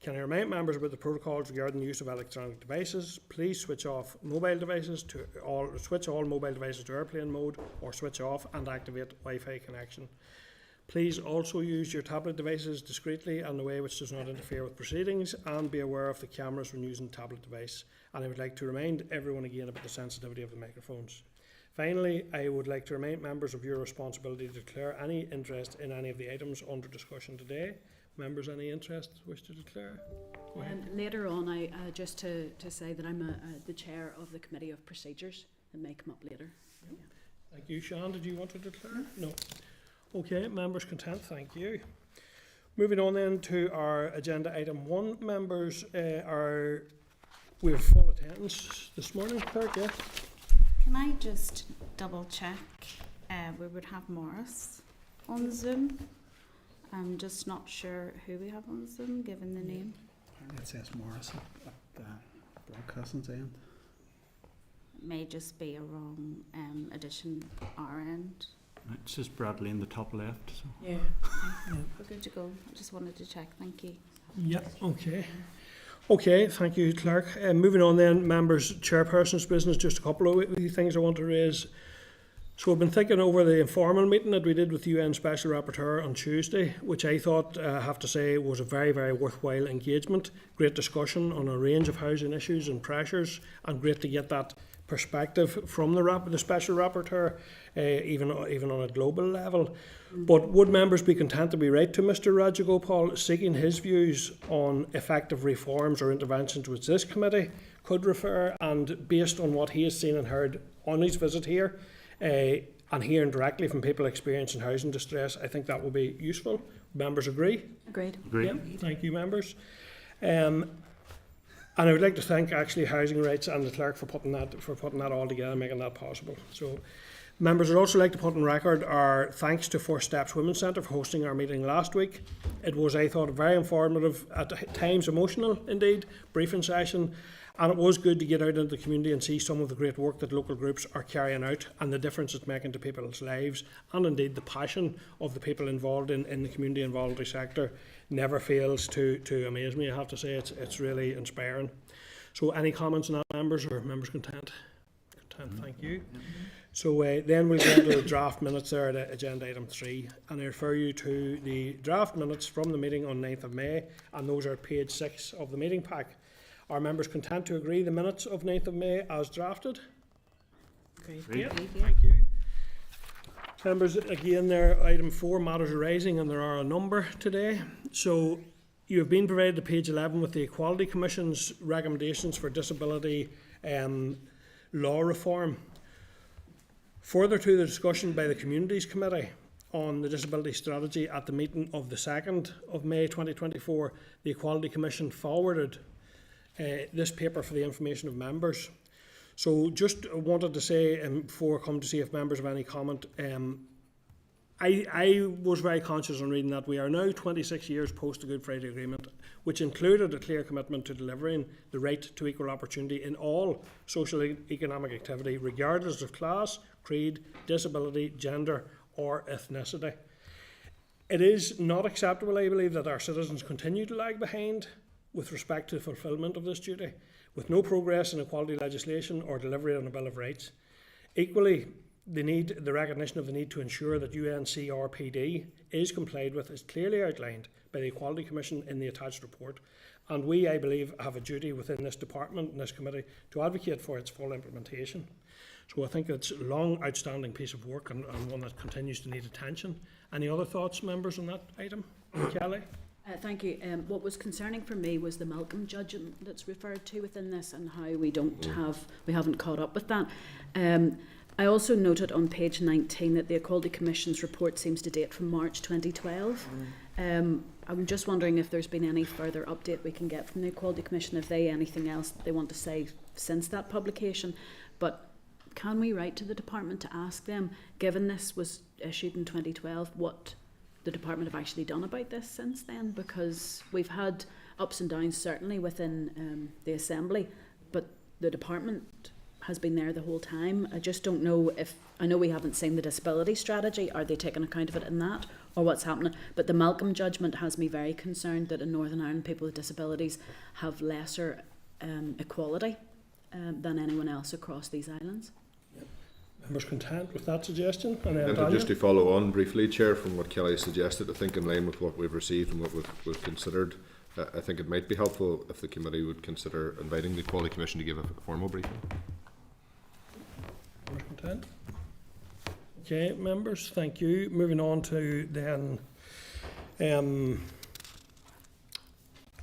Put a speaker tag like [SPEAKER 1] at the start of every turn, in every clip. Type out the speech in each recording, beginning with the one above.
[SPEAKER 1] Can I remind members about the protocols regarding the use of electronic devices? Please switch off mobile devices switch all mobile devices to airplane mode, or switch off and activate Wi-Fi connection. Please also use your tablet devices discreetly and in a way which does not interfere with proceedings, and be aware of the cameras when using the tablet device. And I would like to remind everyone again about the sensitivity of the microphones. Finally, I would like to remind members of your responsibility to declare any interest in any of the items under discussion today. Members, any interest wish to declare?
[SPEAKER 2] Later on, I just to say that I'm the chair of the Committee of Procedures. It may come up later.
[SPEAKER 1] Yeah. Thank you. Sean, did you want to declare? No. Okay, members content, thank you. Moving on then to our agenda item 1. Members, we have full attendance this morning, Clerk, yeah?
[SPEAKER 3] Can I just double check? We would have Morris on Zoom. I'm just not sure who we have on Zoom, given the name.
[SPEAKER 4] It says Morris at the broadcasting's end.
[SPEAKER 3] It may just be a wrong addition our end.
[SPEAKER 4] It's just Bradley in the top left. So.
[SPEAKER 2] Yeah.
[SPEAKER 3] We're good to go. I just wanted to check. Thank you.
[SPEAKER 1] Yeah, okay. Okay, thank you, Clerk. Moving on then, members, Chairperson's business, just a couple of things I want to raise. So I've been thinking over the informal meeting that we did with the UN Special Rapporteur on Tuesday, which I thought, I have to say, was a very, very worthwhile engagement. Great discussion on a range of housing issues and pressures, and great to get that perspective from the Special Rapporteur, even on a global level. But would members be content to be right to Mr Rajagopal, seeking his views on effective reforms or interventions which this committee could refer, and based on what he has seen and heard on his visit here, and hearing directly from people experiencing housing distress, I think that will be useful. Members agree?
[SPEAKER 2] Agreed.
[SPEAKER 1] Yeah, thank you, members. And I would like to thank actually Housing Rights and the clerk for putting that all together and making that possible. So, members, I'd also like to put on record our thanks to First Steps Women's Centre for hosting our meeting last week. It was, I thought, a very informative, at times emotional indeed, briefing session. And it was good to get out into the community and see some of the great work that local groups are carrying out, and the difference it's making to people's lives, and indeed the passion of the people involved in the community and voluntary sector never fails to amaze me. I have to say it's really inspiring. So any comments on that, members, or members content? Content, thank you. So then we'll get to the draft minutes there at agenda item 3, and I refer you to the draft minutes from the meeting on 9th of May, and those are page 6 of the meeting pack. Are members content to agree the minutes of 9th of May as drafted?
[SPEAKER 2] Agreed.
[SPEAKER 1] Yeah, thank you. Members, again there, item 4, matters arising, and there are a number today. So you have been provided to page 11 with the Equality Commission's recommendations for disability law reform. Further to the discussion by the Communities Committee on the Disability Strategy at the meeting of the 2nd of May 2024, the Equality Commission forwarded this paper for the information of members. So just wanted to say, before I come to see if members have any comment, I was very conscious on reading that we are now 26 years post the Good Friday Agreement, which included a clear commitment to delivering the right to equal opportunity in all social economic activity, regardless of class, creed, disability, gender or ethnicity. It is not acceptable, I believe, that our citizens continue to lag behind with respect to the fulfilment of this duty, with no progress in equality legislation or delivery on a Bill of Rights. Equally, the recognition of the need to ensure that UNCRPD is complied with is clearly outlined by the Equality Commission in the attached report, and we, I believe, have a duty within this department and this committee to advocate for its full implementation. So I think it's a long, outstanding piece of work and one that continues to need attention. Any other thoughts, members, on that item? Kelly?
[SPEAKER 2] Thank you. What was concerning for me was the Malcolm judgment that's referred to within this, and how we haven't caught up with that. I also noted on page 19 that the Equality Commission's report seems to date from March 2012. I'm just wondering if there's been any further update we can get from the Equality Commission, if they anything else they want to say since that publication. But can we write to the department to ask them, given this was issued in 2012, what the department have actually done about this since then? Because we've had ups and downs certainly within the Assembly, but the department has been there the whole time. I just don't know if, I know we haven't seen the disability strategy, are they taking account of it in that, or what's happening. But the Malcolm judgment has me very concerned that in Northern Ireland people with disabilities have lesser equality than anyone else across these islands.
[SPEAKER 1] Members content with that suggestion? And
[SPEAKER 5] And just to follow on briefly, Chair, from what Kelly suggested, I think in line with what we've received and what we've considered, I think it might be helpful if the committee would consider inviting the Quality Commission to give a formal briefing.
[SPEAKER 1] Members content? Okay, members, thank you. Moving on to then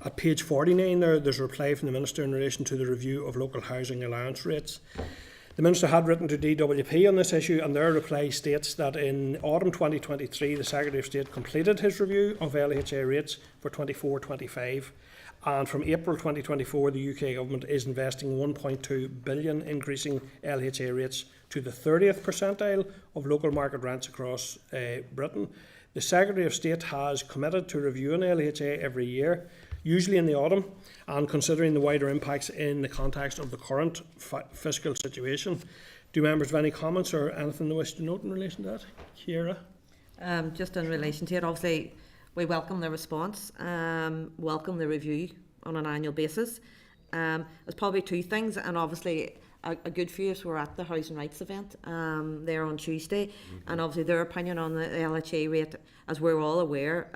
[SPEAKER 1] at page 49 there's a reply from the Minister in relation to the review of local housing allowance rates. The Minister had written to DWP on this issue, and their reply states that in autumn 2023 the Secretary of State completed his review of LHA rates for 24-25, and from April 2024 the UK Government is investing 1.2 billion increasing LHA rates to the 30th percentile of local market rents across Britain. The Secretary of State has committed to reviewing LHA every year, usually in the autumn, and considering the wider impacts in the context of the current fiscal situation. Do members have any comments or anything they wish to note in relation to that? Ciara?
[SPEAKER 6] Just in relation to it, obviously we welcome the response, welcome the review on an annual basis. There's probably two things, and obviously a good few of us were at the Housing Rights event there on Tuesday, and obviously their opinion on the LHA rate, as we're all aware,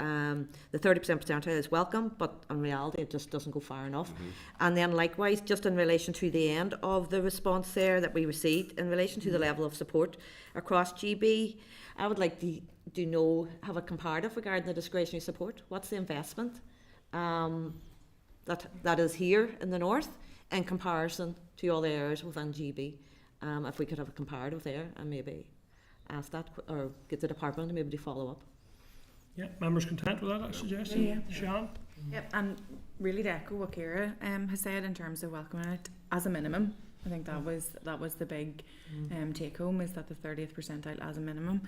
[SPEAKER 6] the 30% percentile is welcome, but in reality it just doesn't go far enough. And then likewise, just in relation to the end of the response there that we received, in relation to the level of support across GB, I would like to have a comparative regarding the discretionary support. What's the investment that is here in the north in comparison to all the areas within GB? If we could have a comparative there and maybe ask that, or get the department to maybe follow up.
[SPEAKER 1] Yeah, members content with that suggestion?
[SPEAKER 7] Yeah.
[SPEAKER 1] Sian?
[SPEAKER 7] Yep, and really to echo what Ciara has said in terms of welcoming it as a minimum. I think that was the big take home, is that the 30th percentile as a minimum.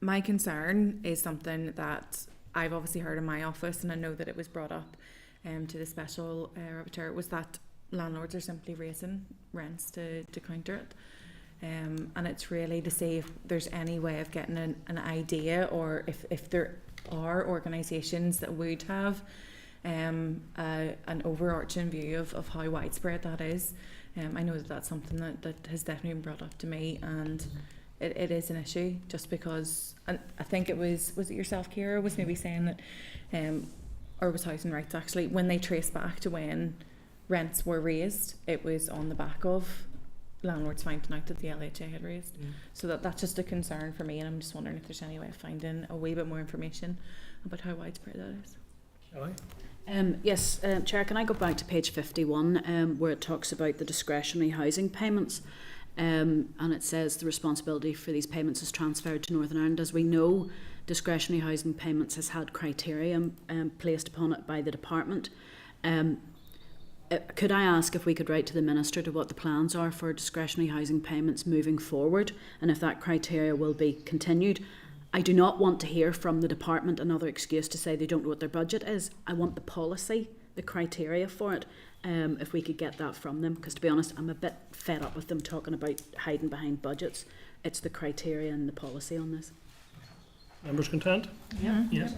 [SPEAKER 7] My concern is something that I've obviously heard in my office, and I know that it was brought up to the special rapporteur, was that landlords are simply raising rents to counter it. And it's really to see if there's any way of getting an idea, or if there are organisations that would have an overarching view of how widespread that is. I know that that's something that has definitely been brought up to me, and it is an issue, just because, and I think it was it yourself, Ciara, was maybe saying that, or was Housing Rights actually, when they trace back to when rents were raised, it was on the back of landlords finding out that the LHA had raised. So that's just a concern for me, and I'm just wondering if there's any way of finding a wee bit more information about how widespread that is.
[SPEAKER 1] Shall I?
[SPEAKER 2] Yes, Chair, can I go back to page 51 where it talks about the discretionary housing payments, and it says the responsibility for these payments is transferred to Northern Ireland. As we know, discretionary housing payments has had criteria placed upon it by the department. Could I ask if we could write to the Minister to what the plans are for discretionary housing payments moving forward, and if that criteria will be continued? I do not want to hear from the department another excuse to say they don't know what their budget is. I want the policy, the criteria for it, if we could get that from them, because to be honest, I'm a bit fed up with them talking about hiding behind budgets. It's the criteria and the policy on this.
[SPEAKER 1] Members content?
[SPEAKER 2] Yeah.
[SPEAKER 1] Yes.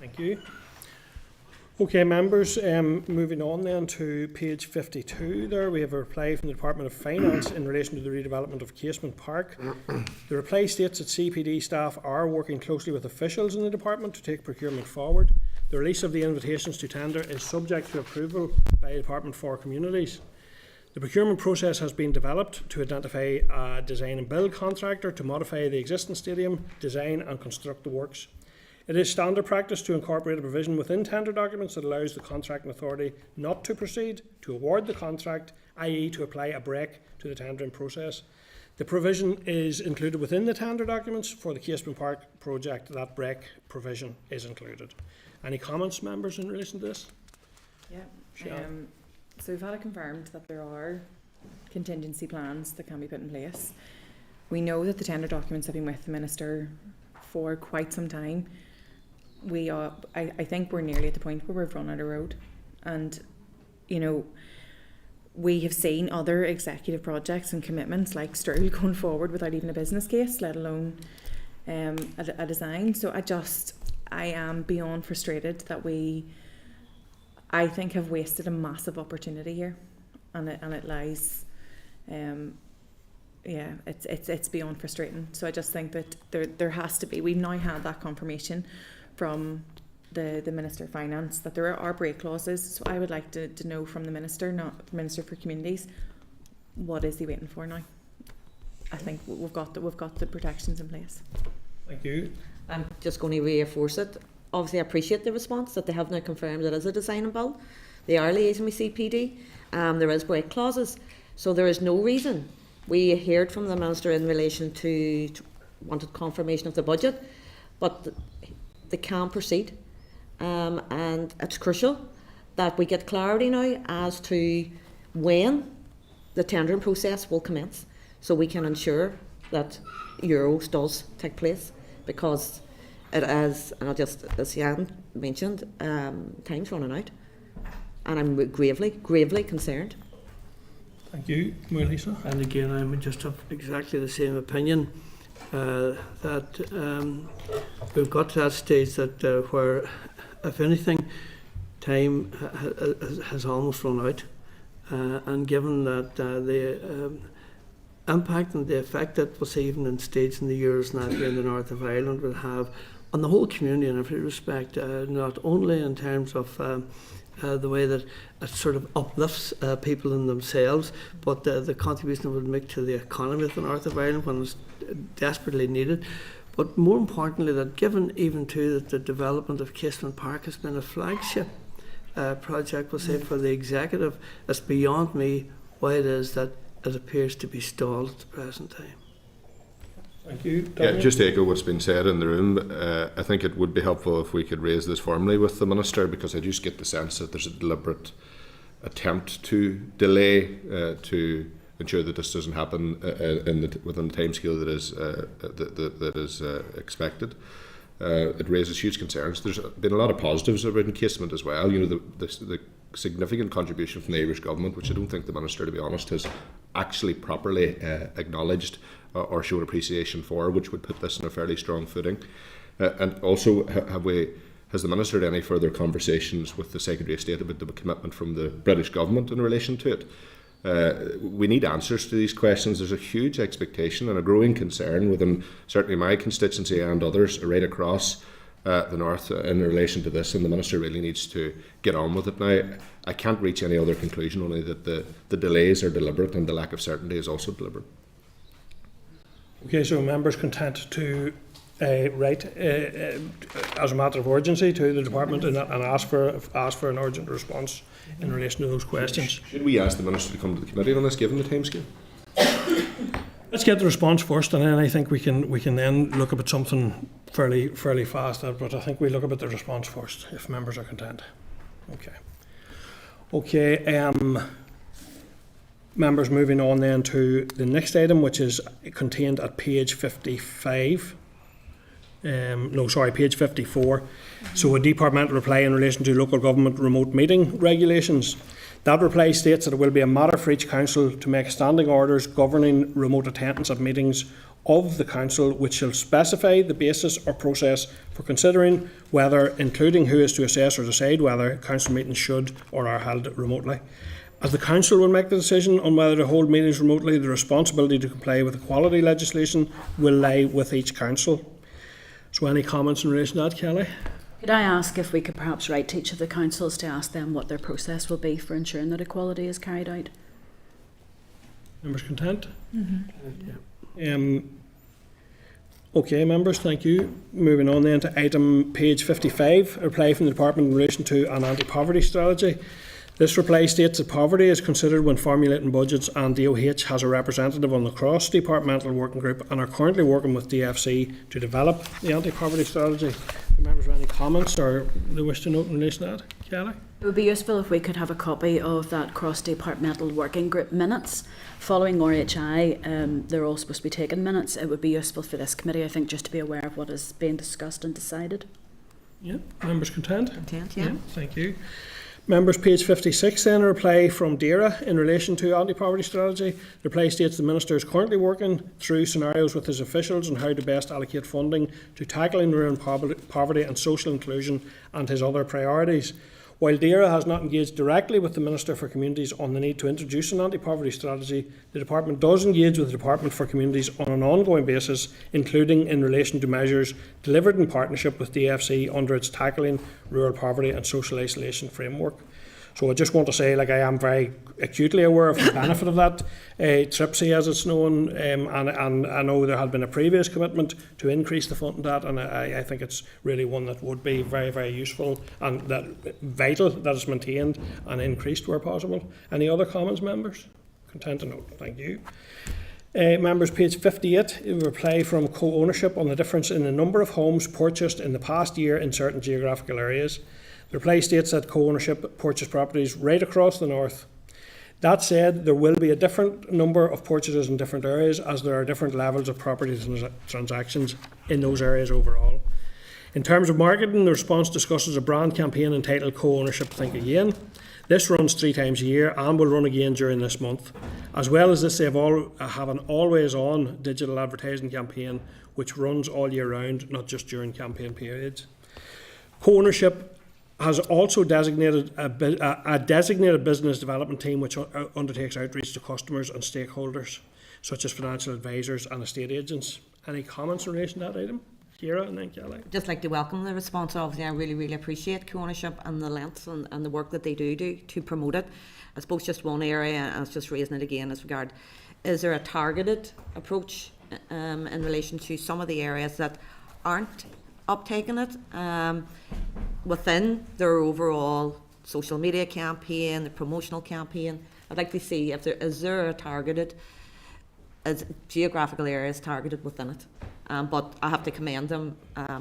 [SPEAKER 1] Thank you. Okay, members, moving on then to page 52 there, we have a reply from the Department of Finance in relation to the redevelopment of Casement Park. The reply states that CPD staff are working closely with officials in the department to take procurement forward. The release of the invitations to tender is subject to approval by the Department for Communities. The procurement process has been developed to identify a design and build contractor to modify the existing stadium, design and construct the works. It is standard practice to incorporate a provision within tender documents that allows the contracting authority not to proceed to award the contract, i.e. to apply a break to the tendering process. The provision is included within the tender documents for the Casement Park project. That break provision is included. Any comments, members, in relation to this?
[SPEAKER 7] Yeah. So we've had it confirmed that there are contingency plans that can be put in place. We know that the tender documents have been with the Minister for quite some time. I think we're nearly at the point where we've run out of road, and we have seen other executive projects and commitments like Stirl going forward without even a business case, let alone a design. So I am beyond frustrated that I think have wasted a massive opportunity here, and it lies. It's beyond frustrating. So I just think that there has to be. We've now had that confirmation from the Minister of Finance that there are break clauses. So I would like to know from the Minister, not the Minister for Communities, what is he waiting for now? I think we've got the protections in place.
[SPEAKER 1] Thank you.
[SPEAKER 6] I'm just going to reinforce it. Obviously, I appreciate the response that they have now confirmed it is a design and build. They are liaising with CPD. There is break clauses. So there is no reason. We heard from the Minister in relation to wanted confirmation of the budget, but they can proceed. And it's crucial that we get clarity now as to when the tendering process will commence, so we can ensure that Euros does take place, because it is, and I'll just, as Jan mentioned, time's running out, and I'm gravely concerned.
[SPEAKER 1] Thank you, Lisa.
[SPEAKER 8] And again, I'm just of exactly the same opinion, that we've got to that stage that where, if anything, time has almost run out, and given that the impact and the effect that was even in states in the Euros now here in the north of Ireland will have on the whole community in every respect, not only in terms of the way that it sort of uplifts people in themselves, but the contribution it would make to the economy of the north of Ireland when it's desperately needed. But more importantly, that given even too that the development of Casement Park has been a flagship project, we'll say, for the executive, it's beyond me why it is that it appears to be stalled at the present time.
[SPEAKER 1] Thank you.
[SPEAKER 5] Yeah, just to echo what's been said in the room, I think it would be helpful if we could raise this formally with the Minister, because I just get the sense that there's a deliberate attempt to delay to ensure that this doesn't happen within the timescale that is expected. It raises huge concerns. There's been a lot of positives around Casement as well. You know, the significant contribution from the Irish government, which I don't think the Minister, to be honest, has actually properly acknowledged or shown appreciation for, which would put this in a fairly strong footing. And also, has the Minister had any further conversations with the Secretary of State about the commitment from the British government in relation to it? We need answers to these questions. There's a huge expectation and a growing concern within certainly my constituency and others right across the north in relation to this, and the Minister really needs to get on with it now. I can't reach any other conclusion, only that the delays are deliberate and the lack of certainty is also deliberate.
[SPEAKER 1] Okay, so members content to write as a matter of urgency to the department and ask for an urgent response in relation to those questions.
[SPEAKER 5] Should we ask the Minister to come to the committee on this, given the timescale?
[SPEAKER 1] Let's get the response first, and then I think we can then look at something fairly fast. But I think we look at the response first, if members are content. Okay. Members, moving on then to the next item, which is contained at page 55. Page 54. So a departmental reply in relation to local government remote meeting regulations. That reply states that it will be a matter for each council to make standing orders governing remote attendance at meetings of the council, which shall specify the basis or process for considering whether, including who is to assess or decide whether council meetings should or are held remotely. As the council will make the decision on whether to hold meetings remotely, the responsibility to comply with equality legislation will lie with each council. So any comments in relation to that, Kelly?
[SPEAKER 2] Could I ask if we could perhaps write to each of the councils to ask them what their process will be for ensuring that equality is carried out?
[SPEAKER 1] Members content?
[SPEAKER 7] Mm-hmm.
[SPEAKER 1] Okay, members, thank you. Moving on then to item page 55, a reply from the department in relation to an anti-poverty strategy. This reply states that poverty is considered when formulating budgets, and DOH has a representative on the cross-departmental working group and are currently working with DFC to develop the anti-poverty strategy. Do members have any comments or they wish to note in relation to that? Kelly?
[SPEAKER 2] It would be useful if we could have a copy of that cross-departmental working group minutes. Following RHI, they're all supposed to be taking minutes. It would be useful for this committee, I think, just to be aware of what is being discussed and decided.
[SPEAKER 1] Yeah, members content?
[SPEAKER 6] Content, yeah.
[SPEAKER 1] Thank you. Members, page 56 then, a reply from DAERA in relation to anti-poverty strategy. The reply states the Minister is currently working through scenarios with his officials on how to best allocate funding to tackling rural poverty and social inclusion and his other priorities. While DAERA has not engaged directly with the Minister for Communities on the need to introduce an anti-poverty strategy, the Department does engage with the Department for Communities on an ongoing basis, including in relation to measures delivered in partnership with DFC under its Tackling Rural Poverty and Social Isolation framework. So I just want to say, I am very acutely aware of the benefit of that TRIPSI, as it's known, and I know there had been a previous commitment to increase the funding that, and I think it's really one that would be very, very useful and that vital that it's maintained and increased where possible. Any other comments, members? Content to note. Thank you. Members, page 58, a reply from co-ownership on the difference in the number of homes purchased in the past year in certain geographical areas. The reply states that co-ownership purchased properties right across the north. That said, there will be a different number of purchases in different areas as there are different levels of property transactions in those areas overall. In terms of marketing, the response discusses a brand campaign entitled Co-Ownership Think Again. This runs 3 times a year and will run again during this month. As well as this, they have an always-on digital advertising campaign which runs all year round, not just during campaign periods. Co-ownership has also designated a designated business development team which undertakes outreach to customers and stakeholders, such as financial advisors and estate agents. Any comments in relation to that item? Ciara and then Kelly.
[SPEAKER 6] I'd just like to welcome the response. Obviously, I really appreciate co-ownership and the lengths and the work that they do to promote it. I suppose just one area, and it's just raising it again as regard, is there a targeted approach in relation to some of the areas that aren't uptaking it within their overall social media campaign, the promotional campaign? I'd like to see if is there a targeted, as geographical areas targeted within it. But I have to commend them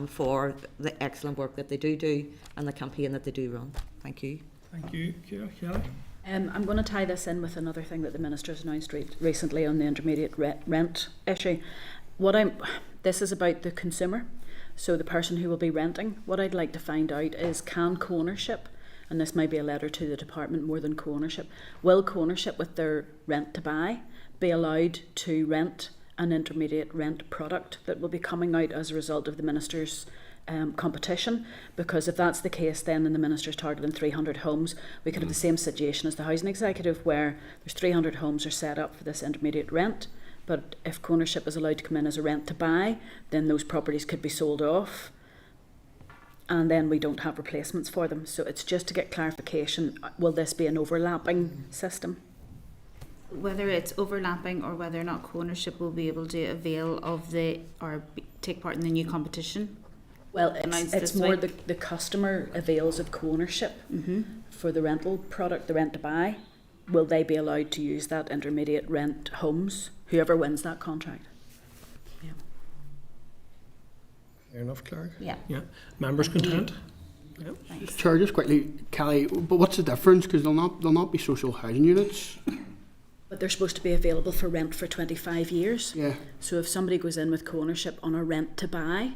[SPEAKER 6] for the excellent work that they do and the campaign that they do run. Thank you.
[SPEAKER 1] Thank you, Ciara. Kelly?
[SPEAKER 2] I'm going to tie this in with another thing that the Minister has announced recently on the intermediate rent issue. This is about the consumer, so the person who will be renting. What I'd like to find out is, can co-ownership, and this might be a letter to the department more than co-ownership, will co-ownership with their rent to buy be allowed to rent an intermediate rent product that will be coming out as a result of the Minister's competition? Because if that's the case, then in the Minister's targeting 300 homes, we could have the same situation as the housing executive, where there's 300 homes are set up for this intermediate rent, but if co-ownership is allowed to come in as a rent to buy, then those properties could be sold off and then we don't have replacements for them. So it's just to get clarification, will this be an overlapping system?
[SPEAKER 3] Whether it's overlapping or whether or not co-ownership will be able to avail of take part in the new competition.
[SPEAKER 2] Well, it's more the customer avails of co-ownership for the rental product, the rent to buy. Will they be allowed to use that intermediate rent homes, whoever wins that contract? Yeah.
[SPEAKER 1] Fair enough, Clark?
[SPEAKER 3] Yeah.
[SPEAKER 1] Members content?
[SPEAKER 3] Yeah. Thanks.
[SPEAKER 4] Chair, just quickly, Kelly, but what's the difference? Because they'll not be social housing units.
[SPEAKER 2] But they're supposed to be available for rent for 25 years.
[SPEAKER 4] Yeah.
[SPEAKER 2] So if somebody goes in with co-ownership on a rent to buy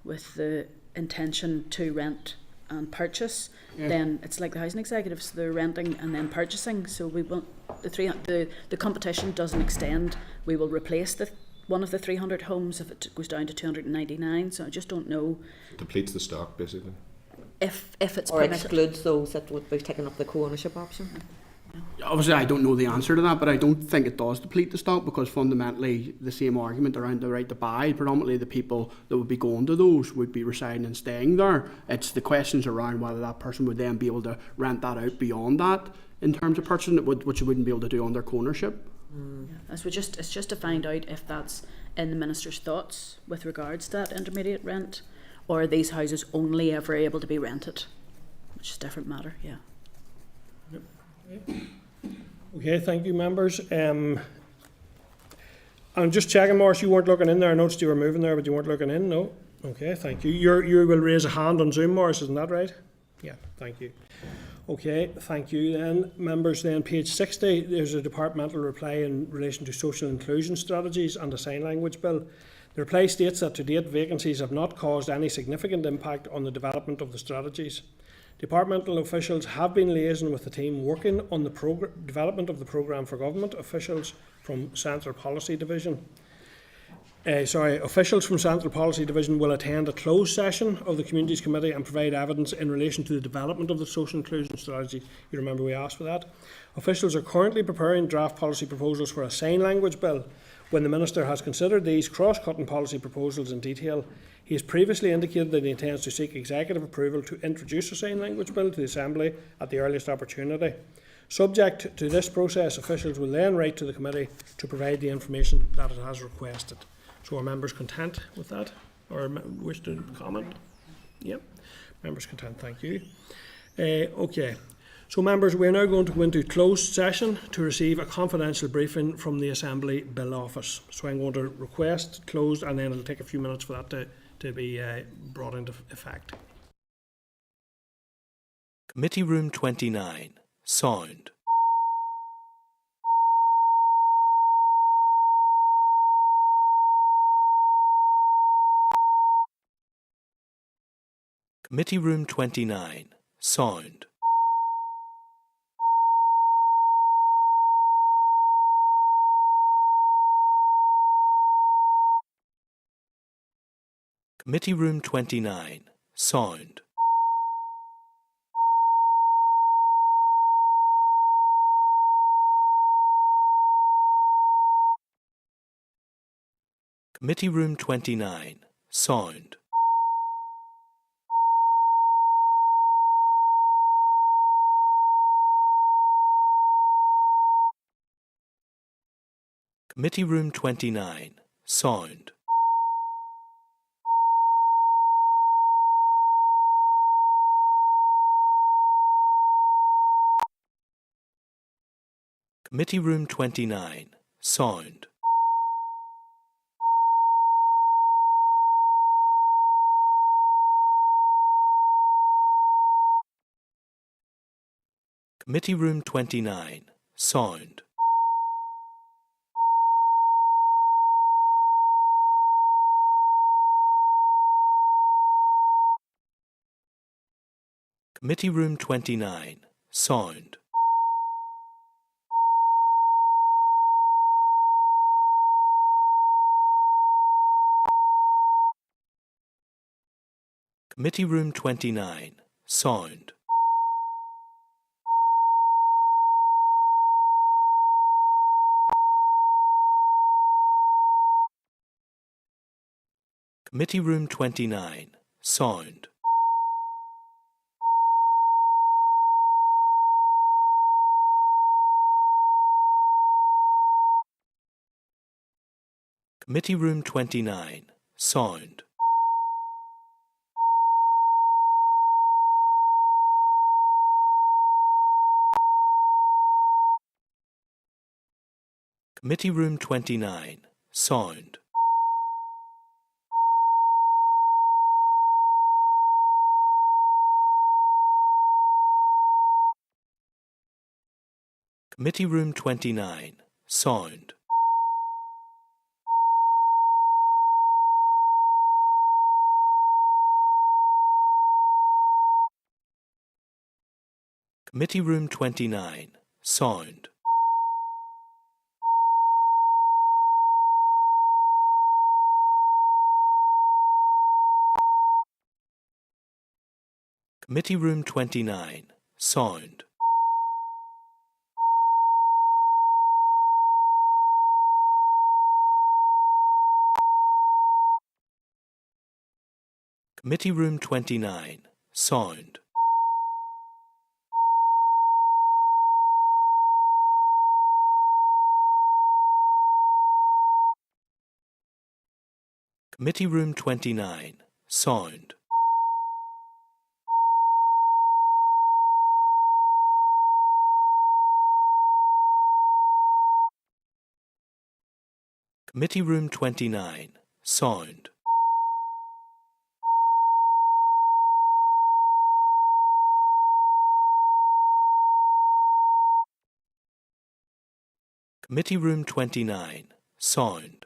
[SPEAKER 2] with the intention to rent and purchase, then it's like the housing executives, they're renting and then purchasing. So we won't, the competition doesn't extend. We will replace one of the 300 homes if it goes down to 299. So I just don't know.
[SPEAKER 5] It depletes the stock, basically.
[SPEAKER 2] If it's
[SPEAKER 6] or
[SPEAKER 2] permitted.
[SPEAKER 6] Excludes those that would be taking up the co-ownership option.
[SPEAKER 4] Obviously, I don't know the answer to that, but I don't think it does deplete the stock, because fundamentally the same argument around the right to buy, predominantly the people that would be going to those would be residing and staying there. It's the questions around whether that person would then be able to rent that out beyond that in terms of purchasing it, which you wouldn't be able to do under co-ownership.
[SPEAKER 2] It's just to find out if that's in the Minister's thoughts with regards to that intermediate rent, or are these houses only ever able to be rented, which is a different matter. Yeah.
[SPEAKER 1] Okay, thank you, members. I'm just checking, Morris, you weren't looking in there. I noticed you were moving there, but you weren't looking in. No? Okay, thank you. You will raise a hand on Zoom, Morris, isn't that right? Yeah, thank you. Okay, thank you then. Members, then page 60, there's a departmental reply in relation to social inclusion strategies and a sign language bill. The reply states that to date vacancies have not caused any significant impact on the development of the strategies. Departmental officials have been liaising with the team working on the development of the programme for government. Officials from Central Policy Division officials from Central Policy Division will attend a closed session of the Communities Committee and provide evidence in relation to the development of the social inclusion strategy. You remember we asked for that. Officials are currently preparing draft policy proposals for a sign language bill. When the Minister has considered these cross-cutting policy proposals in detail, he has previously indicated that he intends to seek executive approval to introduce a sign language bill to the Assembly at the earliest opportunity. Subject to this process, officials will then write to the Committee to provide the information that it has requested. So are members content with that? Or wish to comment? Yep. Members content, thank you. Okay. So members, we are now going to go into closed session to receive a confidential briefing from the Assembly Bill Office. So I'm going to request closed, and then it'll take a few minutes for that to be brought into effect.
[SPEAKER 9] Committee Room 29. Sound. Committee Room 29. Sound. Committee Room 29. Sound. Committee Room 29. Sound. Committee Room 29. Sound. Committee Room 29. Sound. Committee Room 29. Sound. Committee Room 29. Sound. Committee Room 29. Sound. Committee Room 29. Sound. Committee Room 29. Sound. Committee Room 29. Sound. Committee Room 29. Sound. Committee Room 29. Sound. Committee Room 29. Sound. Committee Room 29. Sound. Committee Room 29. Sound. Committee Room 29. Sound. Committee Room 29. Sound.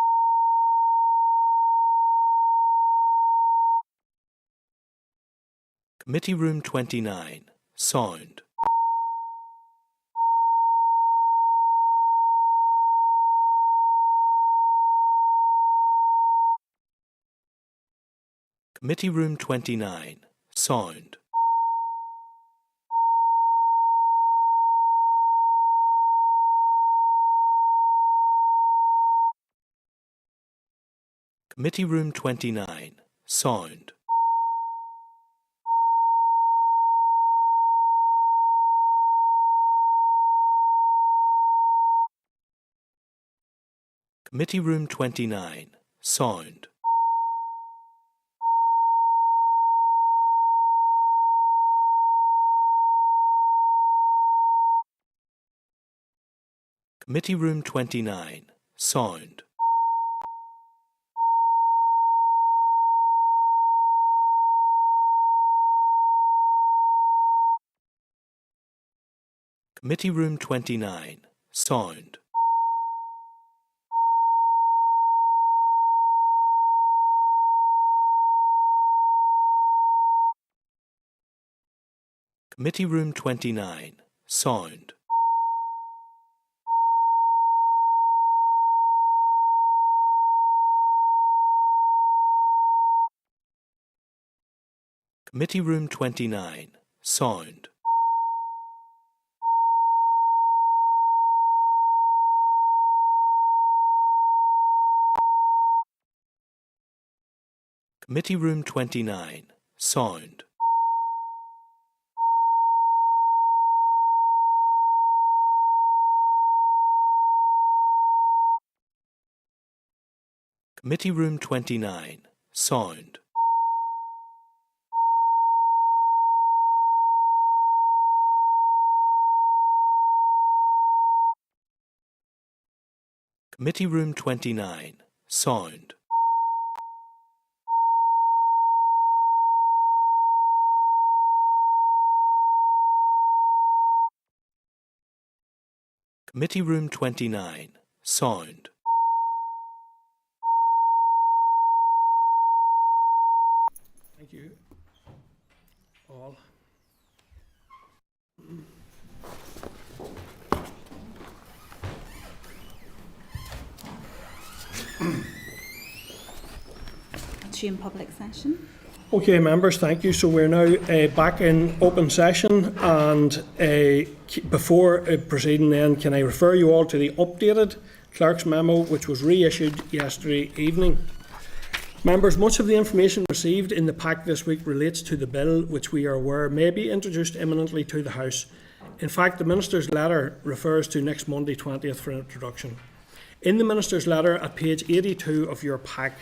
[SPEAKER 9] Committee Room 29, Sound. Committee Room 29, Sound. Committee Room 29, Sound. Committee Room 29, Sound. Committee Room 29, Sound. Committee Room 29, Sound. Committee Room 29, Sound. Committee Room 29, Sound. Committee Room 29, Sound. Committee Room 29, Sound. Committee Room 29, Sound. Committee Room 29, Sound.
[SPEAKER 1] Thank you all.
[SPEAKER 3] In public session.
[SPEAKER 1] Okay, members, thank you. So we're now back in open session, and before proceeding then, can I refer you all to the updated clerk's memo which was reissued yesterday evening. Members, much of the information received in the pack this week relates to the bill which we are aware may be introduced imminently to the House. In fact, the Minister's letter refers to next Monday 20th for introduction. In the Minister's letter at page 82 of your pack,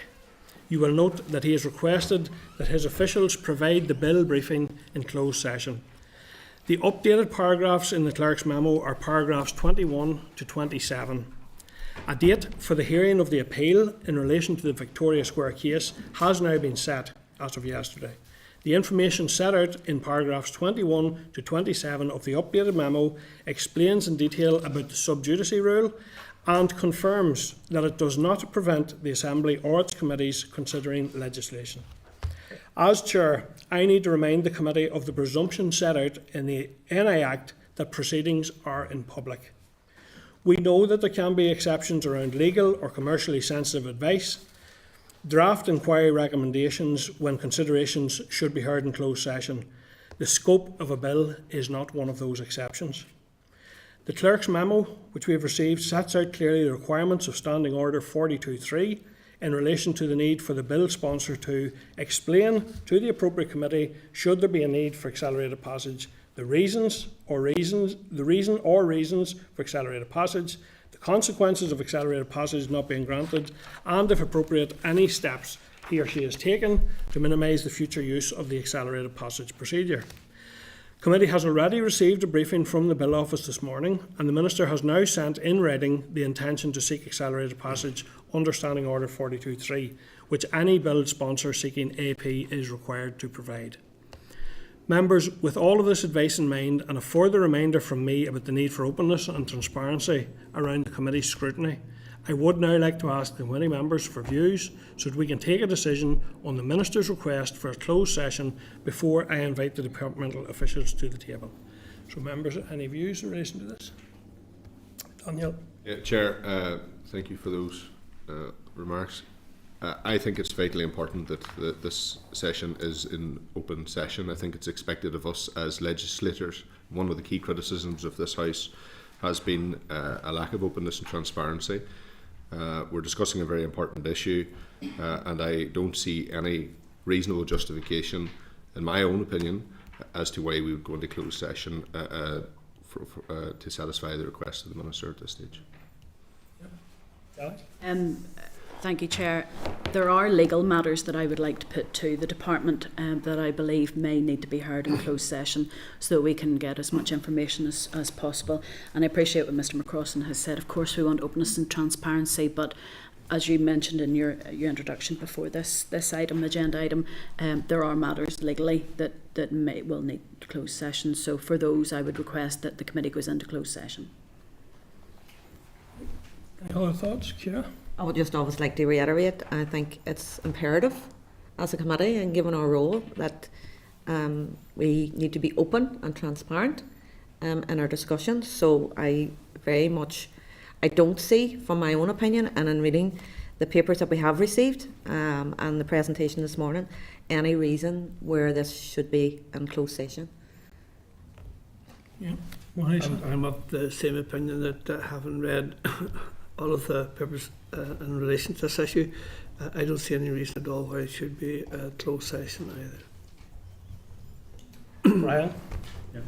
[SPEAKER 1] you will note that he has requested that his officials provide the bill briefing in closed session. The updated paragraphs in the clerk's memo are paragraphs 21 to 27. A date for the hearing of the appeal in relation to the Victoria Square case has now been set as of yesterday. The information set out in paragraphs 21 to 27 of the updated memo explains in detail about the sub judice rule and confirms that it does not prevent the Assembly or its committees considering legislation. As Chair, I need to remind the Committee of the presumption set out in the NI Act that proceedings are in public. We know that there can be exceptions around legal or commercially sensitive advice, draft inquiry recommendations when considerations should be heard in closed session. The scope of a bill is not one of those exceptions. The Clerk's memo, which we have received, sets out clearly the requirements of Standing Order 42.3 in relation to the need for the bill sponsor to explain to the appropriate committee, should there be a need for accelerated passage, the reason or reasons for accelerated passage, the consequences of accelerated passage not being granted, and if appropriate, any steps he or she has taken to minimise the future use of the accelerated passage procedure. Committee has already received a briefing from the Bill Office this morning, and the Minister has now sent in writing the intention to seek accelerated passage under Standing Order 42.3, which any bill sponsor seeking AP is required to provide. Members, with all of this advice in mind, and a further reminder from me about the need for openness and transparency around the Committee's scrutiny, I would now like to ask the committee members for views so that we can take a decision on the Minister's request for a closed session before I invite the departmental officials to the table. So members, any views in relation to this? Daniel?
[SPEAKER 5] Yeah, Chair, thank you for those remarks. I think it's vitally important that this session is in open session. I think it's expected of us as legislators. One of the key criticisms of this House has been a lack of openness and transparency. We're discussing a very important issue, and I don't see any reasonable justification, in my own opinion, as to why we would go into closed session to satisfy the request of the Minister at this stage.
[SPEAKER 2] Thank you, Chair. There are legal matters that I would like to put to the Department that I believe may need to be heard in closed session so that we can get as much information as possible. And I appreciate what Mr McCrossan has said. Of course, we want openness and transparency, but as you mentioned in your introduction before this agenda item, there are matters legally that will need closed session. So for those, I would request that the committee goes into closed session.
[SPEAKER 1] Any other thoughts, Ciara?
[SPEAKER 6] I would just always like to reiterate, I think it's imperative as a committee, and given our role, that we need to be open and transparent in our discussions. So I don't see, from my own opinion, and in reading the papers that we have received and the presentation this morning, any reason where this should be in closed session.
[SPEAKER 1] Yeah.
[SPEAKER 8] I'm of the same opinion that having read all of the papers in relation to this issue, I don't see any reason at all why it should be a closed session either.
[SPEAKER 1] Brian?
[SPEAKER 10] Yeah.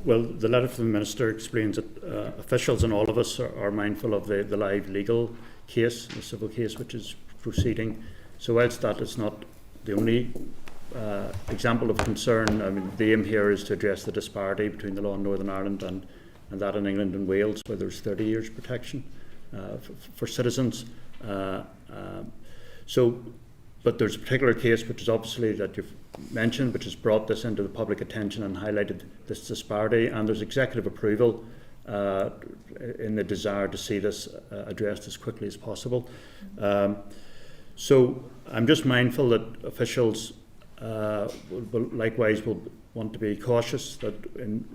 [SPEAKER 10] Well, the letter from the Minister explains that officials and all of us are mindful of the live legal case, the civil case which is proceeding. So whilst that is not the only example of concern, I mean, the aim here is to address the disparity between the law in Northern Ireland and that in England and Wales, where there's 30 years protection for citizens. But there's a particular case which is obviously that you've mentioned, which has brought this into the public attention and highlighted this disparity, and there's executive approval in the desire to see this addressed as quickly as possible. So I'm just mindful that officials will likewise will want to be cautious that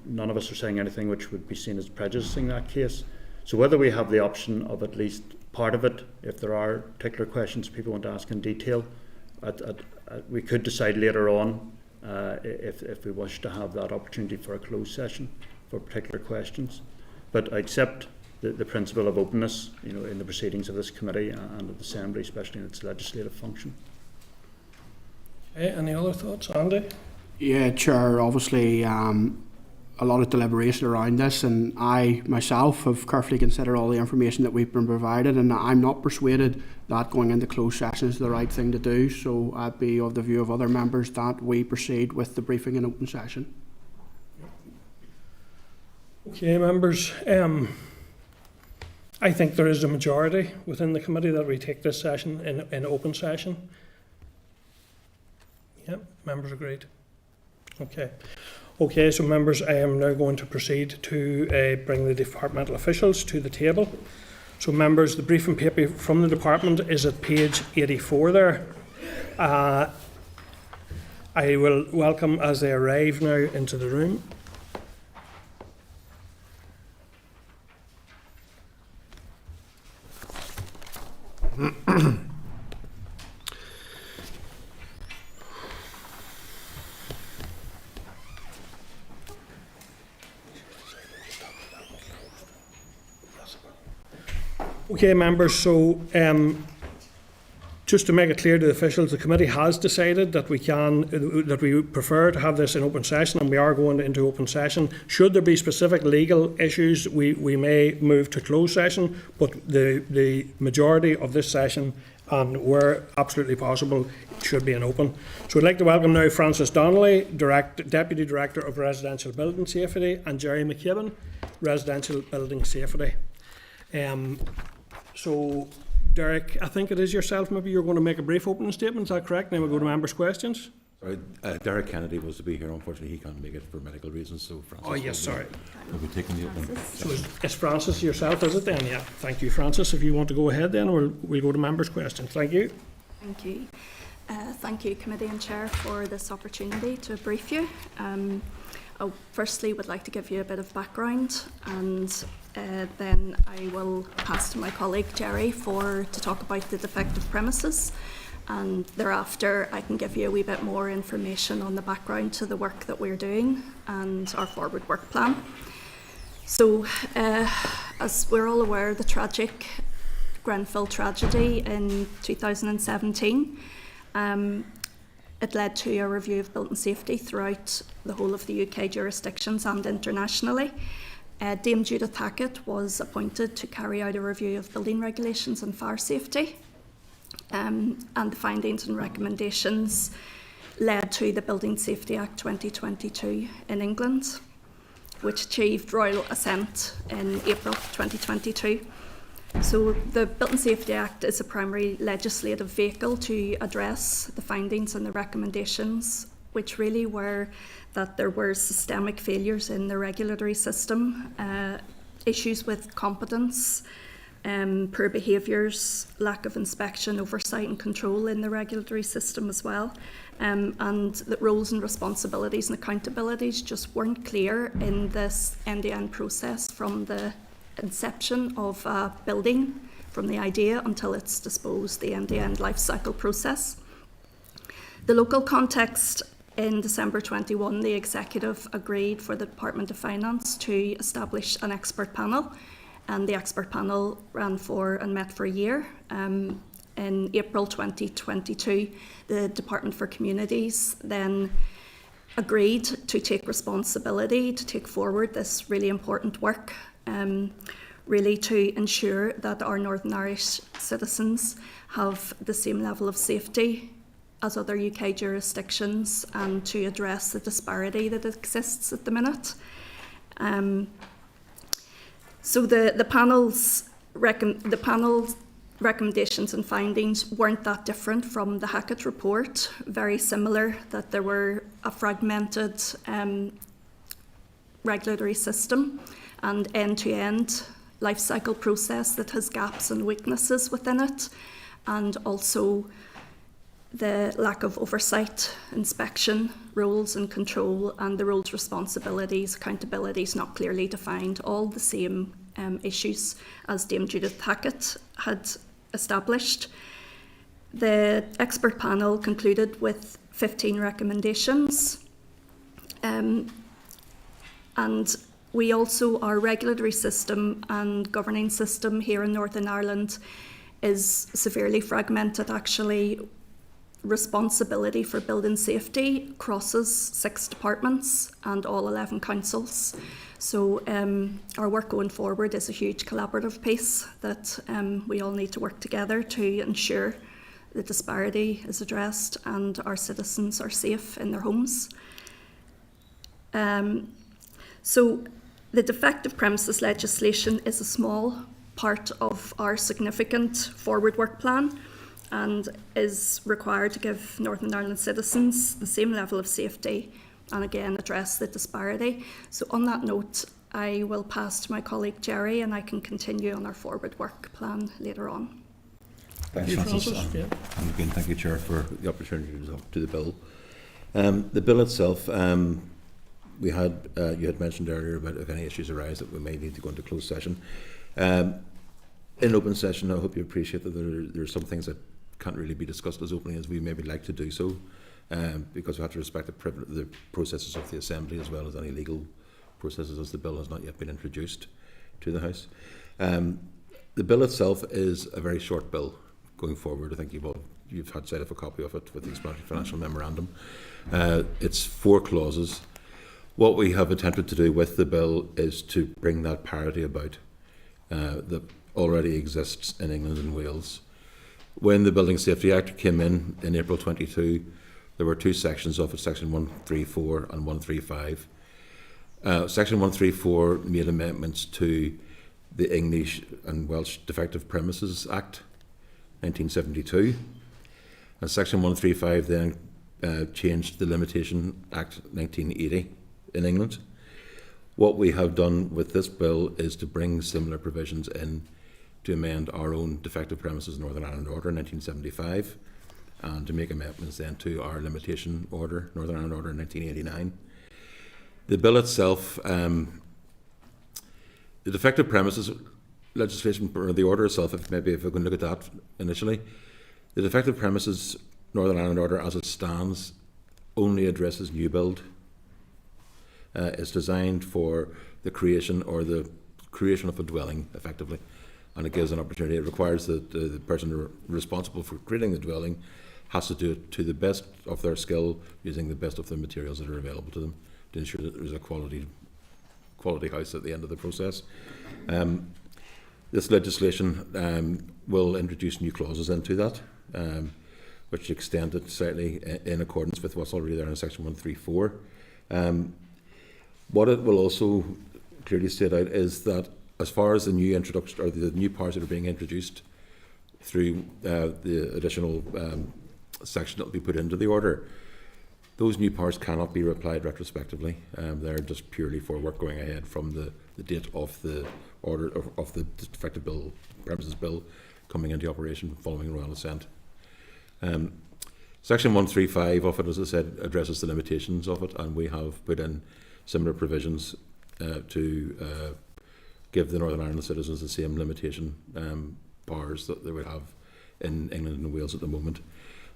[SPEAKER 10] none of us are saying anything which would be seen as prejudicing that case. So whether we have the option of at least part of it, if there are particular questions people want to ask in detail, we could decide later on if we wish to have that opportunity for a closed session for particular questions. But I accept the principle of openness, in the proceedings of this committee and of the Assembly, especially in its legislative function.
[SPEAKER 1] Any other thoughts, Andy?
[SPEAKER 4] Yeah, Chair, obviously a lot of deliberation around this, and I myself have carefully considered all the information that we've been provided, and I'm not persuaded that going into closed session is the right thing to do. So I'd be of the view of other members that we proceed with the briefing in open session.
[SPEAKER 1] Okay, members, I think there is a majority within the committee that we take this session in open session. Yep, members agreed. Okay, so members, I am now going to proceed to bring the departmental officials to the table. So members, the briefing paper from the department is at page 84 there. I will welcome as they arrive now into the room. Okay, members, so just to make it clear to the officials, the committee has decided that we prefer to have this in open session, and we are going into open session. Should there be specific legal issues, we may move to closed session, but the majority of this session, and where absolutely possible, should be in open. So I'd like to welcome now Francis Donnelly, Deputy Director of Residential Building Safety, and Jerry McKibben, Residential Building Safety. So, Derek, I think it is yourself. Maybe you're going to make a brief opening statement. Is that correct? Then we'll go to members' questions.
[SPEAKER 11] Right, Derek Kennedy was to be here. Unfortunately, he can't make it for medical reasons. So Francis.
[SPEAKER 1] Oh yes, sorry.
[SPEAKER 11] Will be taking the opening.
[SPEAKER 1] So it's Francis yourself, is it then? Yeah. Thank you, Francis. If you want to go ahead then, we'll go to members' questions. Thank you.
[SPEAKER 12] Thank you. Thank you, Committee and Chair, for this opportunity to brief you. I firstly would like to give you a bit of background, and then I will pass to my colleague Jerry to talk about the defective premises, and thereafter I can give you a wee bit more information on the background to the work that we're doing and our forward work plan. So, as we're all aware, the tragic Grenfell tragedy in 2017, it led to a review of building safety throughout the whole of the UK jurisdictions and internationally. Dame Judith Hackett was appointed to carry out a review of building regulations and fire safety, and the findings and recommendations led to the Building Safety Act 2022 in England, which achieved royal assent in April 2022. So the Building Safety Act is a primary legislative vehicle to address the findings and the recommendations, which really were that there were systemic failures in the regulatory system, issues with competence, poor behaviours, lack of inspection, oversight and control in the regulatory system as well, and that roles and responsibilities and accountabilities just weren't clear in this end-to-end process from the inception of a building, from the idea until it's disposed, the end-to-end life cycle process. The local context: in December 21, the Executive agreed for the Department of Finance to establish an expert panel, and the expert panel ran for and met for a year. In April 2022, the Department for Communities then agreed to take responsibility to take forward this really important work, really to ensure that our Northern Irish citizens have the same level of safety as other UK jurisdictions, and to address the disparity that exists at the minute. So the panel's recommendations and findings weren't that different from the Hackett report. Very similar, that there were a fragmented regulatory system and end-to-end life cycle process that has gaps and weaknesses within it, and also the lack of oversight, inspection, roles and control, and the roles, responsibilities, accountabilities not clearly defined, all the same issues as Dame Judith Hackett had established. The expert panel concluded with 15 recommendations, and we also, our regulatory system and governing system here in Northern Ireland is severely fragmented. Actually, responsibility for building safety crosses 6 departments and all 11 councils. So our work going forward is a huge collaborative piece that we all need to work together to ensure the disparity is addressed and our citizens are safe in their homes. So the defective premises legislation is a small part of our significant forward work plan, and is required to give Northern Ireland citizens the same level of safety and again address the disparity. So on that note, I will pass to my colleague Jerry, and I can continue on our forward work plan later on.
[SPEAKER 11] Thanks, Francis. And again, thank you, Chair, for the opportunity to talk to the bill. The bill itself, we had you had mentioned earlier about if any issues arise that we may need to go into closed session. In open session, I hope you appreciate that there are some things that can't really be discussed as openly as we maybe like to do so, because we have to respect the processes of the Assembly as well as any legal processes, as the bill has not yet been introduced to the House. The bill itself is a very short bill going forward. I think you've had sight of a copy of it with the explanatory financial memorandum. It's 4 clauses. What we have attempted to do with the bill is to bring that parity about that already exists in England and Wales. When the Building Safety Act came in April 22, there were 2 sections of it, Section 134 and 135. Section 134 made amendments to the English and Welsh Defective Premises Act 1972, and Section 135 then changed the Limitation Act 1980 in England. What we have done with this bill is to bring similar provisions in to amend our own Defective Premises Northern Ireland Order 1975 and to make amendments then to our Limitation Order, Northern Ireland Order 1989. The bill itself, the Defective Premises legislation, or the order itself, if we can look at that initially, the Defective Premises Northern Ireland Order as it stands only addresses new build. It's designed for the creation of a dwelling, effectively, and it gives an opportunity. It requires that the person responsible for creating the dwelling has to do it to the best of their skill, using the best of the materials that are available to them, to ensure that there's a quality house at the end of the process. This legislation will introduce new clauses into that, which extend it slightly in accordance with what's already there in Section 134. What it will also clearly state out is that as far as the new introduction or the new powers that are being introduced through the additional section that will be put into the order, those new powers cannot be applied retrospectively. They're just purely for work going ahead from the date of the order of the Defective Premises Bill coming into operation following royal assent. Section 135 of it, as I said, addresses the limitations of it, and we have put in similar provisions to give the Northern Ireland citizens the same limitation powers that they would have in England and Wales at the moment.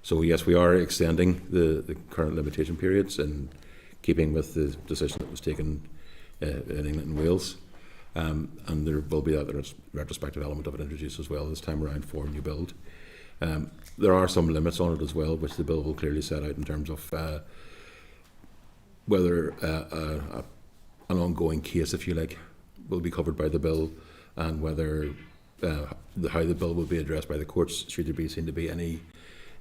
[SPEAKER 11] So yes, we are extending the current limitation periods in keeping with the decision that was taken in England and Wales. And there will be that retrospective element of it introduced as well this time around for new build. There are some limits on it as well, which the bill will clearly set out in terms of whether an ongoing case, if you like, will be covered by the bill, and whether how the bill will be addressed by the courts should there be seen to be any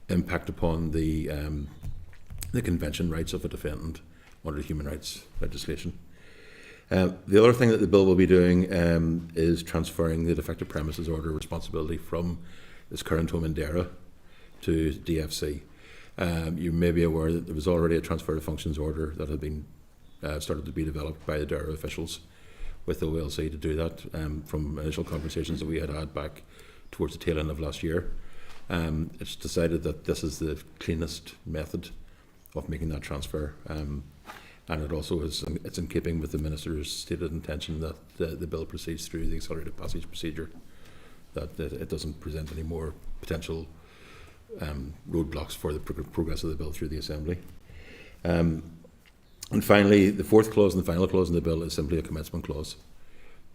[SPEAKER 11] impact upon the convention rights of a defendant under human rights legislation. The other thing that the bill will be doing is transferring the Defective Premises Order responsibility from its current home in Dara to DFC. You may be aware that there was already a transfer of functions order that had been started to be developed by the Dara officials with the OLC to do that from initial conversations that we had back towards the tail end of last year. It's decided that this is the cleanest method of making that transfer, and it also it's in keeping with the Minister's stated intention that the bill proceeds through the accelerated passage procedure, that it doesn't present any more potential roadblocks for the progress of the bill through the Assembly. And finally, the fourth clause and the final clause in the bill is simply a commencement clause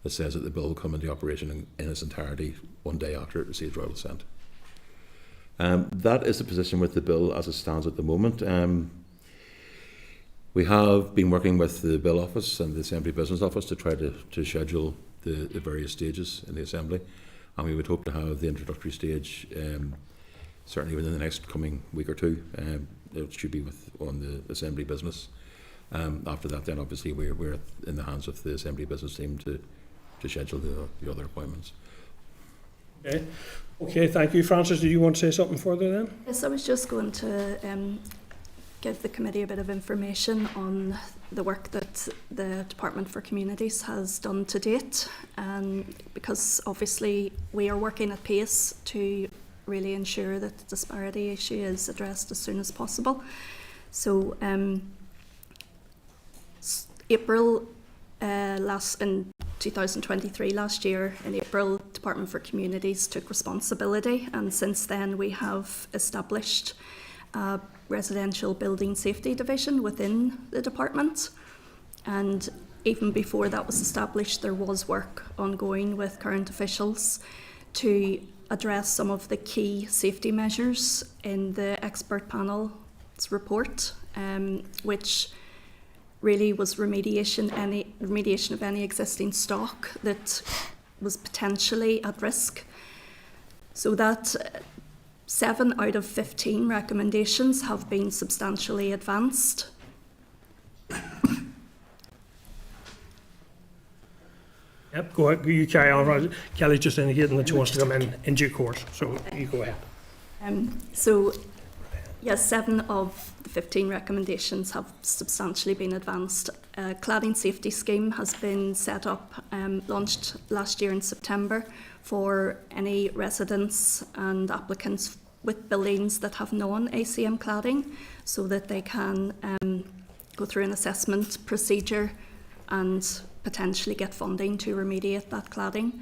[SPEAKER 11] that says that the bill will come into operation in its entirety one day after it receives royal assent. That is the position with the bill as it stands at the moment. We have been working with the Bill Office and the Assembly Business Office to try to schedule the various stages in the Assembly, and we would hope to have the introductory stage certainly within the next coming week or two. It should be on the Assembly Business. After that, then obviously we're in the hands of the Assembly Business team to schedule the other appointments.
[SPEAKER 1] Okay, thank you. Francis, do you want to say something further then?
[SPEAKER 12] Yes, I was just going to give the committee a bit of information on the work that the Department for Communities has done to date, because obviously we are working at pace to really ensure that the disparity issue is addressed as soon as possible. So April in 2023, last year in April, Department for Communities took responsibility, and since then we have established a residential building safety division within the department. And even before that was established, there was work ongoing with current officials to address some of the key safety measures in the expert panel's report, which really was remediation of any existing stock that was potentially at risk. So that 7 out of 15 recommendations have been substantially advanced.
[SPEAKER 1] Yep, go ahead, you carry on. Kelly's just indicating that she wants to come in due course, so you go ahead.
[SPEAKER 12] So Yes, 7 of the 15 recommendations have substantially been advanced. A cladding safety scheme has been set up, launched last year in September, for any residents and applicants with buildings that have non-ACM cladding, so that they can go through an assessment procedure and potentially get funding to remediate that cladding.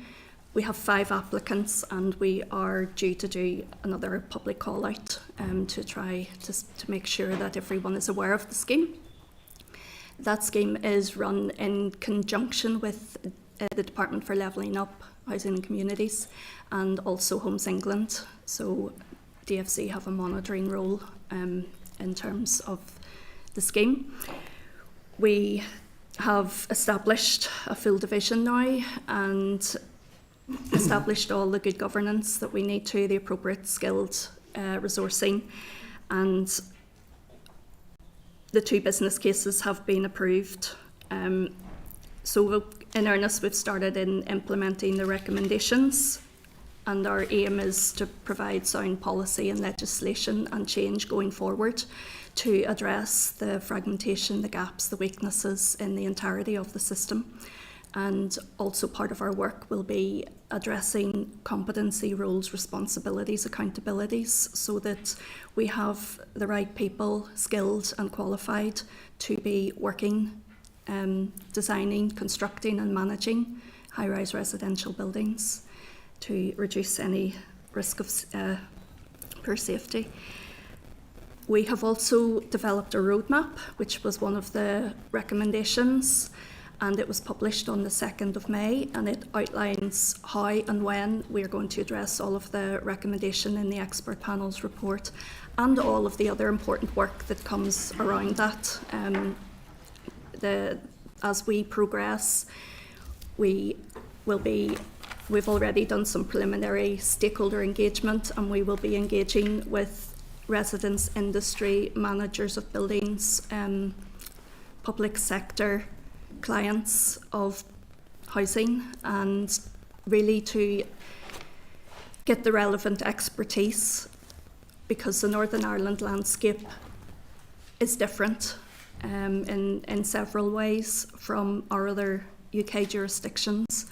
[SPEAKER 12] We have 5 applicants, and we are due to do another public call out to try to make sure that everyone is aware of the scheme. That scheme is run in conjunction with the Department for Levelling Up, Housing and Communities, and also Homes England. So DFC have a monitoring role in terms of the scheme. We have established a full division now and established all the good governance that we need to, the appropriate skilled resourcing, and the 2 business cases have been approved. So in earnest, we've started in implementing the recommendations, and our aim is to provide sound policy and legislation and change going forward to address the fragmentation, the gaps, the weaknesses in the entirety of the system. And also part of our work will be addressing competency, roles, responsibilities, accountabilities, so that we have the right people, skilled and qualified, to be working, designing, constructing and managing high-rise residential buildings to reduce any risk of poor safety. We have also developed a roadmap, which was one of the recommendations, and it was published on the 2nd of May, and it outlines how and when we are going to address all of the recommendation in the expert panel's report and all of the other important work that comes around that. As we progress, we've already done some preliminary stakeholder engagement, and we will be engaging with residents, industry, managers of buildings, public sector, clients of housing, and really to get the relevant expertise, because the Northern Ireland landscape is different in several ways from our other UK jurisdictions.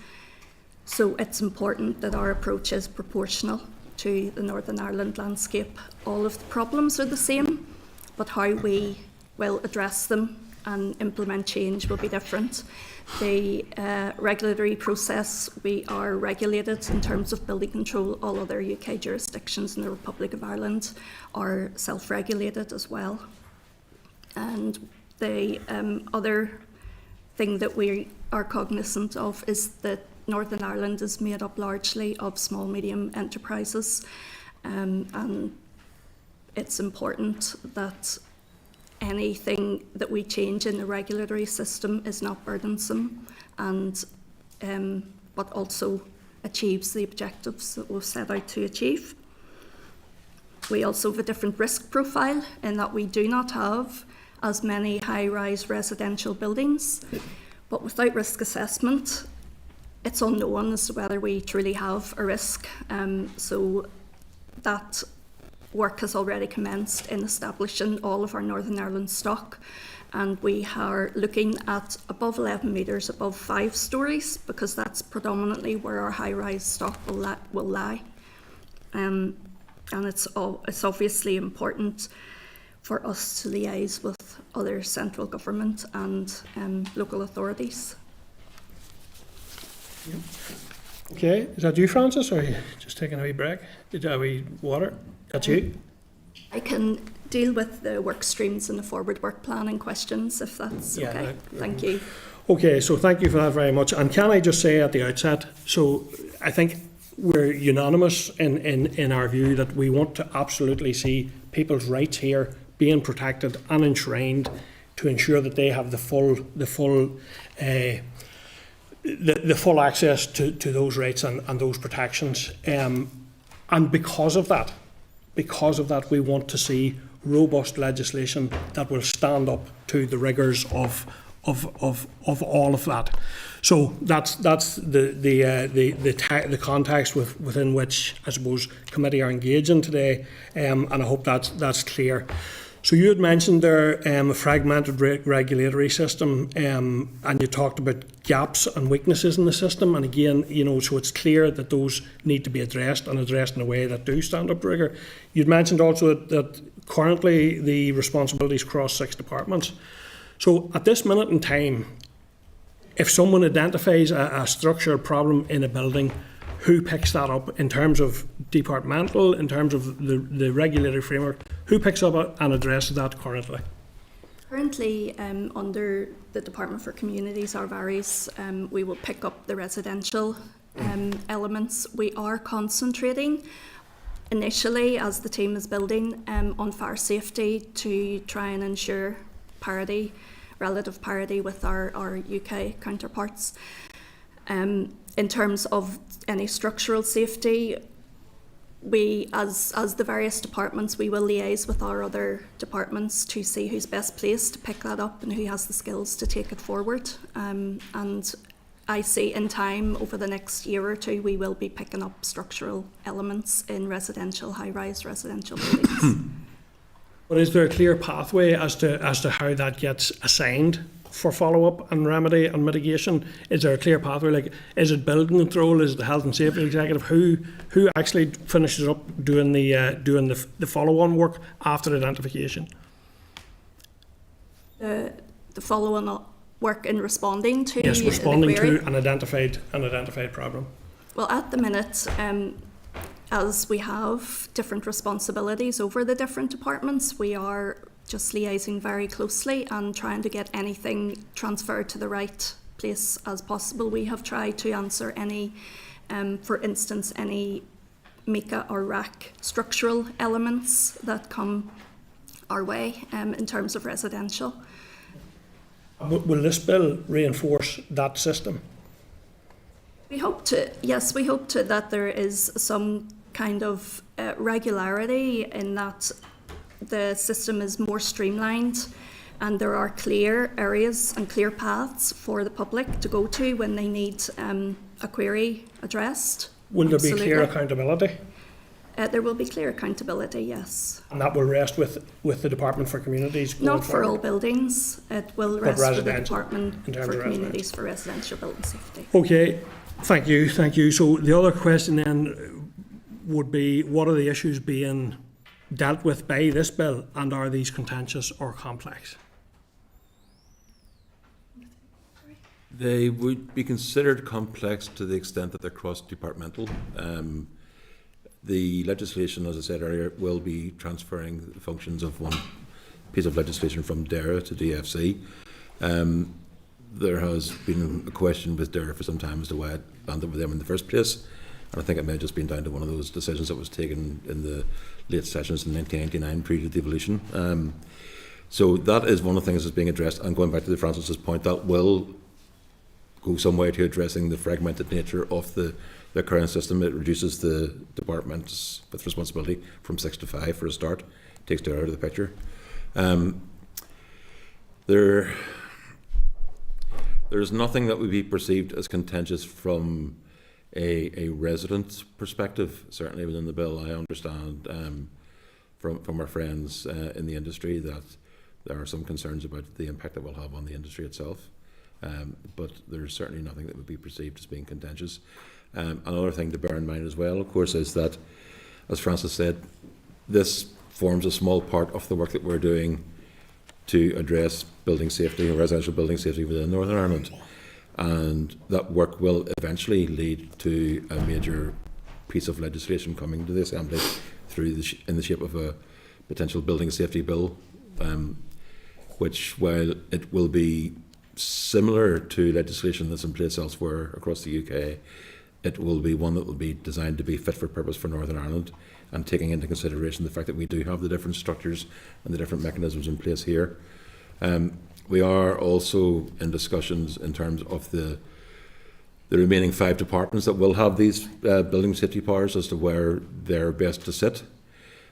[SPEAKER 12] So it's important that our approach is proportional to the Northern Ireland landscape. All of the problems are the same, but how we will address them and implement change will be different. The regulatory process, we are regulated in terms of building control. All other UK jurisdictions in the Republic of Ireland are self-regulated as well. And the other thing that we are cognizant of is that Northern Ireland is made up largely of small, medium enterprises, and it's important that anything that we change in the regulatory system is not burdensome, and but also achieves the objectives that we've set out to achieve. We also have a different risk profile in that we do not have as many high-rise residential buildings, but without risk assessment, it's unknown as to whether we truly have a risk. So that work has already commenced in establishing all of our Northern Ireland stock, and we are looking at above 11 metres, above 5 stories, because that's predominantly where our high-rise stock will lie. And it's obviously important for us to liaise with other central government and local authorities.
[SPEAKER 1] Okay, is that you, Francis, or are you just taking a wee break? A wee water? That's you?
[SPEAKER 12] I can deal with the work streams and the forward work planning questions, if that's okay. Thank you.
[SPEAKER 1] Okay, so thank you for that very much. And can I just say at the outset, so I think we're unanimous in our view that we want to absolutely see people's rights here being protected and enshrined to ensure that they have the full access to those rights and those protections. And because of that, we want to see robust legislation that will stand up to the rigours of of all of that. So that's the context within which I suppose committee are engaging today, and I hope that's clear. So you had mentioned there a fragmented regulatory system, and you talked about gaps and weaknesses in the system. And again, so it's clear that those need to be addressed and addressed in a way that do stand up to rigor. You'd mentioned also that currently the responsibilities cross 6 departments. So at this minute in time, if someone identifies a structural problem in a building, who picks that up in terms of departmental, in terms of the regulatory framework? Who picks up and addresses that currently?
[SPEAKER 12] Currently, under the Department for Communities, our varies, we will pick up the residential elements. We are concentrating initially, as the team is building, on fire safety to try and ensure parity, relative parity with our UK counterparts. In terms of any structural safety, we, as the various departments, we will liaise with our other departments to see who's best placed to pick that up and who has the skills to take it forward. And I see in time, over the next year or two, we will be picking up structural elements in high-rise residential buildings.
[SPEAKER 1] But is there a clear pathway as to how that gets assigned for follow-up and remedy and mitigation? Is there a clear pathway? Like, is it building control? Is it the health and safety executive? Who actually finishes up doing the follow-on work after identification?
[SPEAKER 12] The follow-on work in responding to
[SPEAKER 1] responding
[SPEAKER 12] the query?
[SPEAKER 1] to an identified problem.
[SPEAKER 12] Well, at the minute, as we have different responsibilities over the different departments, we are just liaising very closely and trying to get anything transferred to the right place as possible. We have tried to answer any, for instance, any mica or rack structural elements that come our way in terms of residential.
[SPEAKER 1] Will this bill reinforce that system?
[SPEAKER 12] We hope to, yes, we hope to, that there is some kind of regularity in that the system is more streamlined and there are clear areas and clear paths for the public to go to when they need a query addressed.
[SPEAKER 1] Will there be clear accountability?
[SPEAKER 12] There will be clear accountability, yes.
[SPEAKER 1] And that will rest with the Department for Communities going
[SPEAKER 12] Not for
[SPEAKER 1] forward?
[SPEAKER 12] all buildings. It will rest with the Department for Communities for residential building safety.
[SPEAKER 1] Okay, thank you. So the other question then would be, what are the issues being dealt with by this bill, and are these contentious or complex?
[SPEAKER 11] They would be considered complex to the extent that they're cross-departmental. The legislation, as I said earlier, will be transferring the functions of one piece of legislation from DERA to DFC. There has been a question with DERA for some time as to why it landed with them in the first place. And I think it may have just been down to one of those decisions that was taken in the late sessions in 1999 pre to devolution. So that is one of the things that's being addressed. And going back to the Francis's point, that will go some way to addressing the fragmented nature of the current system. It reduces the departments with responsibility from 6 to 5 for a start, takes DERA out of the picture. There's nothing that would be perceived as contentious from a resident perspective, certainly within the bill. I understand from our friends in the industry that there are some concerns about the impact it will have on the industry itself, but there's certainly nothing that would be perceived as being contentious. Another thing to bear in mind as well, of course, is that, as Francis said, this forms a small part of the work that we're doing to address building safety and residential building safety within Northern Ireland. And that work will eventually lead to a major piece of legislation coming to the Assembly through in the shape of a potential building safety bill, which, while it will be similar to legislation that's in place elsewhere across the UK, it will be one that will be designed to be fit for purpose for Northern Ireland, and taking into consideration the fact that we do have the different structures and the different mechanisms in place here. We are also in discussions in terms of the remaining 5 departments that will have these building safety powers as to where they're best to sit.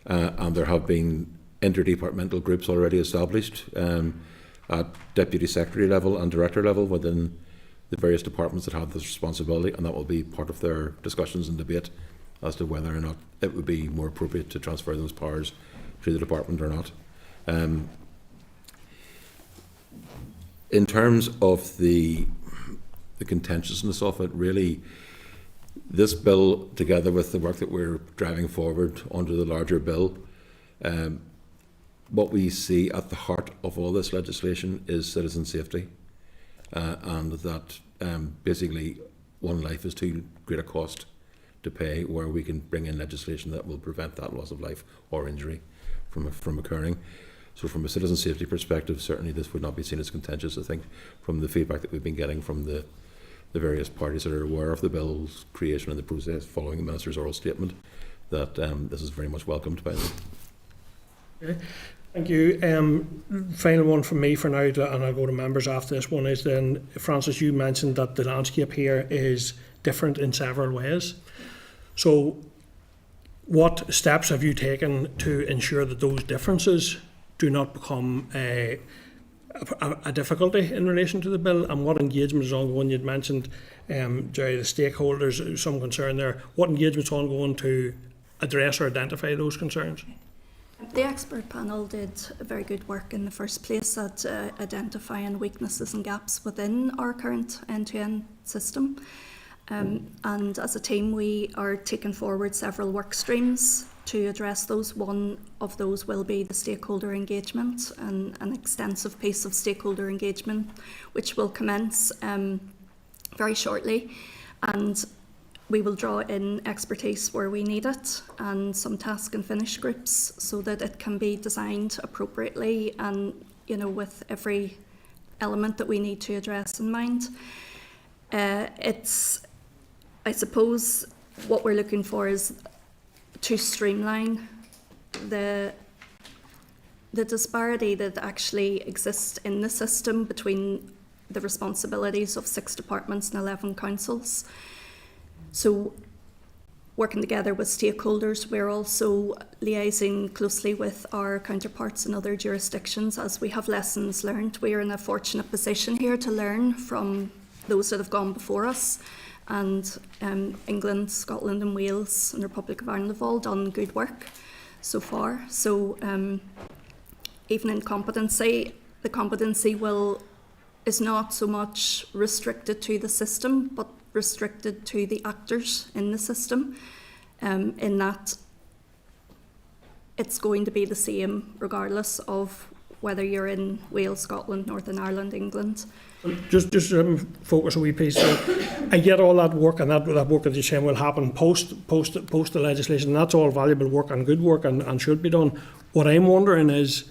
[SPEAKER 11] And there have been interdepartmental groups already established. at Deputy Secretary level and Director level within the various departments that have this responsibility, and that will be part of their discussions and debate as to whether or not it would be more appropriate to transfer those powers to the department or not. In terms of the contentiousness of it, really, this bill, together with the work that we're driving forward onto the larger bill, what we see at the heart of all this legislation is citizen safety, and that basically one life is too great a cost to pay, where we can bring in legislation that will prevent that loss of life or injury from occurring. So from a citizen safety perspective, certainly this would not be seen as contentious. I think from the feedback that we've been getting from the various parties that are aware of the bill's creation and the process following the Minister's oral statement, that this is very much welcomed by them.
[SPEAKER 1] Okay. Thank you. Final one from me for now, and I'll go to members after this one, is then, Francis, you mentioned that the landscape here is different in several ways. So what steps have you taken to ensure that those differences do not become a difficulty in relation to the bill, and what engagement is ongoing? You'd mentioned, Jerry, the stakeholders, some concern there. What engagement is ongoing to address or identify those concerns?
[SPEAKER 12] The expert panel did very good work in the first place at identifying weaknesses and gaps within our current end-to-end system. And as a team, we are taking forward several work streams to address those. One of those will be the stakeholder engagement, and an extensive piece of stakeholder engagement which will commence very shortly, and we will draw in expertise where we need it and some task and finish groups so that it can be designed appropriately and, you know, with every element that we need to address in mind. I suppose what we're looking for is to streamline the disparity that actually exists in the system between the responsibilities of 6 departments and 11 councils. So, working together with stakeholders, we're also liaising closely with our counterparts in other jurisdictions as we have lessons learned. We are in a fortunate position here to learn from those that have gone before us, and England, Scotland and Wales and the Republic of Ireland have all done good work so far. So even in competency, the competency is not so much restricted to the system, but restricted to the actors in the system, in that it's going to be the same regardless of whether you're in Wales, Scotland, Northern Ireland, England.
[SPEAKER 1] Just focus a wee piece. So I get all that work, and that work that you're saying will happen post the legislation. That's all valuable work and good work and should be done. What I'm wondering is,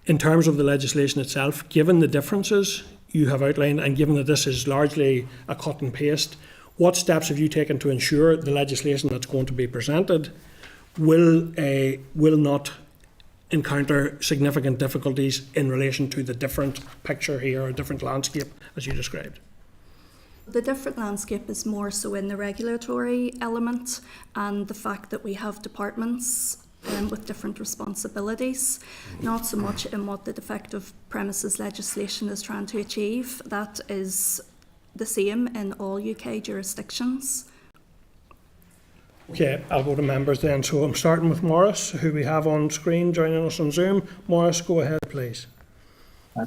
[SPEAKER 1] in terms of the legislation itself, given the differences you have outlined, and given that this is largely a cut and paste, what steps have you taken to ensure the legislation that's going to be presented will not encounter significant difficulties in relation to the different picture here, or different landscape as you described?
[SPEAKER 12] The different landscape is more so in the regulatory element and the fact that we have departments with different responsibilities, not so much in what the defective premises legislation is trying to achieve. That is the same in all UK jurisdictions.
[SPEAKER 1] Okay, I'll go to members then. So I'm starting with Maurice, who we have on screen joining us on Zoom. Maurice, go ahead, please.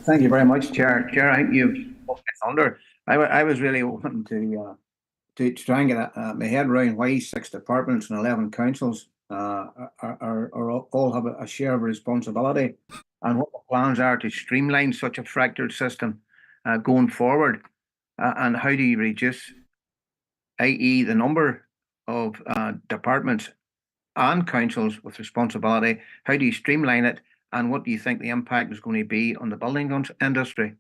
[SPEAKER 13] Thank you very much, Chair. Chair, I think you've put my thunder. I was really wanting to try and get my head around why 6 departments and 11 councils all have a share of responsibility, and what the plans are to streamline such a fractured system going forward, and how do you reduce, i.e. the number of departments and councils with responsibility? How do you streamline it, and what do you think the impact is going to be on the building industry?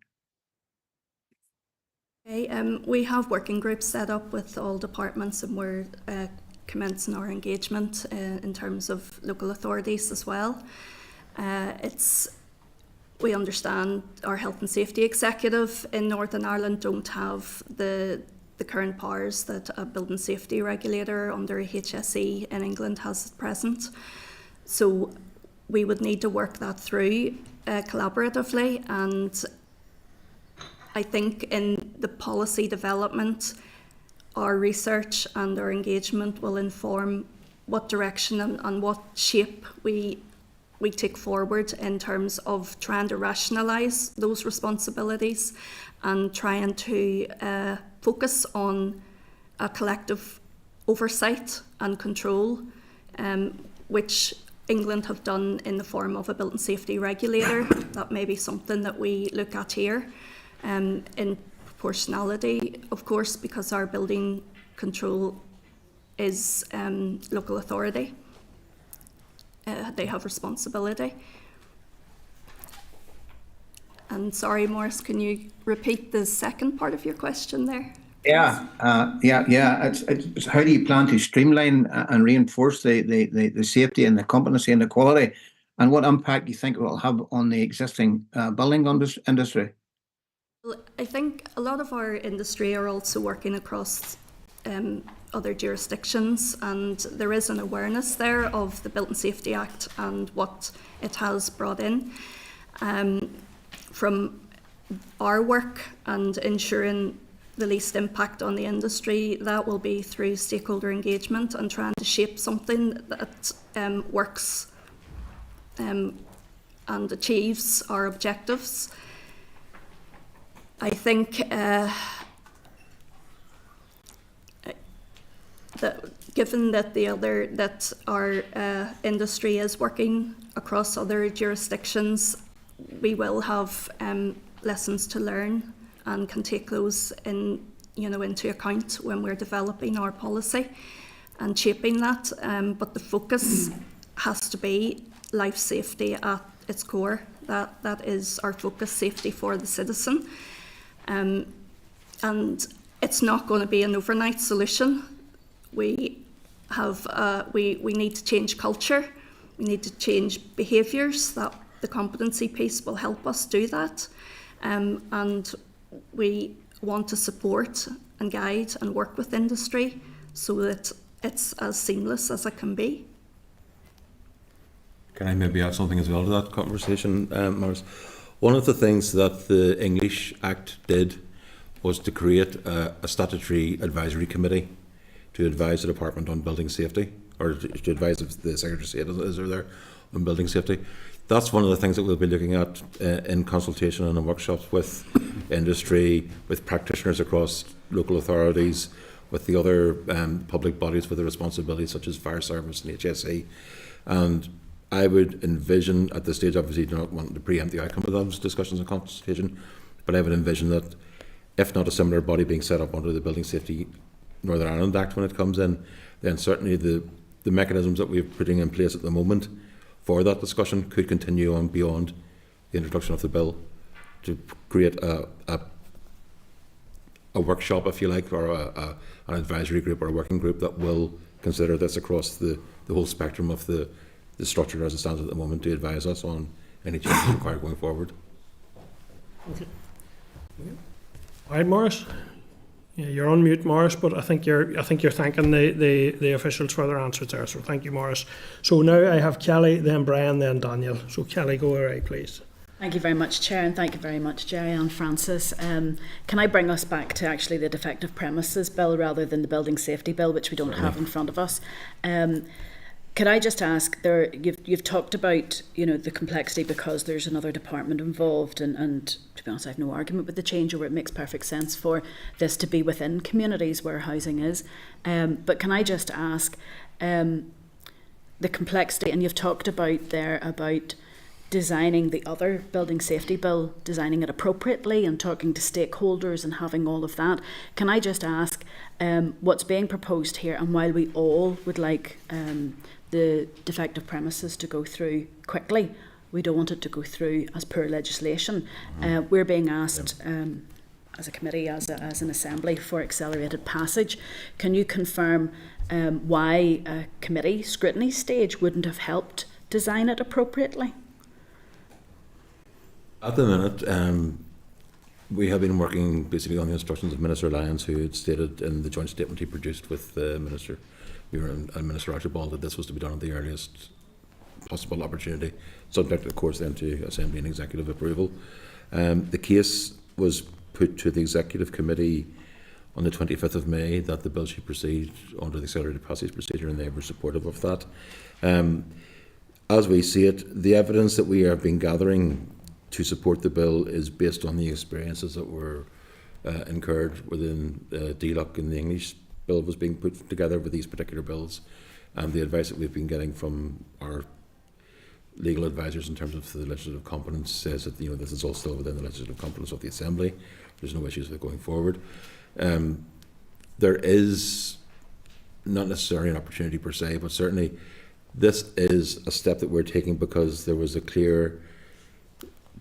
[SPEAKER 12] Okay, we have working groups set up with all departments, and we're commencing our engagement in terms of local authorities as well. We understand our health and safety executive in Northern Ireland don't have the current powers that a building safety regulator under HSE in England has at present. So we would need to work that through collaboratively, and I think in the policy development, our research and our engagement will inform what direction and what shape we take forward in terms of trying to rationalise those responsibilities and trying to focus on a collective oversight and control, which England have done in the form of a building safety regulator. That may be something that we look at here in proportionality, of course, because our building control is local authority. They have responsibility. And sorry, Maurice, can you repeat the second part of your question there?
[SPEAKER 13] Yeah. It's how do you plan to streamline and reinforce the safety and the competency and the quality, and what impact do you think it will have on the existing building industry?
[SPEAKER 12] Well, I think a lot of our industry are also working across other jurisdictions, and there is an awareness there of the Building Safety Act and what it has brought in. From our work and ensuring the least impact on the industry, that will be through stakeholder engagement and trying to shape something that works and achieves our objectives. I think that given that our industry is working across other jurisdictions, we will have lessons to learn and can take those into account when we're developing our policy and shaping that. But the focus has to be life safety at its core. That is our focus, safety for the citizen. And it's not going to be an overnight solution. We need to change culture. We need to change behaviours. That the competency piece will help us do that. And we want to support and guide and work with industry so that it's as seamless as it can be.
[SPEAKER 11] Can I maybe add something as well to that conversation, Maurice? One of the things that the English Act did was to create a statutory advisory committee to advise the Department on building safety, or to advise the Secretary of State is there on building safety. That's one of the things that we'll be looking at in consultation and in workshops with industry, with practitioners across local authorities, with the other public bodies with the responsibilities such as fire service and HSE. And I would envision at this stage, obviously do not want to preempt the outcome of those discussions and consultation, but I would envision that if not a similar body being set up under the Building Safety Northern Ireland Act when it comes in, then certainly the mechanisms that we're putting in place at the moment for that discussion could continue on beyond the introduction of the bill to create a workshop, if you like, or an advisory group or a working group that will consider this across the whole spectrum of the structure as it stands at the moment to advise us on any changes required going forward.
[SPEAKER 1] Okay. All right, Maurice. Yeah, you're on mute, Maurice, but I think you're thanking the officials for their answers there. So thank you, Maurice. So now I have Kelly, then Brian, then Daniel. So Kelly, go away, please.
[SPEAKER 2] Thank you very much, Chair, and thank you very much, Jerry and Francis. Can I bring us back to actually the defective premises bill rather than the building safety bill, which we don't have in front of us? Could I just ask, you've talked about the complexity because there's another department involved, and to be honest, I have no argument with the changeover. It makes perfect sense for this to be within communities where housing is. But can I just ask, the complexity, and you've talked about designing the other building safety bill, designing it appropriately and talking to stakeholders and having all of that. Can I just ask what's being proposed here, and while we all would like the defective premises to go through quickly, we don't want it to go through as poor legislation. We're being asked as a committee, as an assembly, for accelerated passage. Can you confirm why a committee scrutiny stage wouldn't have helped design it appropriately?
[SPEAKER 11] At the minute, we have been working basically on the instructions of Minister Lyons, who had stated in the joint statement he produced with the Minister, and Minister Archibald, that this was to be done at the earliest possible opportunity, subject of course then to Assembly and Executive approval. The case was put to the Executive Committee on the 25th of May that the bill should proceed under the accelerated passage procedure, and they were supportive of that. As we see it, the evidence that we have been gathering to support the bill is based on the experiences that were incurred within DLUC and the English bill was being put together with these particular bills, and the advice that we've been getting from our legal advisors in terms of the legislative competence says that this is all still within the legislative competence of the Assembly. There's no issues with it going forward. There is not necessarily an opportunity per se, but certainly this is a step that we're taking because there was a clear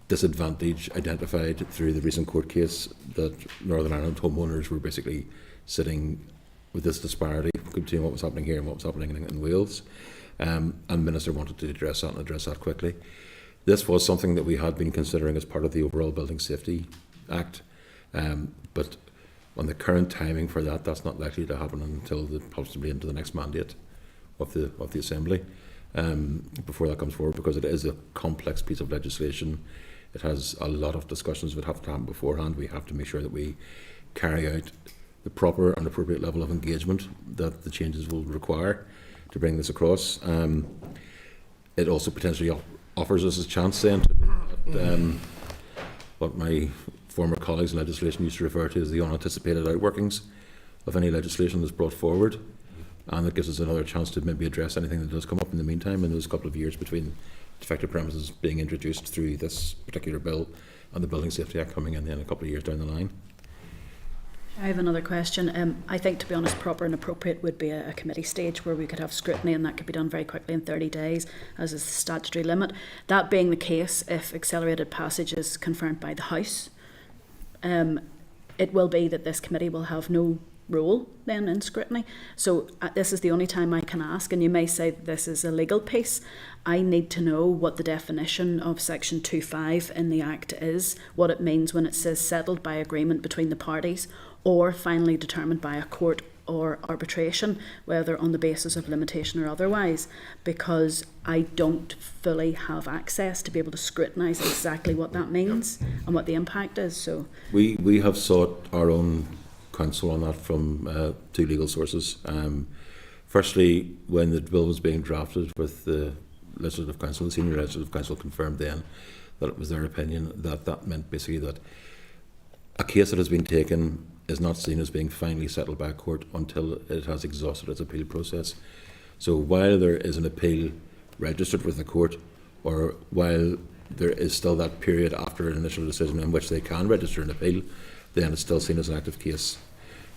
[SPEAKER 11] disadvantage identified through the recent court case that Northern Ireland homeowners were basically sitting with this disparity between what was happening here and what was happening in Wales. And the Minister wanted to address that and address that quickly. This was something that we had been considering as part of the overall Building Safety Act, but on the current timing for that, that's not likely to happen until possibly into the next mandate of the Assembly before that comes forward, because it is a complex piece of legislation. It has a lot of discussions that have to happen beforehand. We have to make sure that we carry out the proper and appropriate level of engagement that the changes will require to bring this across. It also potentially offers us a chance then to look at what my former colleagues in legislation used to refer to as the unanticipated outworkings of any legislation that's brought forward, and it gives us another chance to maybe address anything that does come up in the meantime in those couple of years between defective premises being introduced through this particular bill and the Building Safety Act coming in then a couple of years down the line.
[SPEAKER 2] I have another question. I think, to be honest, proper and appropriate would be a committee stage where we could have scrutiny, and that could be done very quickly in 30 days, as is the statutory limit. That being the case, if accelerated passage is confirmed by the House, it will be that this committee will have no role then in scrutiny. So this is the only time I can ask, and you may say that this is a legal piece. I need to know what the definition of section 2.5 in the Act is, what it means when it says settled by agreement between the parties or finally determined by a court or arbitration, whether on the basis of limitation or otherwise, because I don't fully have access to be able to scrutinise exactly what that means and what the impact is. So
[SPEAKER 11] we have sought our own counsel on that from two legal sources. Firstly, when the bill was being drafted with the Legislative Council, the Senior Legislative Council confirmed then that it was their opinion that that meant basically that a case that has been taken is not seen as being finally settled by a court until it has exhausted its appeal process. So while there is an appeal registered with the court, or while there is still that period after an initial decision in which they can register an appeal, then it's still seen as an active case.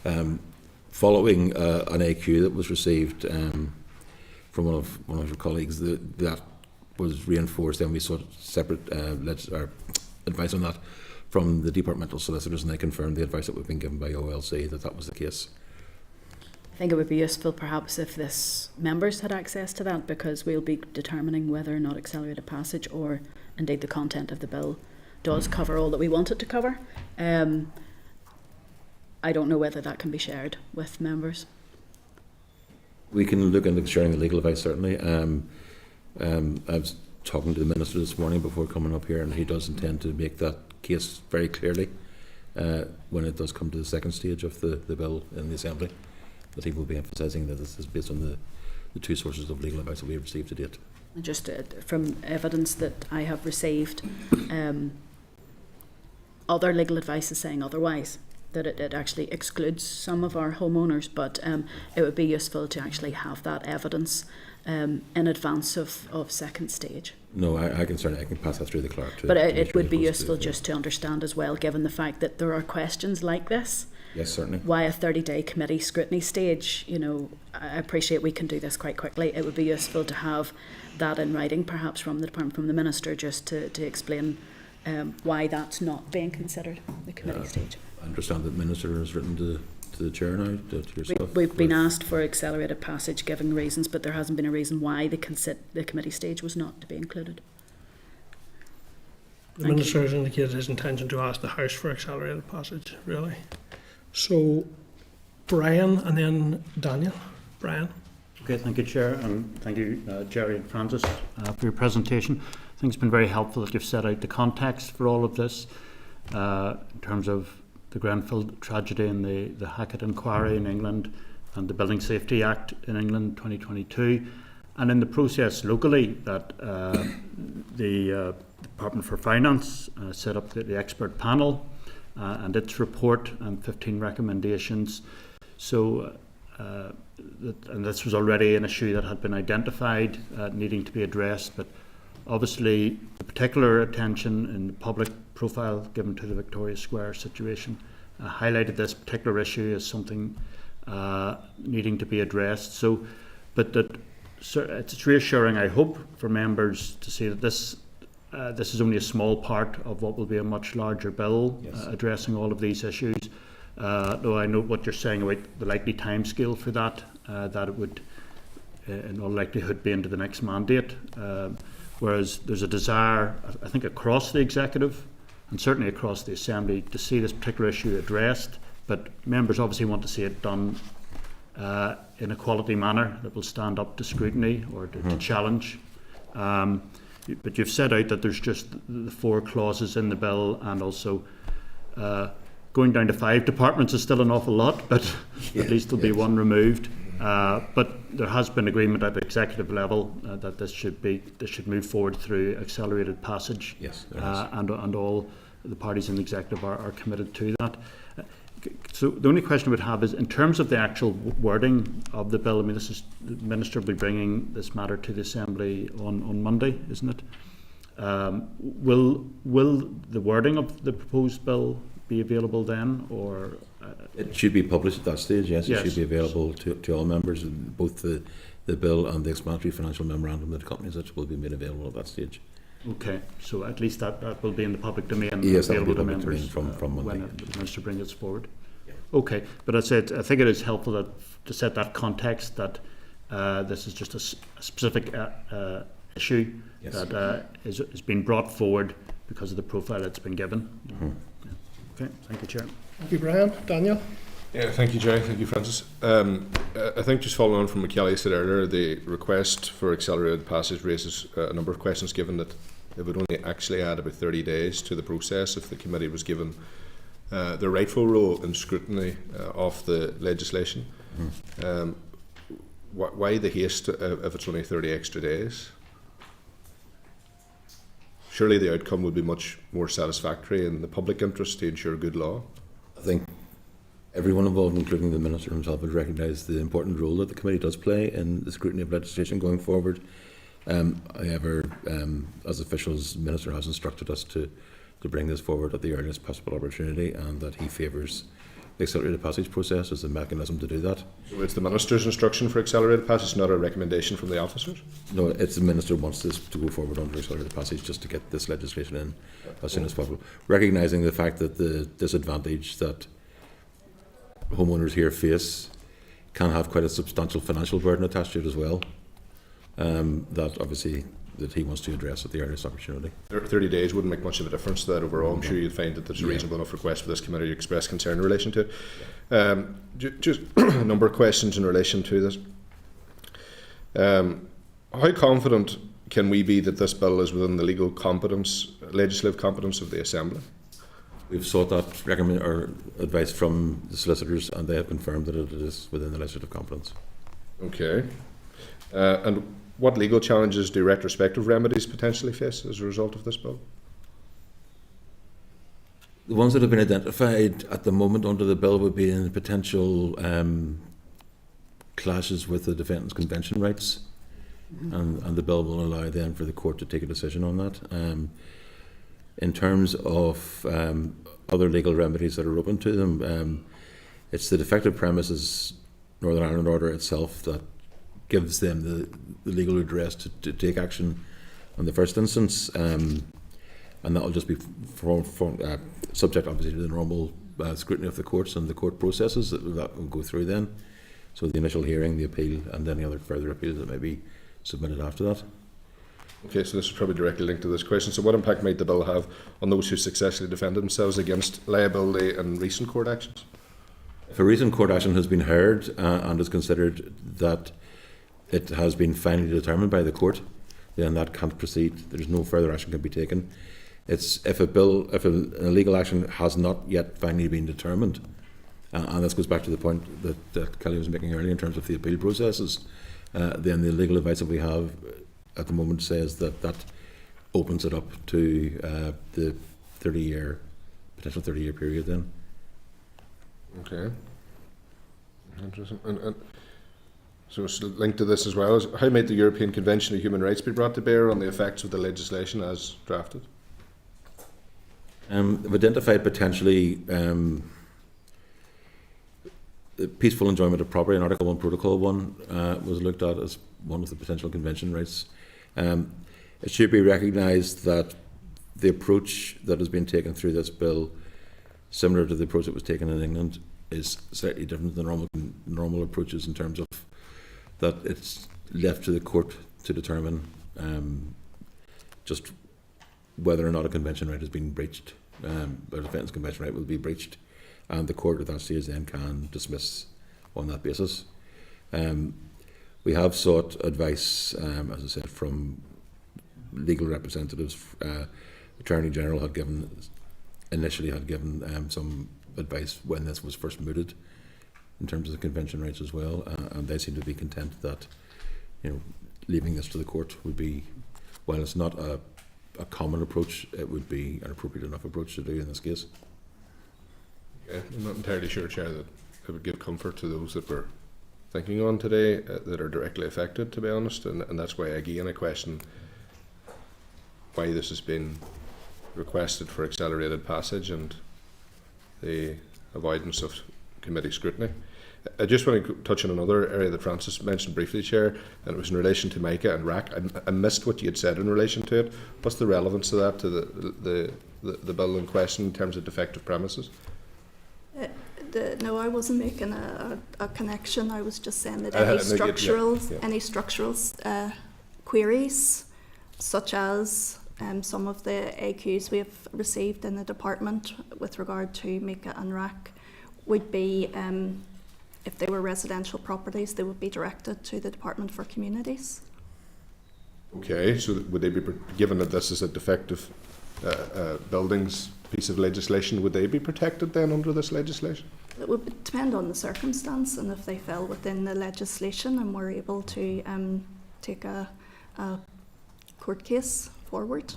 [SPEAKER 11] Following an AQ that was received from one of your colleagues, that was reinforced, and we sought separate advice on that from the departmental solicitors, and they confirmed the advice that we've been given by OLC that was the case.
[SPEAKER 2] I think it would be useful perhaps if this members had access to that, because we'll be determining whether or not accelerated passage or indeed the content of the bill does cover all that we want it to cover. I don't know whether that can be shared with members.
[SPEAKER 11] We can look into sharing the legal advice, certainly. I was talking to the Minister this morning before coming up here, and he does intend to make that case very clearly when it does come to the second stage of the bill in the Assembly, that he will be emphasising that this is based on the two sources of legal advice that we have received to date.
[SPEAKER 2] Just from evidence that I have received, other legal advice is saying otherwise, that it actually excludes some of our homeowners, but it would be useful to actually have that evidence in advance of second stage.
[SPEAKER 11] No, I can pass that through the clerk.
[SPEAKER 2] But it would be useful just to understand as well, given the fact that there are questions like this.
[SPEAKER 11] Yes, certainly.
[SPEAKER 2] Why a 30-day committee scrutiny stage? I appreciate we can do this quite quickly. It would be useful to have that in writing, perhaps from the Department, from the Minister, just to explain why that's not being considered the committee stage.
[SPEAKER 11] I understand that the Minister has written to the Chair now, to yourself.
[SPEAKER 2] We've been asked for accelerated passage, giving reasons, but there hasn't been a reason why the committee stage was not to be included.
[SPEAKER 1] The Minister has indicated his intention to ask the House for accelerated passage, really. So, Brian and then Daniel. Brian.
[SPEAKER 10] Okay, thank you, Chair, and thank you, Jerry and Francis, for your presentation. I think it's been very helpful that you've set out the context for all of this in terms of the Grenfell tragedy and the Hackett inquiry in England and the Building Safety Act in England 2022. And in the process locally that the Department for Finance set up the expert panel and its report and 15 recommendations. So, and this was already an issue that had been identified needing to be addressed, but obviously the particular attention in the public profile given to the Victoria Square situation highlighted this particular issue as something needing to be addressed. So, but that it's reassuring, I hope, for members to see that this is only a small part of what will be a much larger bill. Yes. Addressing all of these issues. Though I know what you're saying about the likely timescale for that, that it would in all likelihood be into the next mandate. Whereas there's a desire, I think, across the executive and certainly across the Assembly to see this particular issue addressed, but members obviously want to see it done in a quality manner that will stand up to scrutiny or to challenge. But you've set out that there's just the 4 clauses in the bill, and also going down to 5 departments is still an awful lot, but at least there'll be 1 removed. But there has been agreement at the executive level that this should move forward through accelerated passage.
[SPEAKER 11] Yes,
[SPEAKER 10] and all the parties in the executive are committed to that. So the only question I would have is, in terms of the actual wording of the bill, I mean, the Minister will be bringing this matter to the Assembly on Monday, isn't it? Will the wording of the proposed bill be available then, or?
[SPEAKER 11] It should be published at that stage, yes. It should be available to all members, both the bill and the explanatory financial memorandum that accompanies it will be made available at that stage.
[SPEAKER 10] Okay, so at least that will be in the public domain,
[SPEAKER 11] yes,
[SPEAKER 10] available
[SPEAKER 11] to
[SPEAKER 10] members
[SPEAKER 11] from Monday.
[SPEAKER 10] when the Minister brings it forward. Yeah. Okay, but I think it is helpful to set that context that this is just a specific issue that is being brought forward because of the profile it's been given. Mm-hmm. Yeah. Okay, thank you, Chair.
[SPEAKER 1] Thank you, Brian. Daniel?
[SPEAKER 5] Yeah, thank you, Jerry. Thank you, Francis. I think just following on from what Kelly said earlier, the request for accelerated passage raises a number of questions, given that it would only actually add about 30 days to the process if the committee was given the rightful role in scrutiny of the legislation. Mm. Why the haste if it's only 30 extra days? Surely the outcome would be much more satisfactory in the public interest to ensure good law.
[SPEAKER 11] I think everyone involved, including the Minister himself, would recognise the important role that the committee does play in the scrutiny of legislation going forward. However, as officials, the Minister has instructed us to bring this forward at the earliest possible opportunity, and that he favours the accelerated passage process as a mechanism to do that.
[SPEAKER 5] So it's the Minister's instruction for accelerated passage, not a recommendation from the officers?
[SPEAKER 11] No, it's the Minister wants this to go forward under accelerated passage just to get this legislation in as soon as possible, recognising the fact that the disadvantage that homeowners here face can have quite a substantial financial burden attached to it as well, that obviously that he wants to address at the earliest opportunity.
[SPEAKER 5] 30 days wouldn't make much of a difference to that overall. I'm sure you'd find that there's a reasonable enough request for this committee to express concern in relation to it. Just a number of questions in relation to this. How confident can we be that this bill is within the legal competence, legislative competence of the Assembly?
[SPEAKER 11] We've sought that advice from the solicitors, and they have confirmed that it is within the legislative competence.
[SPEAKER 5] Okay. And what legal challenges do retrospective remedies potentially face as a result of this bill?
[SPEAKER 11] The ones that have been identified at the moment under the bill would be in potential clashes with the defendant's convention rights, and the bill will allow then for the court to take a decision on that. In terms of other legal remedies that are open to them, it's the defective premises Northern Ireland Order itself that gives them the legal redress to take action in the first instance, and that will just be subject obviously to the normal scrutiny of the courts and the court processes that will go through then. So the initial hearing, the appeal, and any other further appeals that may be submitted after that.
[SPEAKER 5] Okay, so this is probably directly linked to this question. So what impact might the bill have on those who successfully defended themselves against liability in recent court actions?
[SPEAKER 11] If a recent court action has been heard and is considered that it has been finally determined by the court, then that can't proceed. There's no further action can be taken. It's if an illegal action has not yet finally been determined, and this goes back to the point that Kelly was making earlier in terms of the appeal processes, then the legal advice that we have at the moment says that opens it up to the potential 30-year period then.
[SPEAKER 5] Okay. Interesting. And so it's linked to this as well. How might the European Convention of Human Rights be brought to bear on the effects of the legislation as drafted?
[SPEAKER 11] We've identified potentially the peaceful enjoyment of property in Article 1, Protocol 1 was looked at as one of the potential convention rights. It should be recognised that the approach that has been taken through this bill, similar to the approach that was taken in England, is slightly different than normal approaches in terms of that it's left to the court to determine just whether or not a convention right has been breached. A defence convention right will be breached, and the court at that stage then can dismiss on that basis. We have sought advice, as I said, from legal representatives. Attorney General initially had given some advice when this was first mooted in terms of the convention rights as well, and they seem to be content that leaving this to the court would be, while it's not a common approach, it would be an appropriate enough approach to do in this case.
[SPEAKER 5] Okay. I'm not entirely sure, Chair, that it would give comfort to those that we're thinking on today that are directly affected, to be honest, and that's why again I question why this has been requested for accelerated passage and the avoidance of committee scrutiny. I just want to touch on another area that Francis mentioned briefly, Chair, and it was in relation to MICA and RAC. I missed what you had said in relation to it. What's the relevance of that to the bill in question in terms of defective premises?
[SPEAKER 12] No, I wasn't making a connection. I was just saying that any structural queries, such as some of the AQs we have received in the department with regard to MICA and RAC, would be, if they were residential properties, they would be directed to the Department for Communities.
[SPEAKER 5] Okay, so would they be, given that this is a defective buildings piece of legislation, would they be protected then under this legislation?
[SPEAKER 12] It would depend on the circumstance, and if they fell within the legislation and were able to take a court case forward.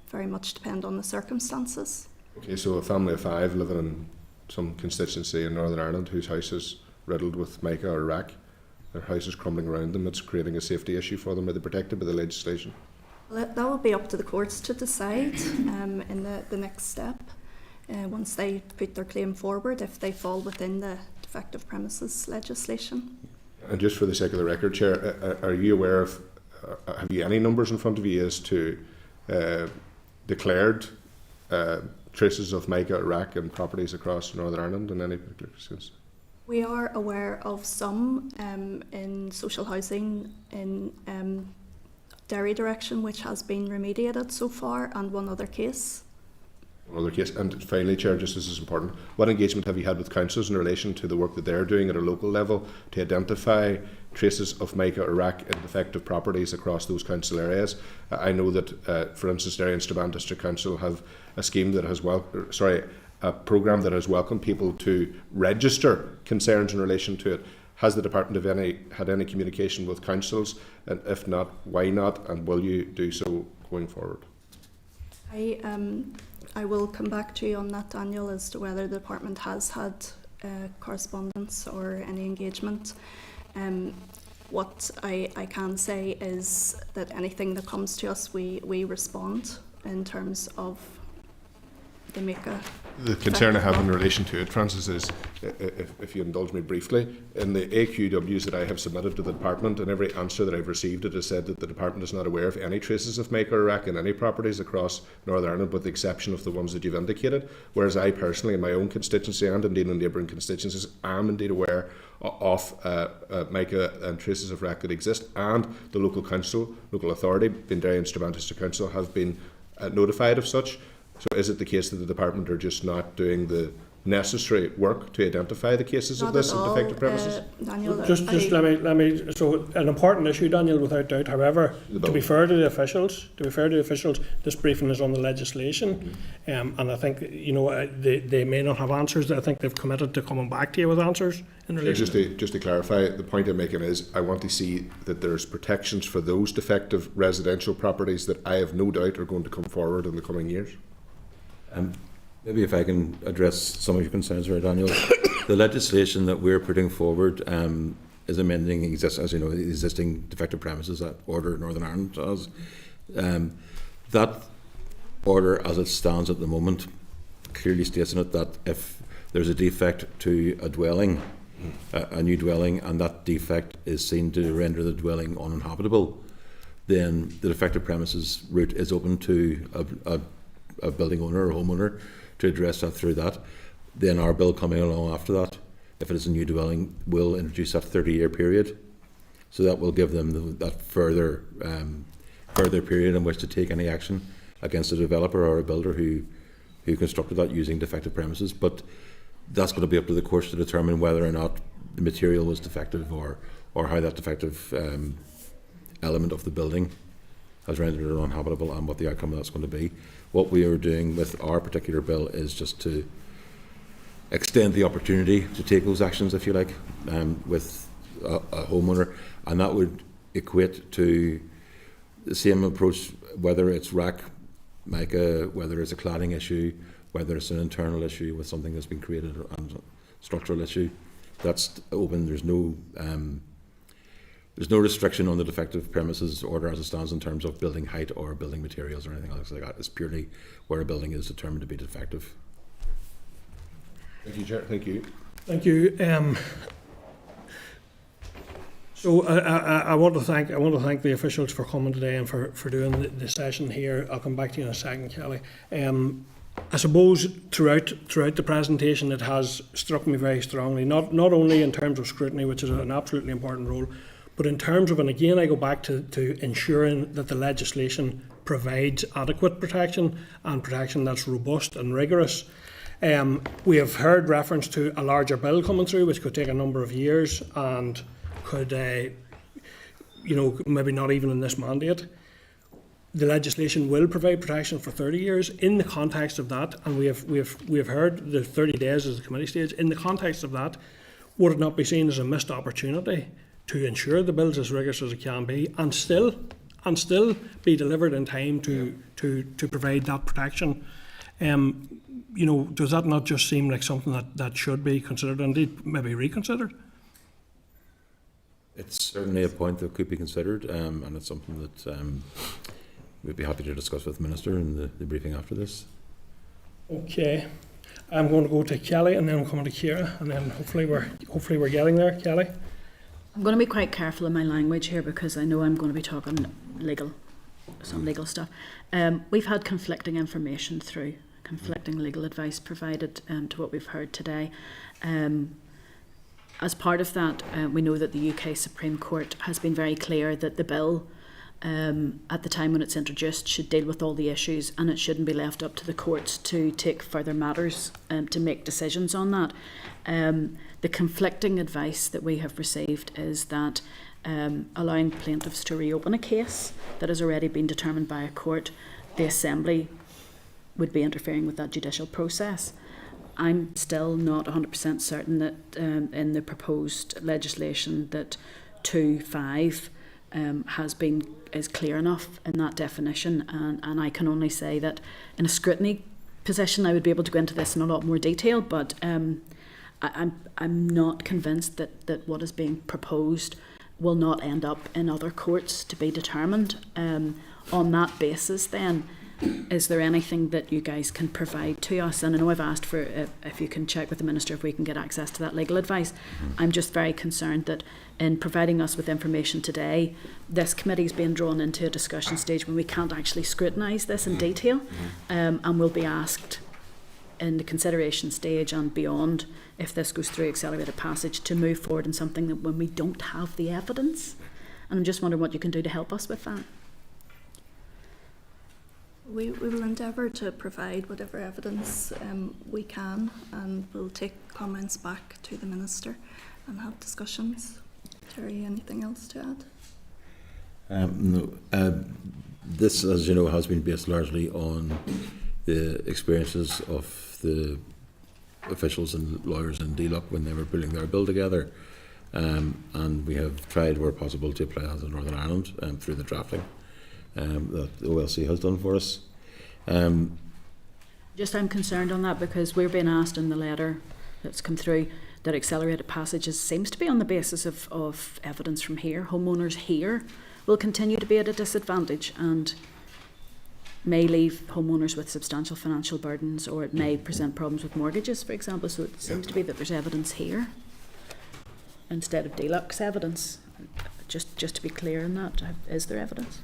[SPEAKER 12] Very much depend on the circumstances.
[SPEAKER 5] Okay, so a family of 5 living in some constituency in Northern Ireland whose house is riddled with MICA or RAC, their house is crumbling around them, it's creating a safety issue for them. Are they protected by the legislation?
[SPEAKER 12] Well, that will be up to the courts to decide in the next step, once they put their claim forward, if they fall within the defective premises legislation.
[SPEAKER 5] And just for the sake of the record, Chair, are you aware of, have you any numbers in front of you as to declared traces of MICA or RAC in properties across Northern Ireland in any particular sense?
[SPEAKER 12] We are aware of some in social housing in Derry direction, which has been remediated so far, and one other case.
[SPEAKER 5] Another case. And finally, Chair, just as is important, what engagement have you had with councils in relation to the work that they're doing at a local level to identify traces of MICA or RAC in defective properties across those council areas? I know that, for instance, Derry and Strabane District Council have a scheme that has a programme that has welcomed people to register concerns in relation to it. Has the department had any communication with councils, and if not, why not, and will you do so going forward?
[SPEAKER 12] I will come back to you on that, Daniel, as to whether the department has had correspondence or any engagement. What I can say is that anything that comes to us, we respond in terms of the MICA.
[SPEAKER 5] The concern I have in relation to it, Francis, is, if you indulge me briefly, in the AQWs that I have submitted to the department, and every answer that I've received, it has said that the department is not aware of any traces of MICA or RAC in any properties across Northern Ireland, with the exception of the ones that you've indicated. Whereas I personally, in my own constituency and indeed in neighbouring constituencies, am indeed aware of MICA and traces of RAC that exist, and the local council, local authority, being Derry and Strabane District Council, have been notified of such. So is it the case that the department are just not doing the necessary work to identify the cases of
[SPEAKER 12] Not
[SPEAKER 5] this
[SPEAKER 12] at
[SPEAKER 5] in
[SPEAKER 12] all,
[SPEAKER 5] defective premises?
[SPEAKER 12] Daniel,
[SPEAKER 1] Just let me. So an important issue, Daniel, without doubt. However, to be fair to the officials, this briefing is on the legislation, and I think they may not have answers. I think they've committed to coming back to you with answers in relation.
[SPEAKER 5] Just to clarify, the point I'm making is I want to see that there's protections for those defective residential properties that I have no doubt are going to come forward in the coming years.
[SPEAKER 11] Maybe if I can address some of your concerns there, Daniel. The legislation that we're putting forward is amending, existing defective premises that Order Northern Ireland has. That order, as it stands at the moment, clearly states in it that if there's a defect to a dwelling, a new dwelling, and that defect is seen to render the dwelling uninhabitable, then the defective premises route is open to a building owner or homeowner to address that through that. Then our bill coming along after that, if it is a new dwelling, will introduce that 30-year period. So that will give them that further period in which to take any action against a developer or a builder who constructed that using defective premises. But that's going to be up to the courts to determine whether or not the material was defective or how that defective element of the building has rendered it uninhabitable and what the outcome of that's going to be. What we are doing with our particular bill is just to extend the opportunity to take those actions, if you like, with a homeowner, and that would equate to the same approach, whether it's rack, mica, whether it's a cladding issue, whether it's an internal issue with something that's been created, and a structural issue. That's open. There's no restriction on the defective premises order as it stands in terms of building height or building materials or anything else like that. It's purely where a building is determined to be defective.
[SPEAKER 5] Thank you, Chair. Thank you.
[SPEAKER 1] Thank you. So I want to thank the officials for coming today and for doing the session here. I'll come back to you in a second, Kelly. I suppose throughout the presentation, it has struck me very strongly, not only in terms of scrutiny, which is an absolutely important role, but in terms of, and again I go back to ensuring that the legislation provides adequate protection and protection that's robust and rigorous. We have heard reference to a larger bill coming through, which could take a number of years and could, maybe not even in this mandate. The legislation will provide protection for 30 years. In the context of that, and we have heard the 30 days as the committee stage. In the context of that, would it not be seen as a missed opportunity to ensure the bill's as rigorous as it can be, and still be delivered in time to provide that protection? Does that not just seem like something that should be considered, and indeed maybe reconsidered?
[SPEAKER 11] It's certainly a point that could be considered, and it's something that we'd be happy to discuss with the Minister in the briefing after this. Okay,
[SPEAKER 1] I'm going to go to Kelly, and then I'm coming to Ciara, and then hopefully we're getting there. Kelly.
[SPEAKER 2] I'm going to be quite careful in my language here because I know I'm going to be talking some legal stuff. We've had conflicting information through, conflicting legal advice provided to what we've heard today. As part of that, we know that the UK Supreme Court has been very clear that the bill, at the time when it's introduced, should deal with all the issues, and it shouldn't be left up to the courts to take further matters to make decisions on that. The conflicting advice that we have received is that allowing plaintiffs to reopen a case that has already been determined by a court, the Assembly would be interfering with that judicial process. I'm still not 100% certain that in the proposed legislation that 2.5 is clear enough in that definition, and I can only say that in a scrutiny position I would be able to go into this in a lot more detail, but I'm not convinced that what is being proposed will not end up in other courts to be determined. On that basis then, is there anything that you guys can provide to us? And I know I've asked for if you can check with the Minister if we can get access to that legal advice. I'm just very concerned that in providing us with information today, this committee is being drawn into a discussion stage when we can't actually scrutinise this in detail, and will be asked in the consideration stage and beyond, if this goes through accelerated passage, to move forward in something that when we don't have the evidence. And I'm just wondering what you can do to help us with that.
[SPEAKER 12] We will endeavour to provide whatever evidence we can, and we'll take comments back to the Minister and have discussions. Terry, anything else to add?
[SPEAKER 11] No. This, as you know, has been based largely on the experiences of the officials and lawyers in DLUC when they were putting their bill together. And we have tried where possible to apply that in Northern Ireland through the drafting that the OLC has done for us.
[SPEAKER 2] Just I'm concerned on that because we're being asked in the letter that's come through that accelerated passages seems to be on the basis of evidence from here. Homeowners here will continue to be at a disadvantage and may leave homeowners with substantial financial burdens, or it may present problems with mortgages, for example. So it seems to be that there's evidence here instead of DLUC's evidence. Just to be clear on that, is there evidence?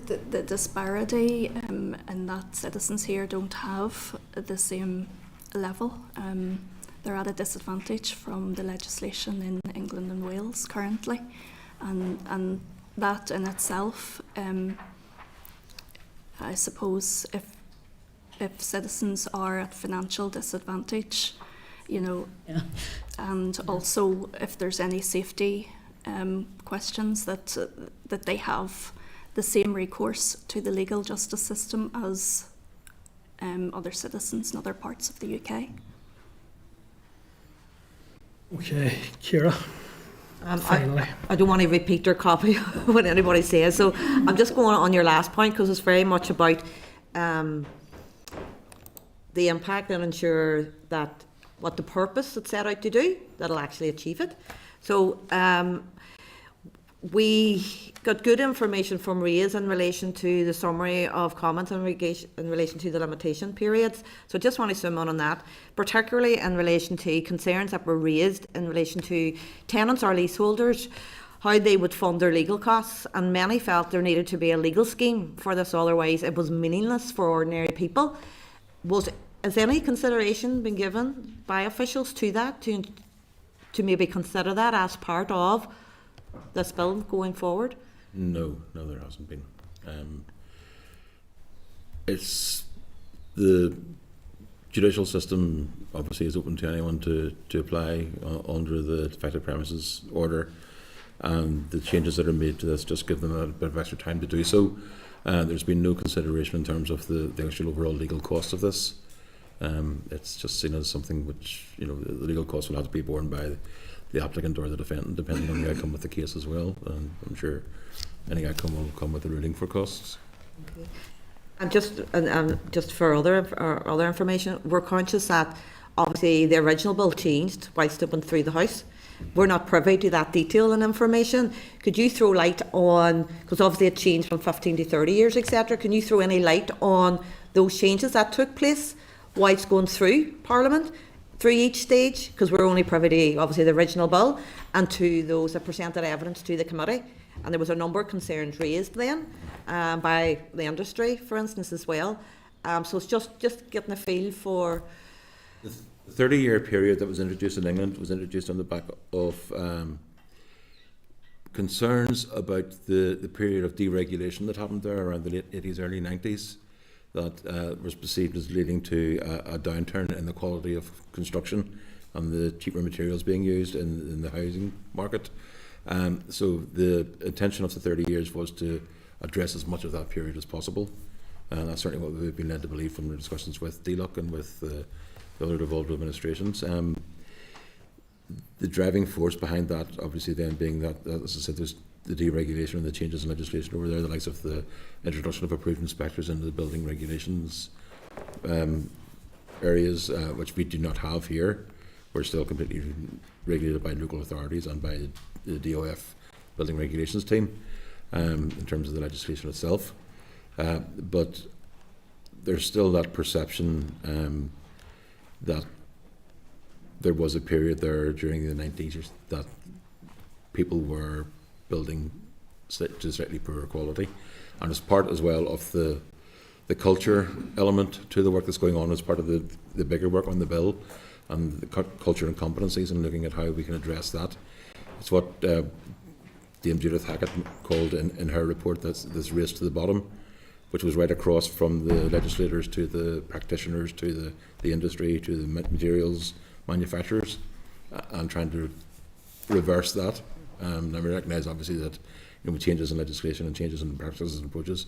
[SPEAKER 12] The disparity in that citizens here don't have the same level. They're at a disadvantage from the legislation in England and Wales currently, and that in itself, I suppose, if citizens are at financial disadvantage, you know,
[SPEAKER 2] yeah.
[SPEAKER 12] And also if there's any safety questions that they have the same recourse to the legal justice system as other citizens in other parts of the UK.
[SPEAKER 8] Okay, Ciara. Finally.
[SPEAKER 6] I don't want to repeat or copy what anybody says, so I'm just going on your last point because it's very much about the impact and ensure that what the purpose it's set out to do, that'll actually achieve it. So we got good information from RAISE in relation to the summary of comments in relation to the limitation periods. So I just want to zoom on that, particularly in relation to concerns that were raised in relation to tenants or leaseholders, how they would fund their legal costs, and many felt there needed to be a legal scheme for this, otherwise it was meaningless for ordinary people. Has any consideration been given by officials to that, to maybe consider that as part of this bill going forward?
[SPEAKER 11] No, there hasn't been. It's the judicial system obviously is open to anyone to apply under the defective premises order, and the changes that are made to this just give them a bit of extra time to do so. There's been no consideration in terms of the actual overall legal cost of this. It's just seen as something which, you know, the legal costs will have to be borne by the applicant or the defendant, depending on the outcome of the case as well. And I'm sure any outcome will come with a ruling for costs.
[SPEAKER 6] Okay. And just for other information, we're conscious that obviously the original bill changed whilst it went through the House. We're not privy to that detail and information. Could you throw light on, because obviously it changed from 15 to 30 years, etc. Can you throw any light on those changes that took place whilst going through Parliament, through each stage? Because we're only privy to obviously the original bill and to those that presented evidence to the committee. And there was a number of concerns raised then by the industry, for instance, as well. So it's just getting a feel for...
[SPEAKER 11] The 30-year period that was introduced in England was introduced on the back of concerns about the period of deregulation that happened there around the late 80s, early 90s, that was perceived as leading to a downturn in the quality of construction and the cheaper materials being used in the housing market. So the intention of the 30 years was to address as much of that period as possible. And that's certainly what we've been led to believe from the discussions with DLUC and with the other devolved administrations. The driving force behind that, obviously, then being that, as I said, there's the deregulation and the changes in legislation over there, the likes of the introduction of approved inspectors into the building regulations areas, which we do not have here. We're still completely regulated by local authorities and by the DOF building regulations team in terms of the legislation itself. But there's still that perception that there was a period there during the 90s that people were building to slightly poorer quality, and as part as well of the culture element to the work that's going on as part of the bigger work on the bill and the culture and competencies and looking at how we can address that. It's what Dame Judith Hackett called in her report that's race to the bottom. which was right across from the legislators to the practitioners to the industry to the materials manufacturers, and trying to reverse that. And we recognise obviously that with changes in legislation and changes in practices and approaches,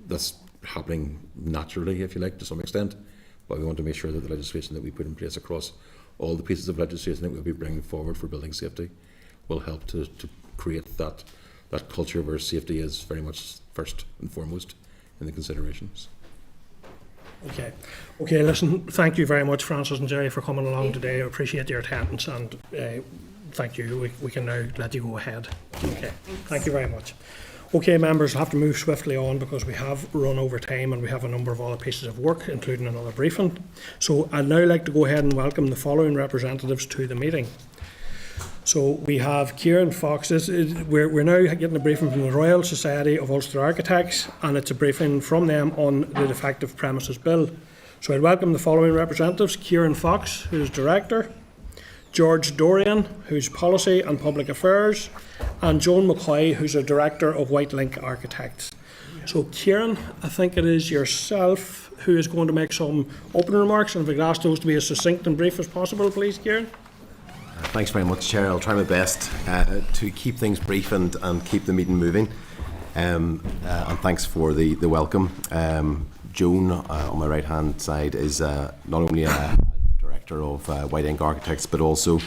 [SPEAKER 11] that's happening naturally, if you like, to some extent. But we want to make sure that the legislation that we put in place across all the pieces of legislation that we'll be bringing forward for building safety will help to create that culture where safety is very much first and foremost in the considerations.
[SPEAKER 1] Okay, listen, thank you very much, Francis and Jerry, for coming along today. I appreciate your attendance, and thank you. We can now let you go ahead. Okay, thank you very much. Okay, members, we'll have to move swiftly on because we have run over time and we have a number of other pieces of work, including another briefing. So I'd now like to go ahead and welcome the following representatives to the meeting. So we have Kieran Fox. We're now getting a briefing from the Royal Society of Ulster Architects, and it's a briefing from them on the Defective Premises Bill. So I'd welcome the following representatives: Kieran Fox, who's Director, George Dorian, who's Policy and Public Affairs, and Joan McCoy, who's a Director of White Link Architects. So Kieran, I think it is yourself who is going to make some opening remarks, and if I could ask those to be as succinct and brief as possible, please, Kieran.
[SPEAKER 14] Thanks very much, Chair. I'll try my best to keep things brief and keep the meeting moving. And thanks for the welcome. Joan, on my right-hand side, is not only a Director of White Ink Architects, but also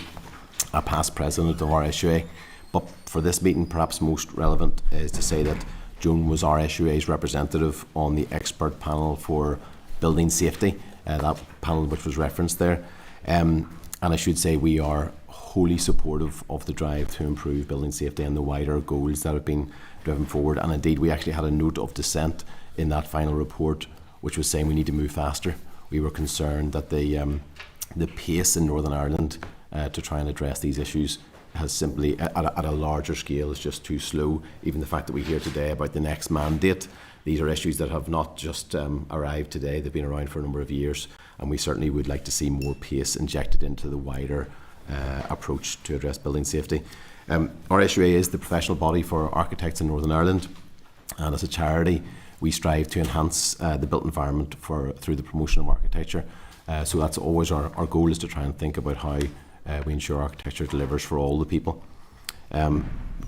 [SPEAKER 14] a past President of RSUA. But for this meeting, perhaps most relevant is to say that Joan was RSUA's representative on the expert panel for building safety, that panel which was referenced there. And I should say we are wholly supportive of the drive to improve building safety and the wider goals that have been driven forward. And indeed, we actually had a note of dissent in that final report, which was saying we need to move faster. We were concerned that the pace in Northern Ireland to try and address these issues has simply, at a larger scale, is just too slow. Even the fact that we hear today about the next mandate, these are issues that have not just arrived today, they've been around for a number of years, and we certainly would like to see more pace injected into the wider approach to address building safety. RSUA is the professional body for architects in Northern Ireland, and as a charity we strive to enhance the built environment through the promotion of architecture. So that's always our goal, is to try and think about how we ensure architecture delivers for all the people.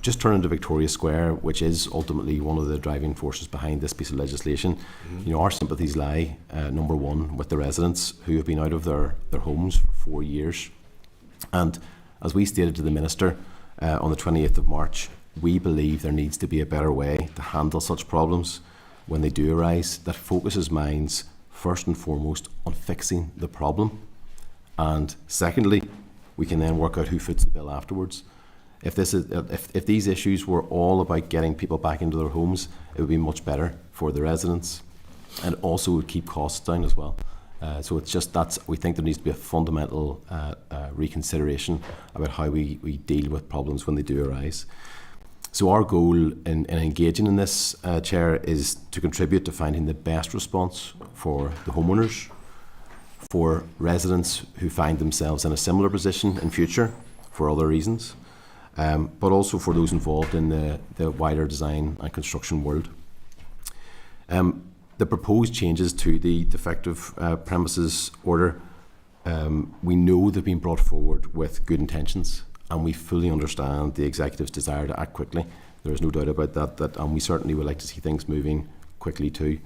[SPEAKER 14] Just turning to Victoria Square, which is ultimately one of the driving forces behind this piece of legislation. You know, our sympathies lie, number one, with the residents who have been out of their homes for 4 years. And as we stated to the Minister on the 28th of March, we believe there needs to be a better way to handle such problems when they do arise, that focuses minds first and foremost on fixing the problem. And secondly, we can then work out who foots the bill afterwards. If these issues were all about getting people back into their homes, it would be much better for the residents, and also would keep costs down as well. So it's just we think there needs to be a fundamental reconsideration about how we deal with problems when they do arise. So our goal in engaging in this, Chair, is to contribute to finding the best response for the homeowners, for residents who find themselves in a similar position in future for other reasons, but also for those involved in the wider design and construction world. The proposed changes to the defective premises order, we know they've been brought forward with good intentions, and we fully understand the Executive's desire to act quickly. There is no doubt about that, and we certainly would like to see things moving quickly too.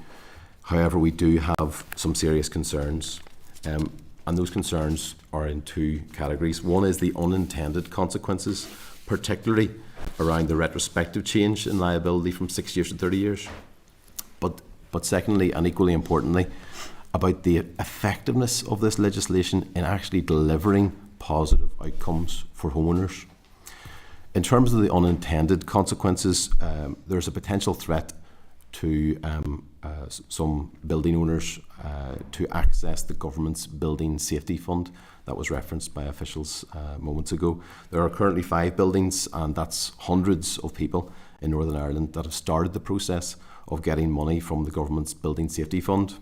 [SPEAKER 14] However, we do have some serious concerns, and those concerns are in two categories. One is the unintended consequences, particularly around the retrospective change in liability from 6 years to 30 years. But secondly, and equally importantly, about the effectiveness of this legislation in actually delivering positive outcomes for homeowners. In terms of the unintended consequences, there's a potential threat to some building owners to access the government's Building Safety Fund that was referenced by officials moments ago. There are currently 5 buildings, and that's hundreds of people in Northern Ireland that have started the process of getting money from the government's Building Safety Fund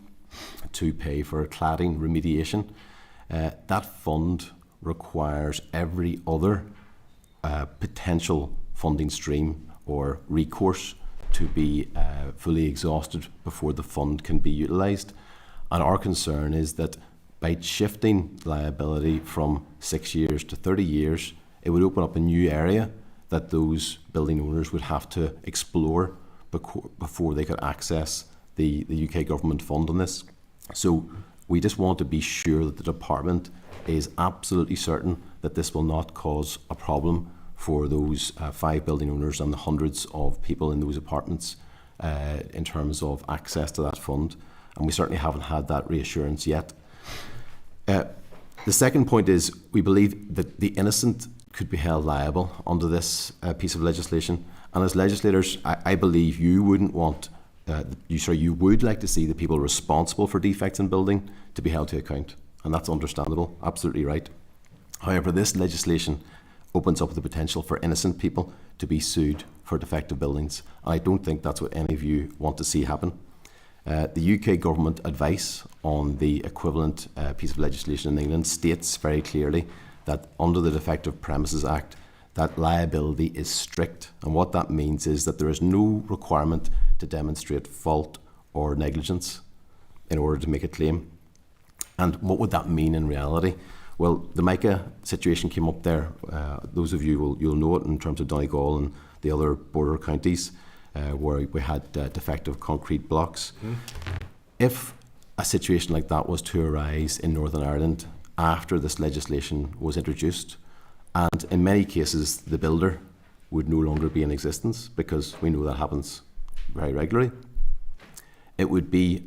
[SPEAKER 14] to pay for cladding remediation. That fund requires every other potential funding stream or recourse to be fully exhausted before the fund can be utilised. And our concern is that by shifting liability from 6 years to 30 years, it would open up a new area that those building owners would have to explore before they could access the UK government fund on this. So we just want to be sure that the department is absolutely certain that this will not cause a problem for those 5 building owners and the hundreds of people in those apartments in terms of access to that fund. And we certainly haven't had that reassurance yet. The second point is we believe that the innocent could be held liable under this piece of legislation. And as legislators, I believe you wouldn't want, you would like to see the people responsible for defects in building to be held to account. And that's understandable, absolutely right. However, this legislation opens up the potential for innocent people to be sued for defective buildings. And I don't think that's what any of you want to see happen. The UK government advice on the equivalent piece of legislation in England states very clearly that under the Defective Premises Act, that liability is strict. And what that means is that there is no requirement to demonstrate fault or negligence in order to make a claim. And what would that mean in reality? Well, the Micah situation came up there. Those of you you'll know it in terms of Donegal and the other border counties where we had defective concrete blocks. If a situation like that was to arise in Northern Ireland after this legislation was introduced, and in many cases the builder would no longer be in existence, because we know that happens very regularly, it would be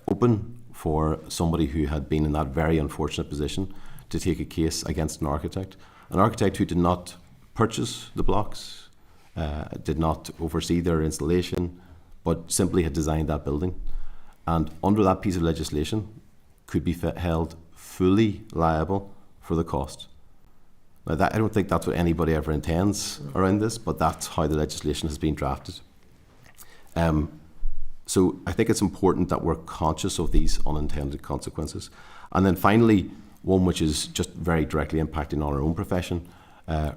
[SPEAKER 14] open for somebody who had been in that very unfortunate position to take a case against an architect who did not purchase the blocks, did not oversee their installation, but simply had designed that building, and under that piece of legislation could be held fully liable for the cost. Now, I don't think that's what anybody ever intends around this, but that's how the legislation has been drafted. So I think it's important that we're conscious of these unintended consequences. And then finally, one which is just very directly impacting on our own profession.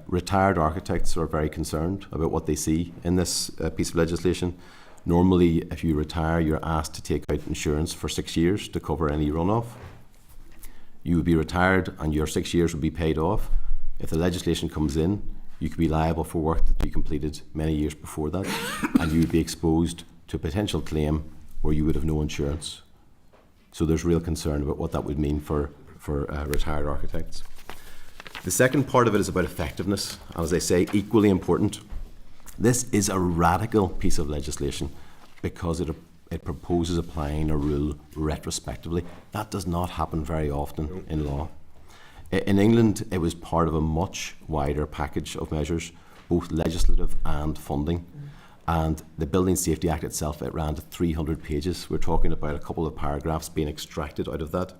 [SPEAKER 14] Retired architects are very concerned about what they see in this piece of legislation. Normally, if you retire, you're asked to take out insurance for 6 years to cover any runoff. You would be retired and your 6 years would be paid off. If the legislation comes in, you could be liable for work that you completed many years before that, and you would be exposed to a potential claim where you would have no insurance. So there's real concern about what that would mean for retired architects. The second part of it is about effectiveness, and as I say, equally important. This is a radical piece of legislation because it proposes applying a rule retrospectively. That does not happen very often in law. In England, it was part of a much wider package of measures, both legislative and funding. And the Building Safety Act itself, it ran to 300 pages. We're talking about a couple of paragraphs being extracted out of that.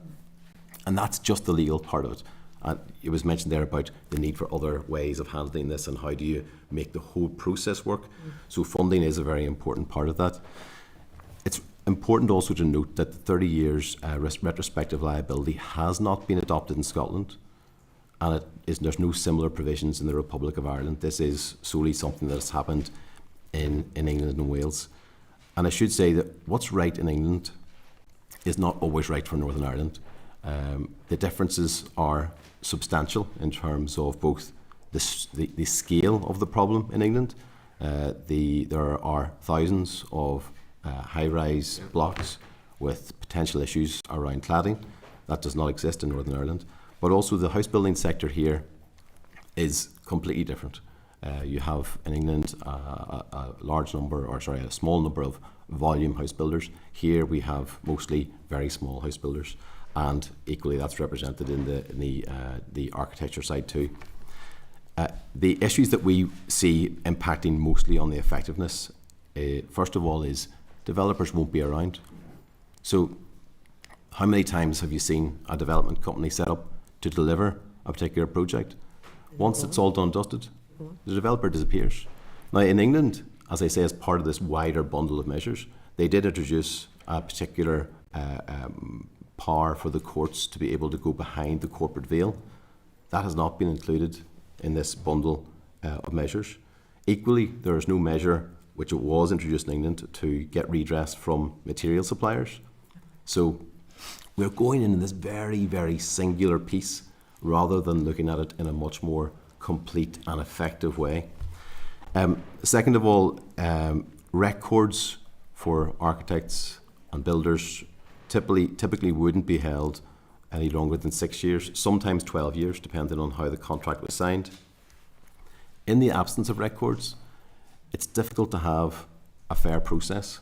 [SPEAKER 14] And that's just the legal part of it. And it was mentioned there about the need for other ways of handling this and how do you make the whole process work. So funding is a very important part of that. It's important also to note that the 30 years retrospective liability has not been adopted in Scotland, and there's no similar provisions in the Republic of Ireland. This is solely something that has happened in England and Wales. And I should say that what's right in England is not always right for Northern Ireland. The differences are substantial in terms of both the scale of the problem in England. There are thousands of high-rise blocks with potential issues around cladding. That does not exist in Northern Ireland. But also the house building sector here is completely different. You have in England a small number of volume house builders. Here we have mostly very small house builders, and equally that's represented in the architecture side too. The issues that we see impacting mostly on the effectiveness, first of all, is developers won't be around. So how many times have you seen a development company set up to deliver a particular project? Once it's all done and dusted, the developer disappears. Now in England, as I say, as part of this wider bundle of measures, they did introduce a particular power for the courts to be able to go behind the corporate veil. That has not been included in this bundle of measures. Equally, there is no measure which it was introduced in England to get redress from material suppliers. So we're going in this very, very singular piece rather than looking at it in a much more complete and effective way. Second of all, records for architects and builders typically wouldn't be held any longer than 6 years, sometimes 12 years, depending on how the contract was signed. In the absence of records, it's difficult to have a fair process,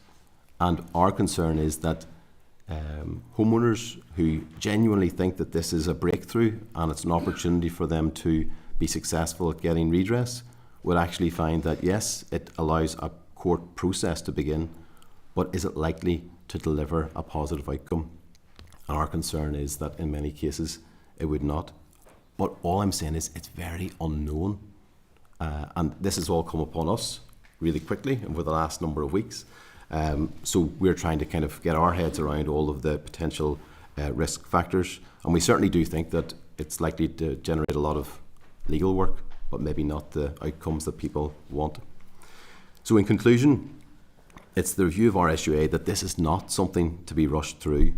[SPEAKER 14] and our concern is that homeowners who genuinely think that this is a breakthrough and it's an opportunity for them to be successful at getting redress would actually find that yes, it allows a court process to begin, but is it likely to deliver a positive outcome? And our concern is that in many cases it would not. But all I'm saying is it's very unknown. And this has all come upon us really quickly over the last number of weeks. So we're trying to kind of get our heads around all of the potential risk factors. And we certainly do think that it's likely to generate a lot of legal work, but maybe not the outcomes that people want. So in conclusion, it's the review of RSUA that this is not something to be rushed through,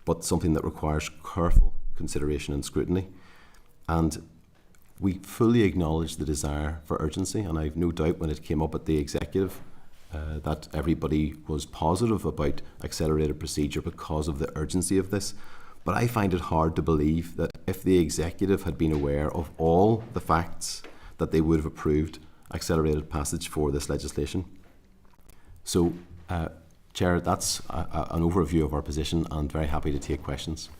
[SPEAKER 14] but something that requires careful consideration and scrutiny. And we fully acknowledge the desire for urgency, and I've no doubt when it came up at the executive that everybody was positive about accelerated procedure because of the urgency of this. But I find it hard to believe that if the executive had been aware of all the facts, that they would have approved accelerated passage for this legislation. So, Chair, that's an overview of our position, and very happy to take questions.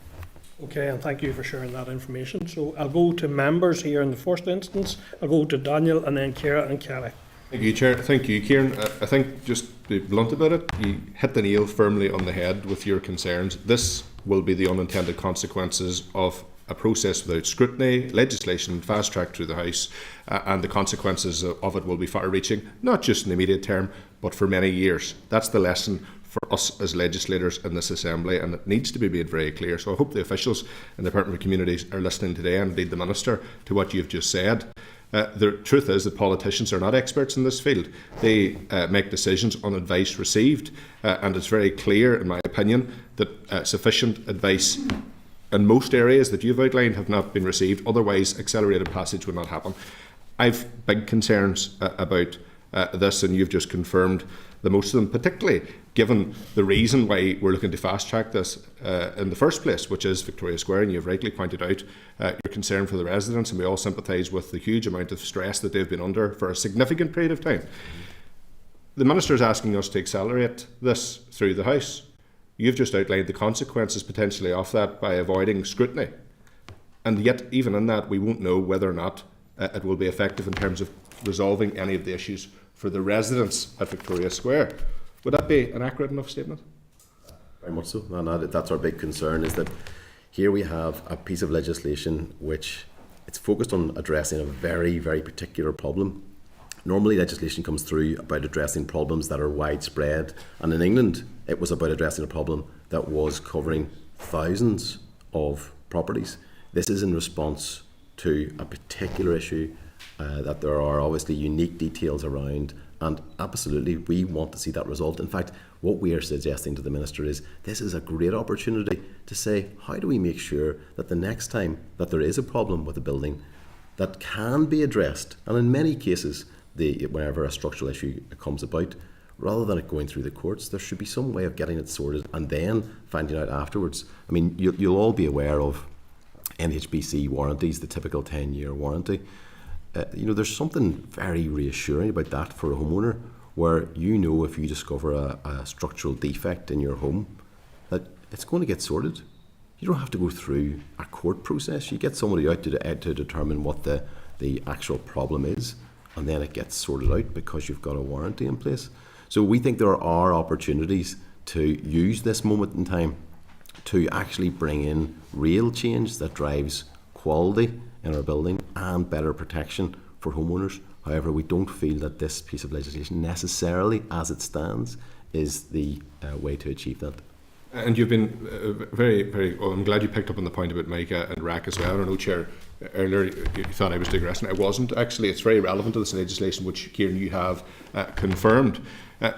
[SPEAKER 1] Okay, and thank you for sharing that information. So I'll go to members here in the first instance. I'll go to Daniel and then Ciara and Kelly.
[SPEAKER 5] Thank you, Chair. Thank you, Kieran. I think, just to be blunt about it, you hit the nail firmly on the head with your concerns. This will be the unintended consequences of a process without scrutiny, legislation fast-tracked through the House, and the consequences of it will be far-reaching, not just in the immediate term, but for many years. That's the lesson for us as legislators in this Assembly, and it needs to be made very clear. So I hope the officials in the Department of Communities are listening today, and indeed the Minister, to what you've just said. The truth is that politicians are not experts in this field. They make decisions on advice received, and it's very clear, in my opinion, that sufficient advice in most areas that you've outlined have not been received. Otherwise, accelerated passage would not happen. I've big concerns about this, and you've just confirmed the most of them, particularly given the reason why we're looking to fast-track this in the first place, which is Victoria Square, and you've rightly pointed out your concern for the residents, and we all sympathise with the huge amount of stress that they've been under for a significant period of time. The Minister is asking us to accelerate this through the House. You've just outlined the consequences potentially of that by avoiding scrutiny. And yet, even in that, we won't know whether or not it will be effective in terms of resolving any of the issues for the residents at Victoria Square. Would that be an accurate enough statement?
[SPEAKER 14] Very much so. And that's our big concern, is that here we have a piece of legislation which it's focused on addressing a very, very particular problem. Normally legislation comes through about addressing problems that are widespread, and in England it was about addressing a problem that was covering thousands of properties. This is in response to a particular issue that there are obviously unique details around, and absolutely we want to see that resolved. In fact, what we are suggesting to the Minister is this is a great opportunity to say, how do we make sure that the next time that there is a problem with a building that can be addressed, and in many cases whenever a structural issue comes about, rather than it going through the courts, there should be some way of getting it sorted and then finding out afterwards. I mean, you'll all be aware of NHBC warranties, the typical 10-year warranty. There's something very reassuring about that for a homeowner, where you know if you discover a structural defect in your home, that it's going to get sorted. You don't have to go through a court process. You get somebody out to determine what the actual problem is, and then it gets sorted out because you've got a warranty in place. So we think there are opportunities to use this moment in time to actually bring in real change that drives quality in our building and better protection for homeowners. However, we don't feel that this piece of legislation necessarily, as it stands, is the way to achieve that.
[SPEAKER 5] And you've been very, very. Well, I'm glad you picked up on the point about MICA and RAC as well. I don't know, Chair. Earlier, you thought I was digressing. I wasn't actually. It's very relevant to this legislation, which, Kieran, you have confirmed.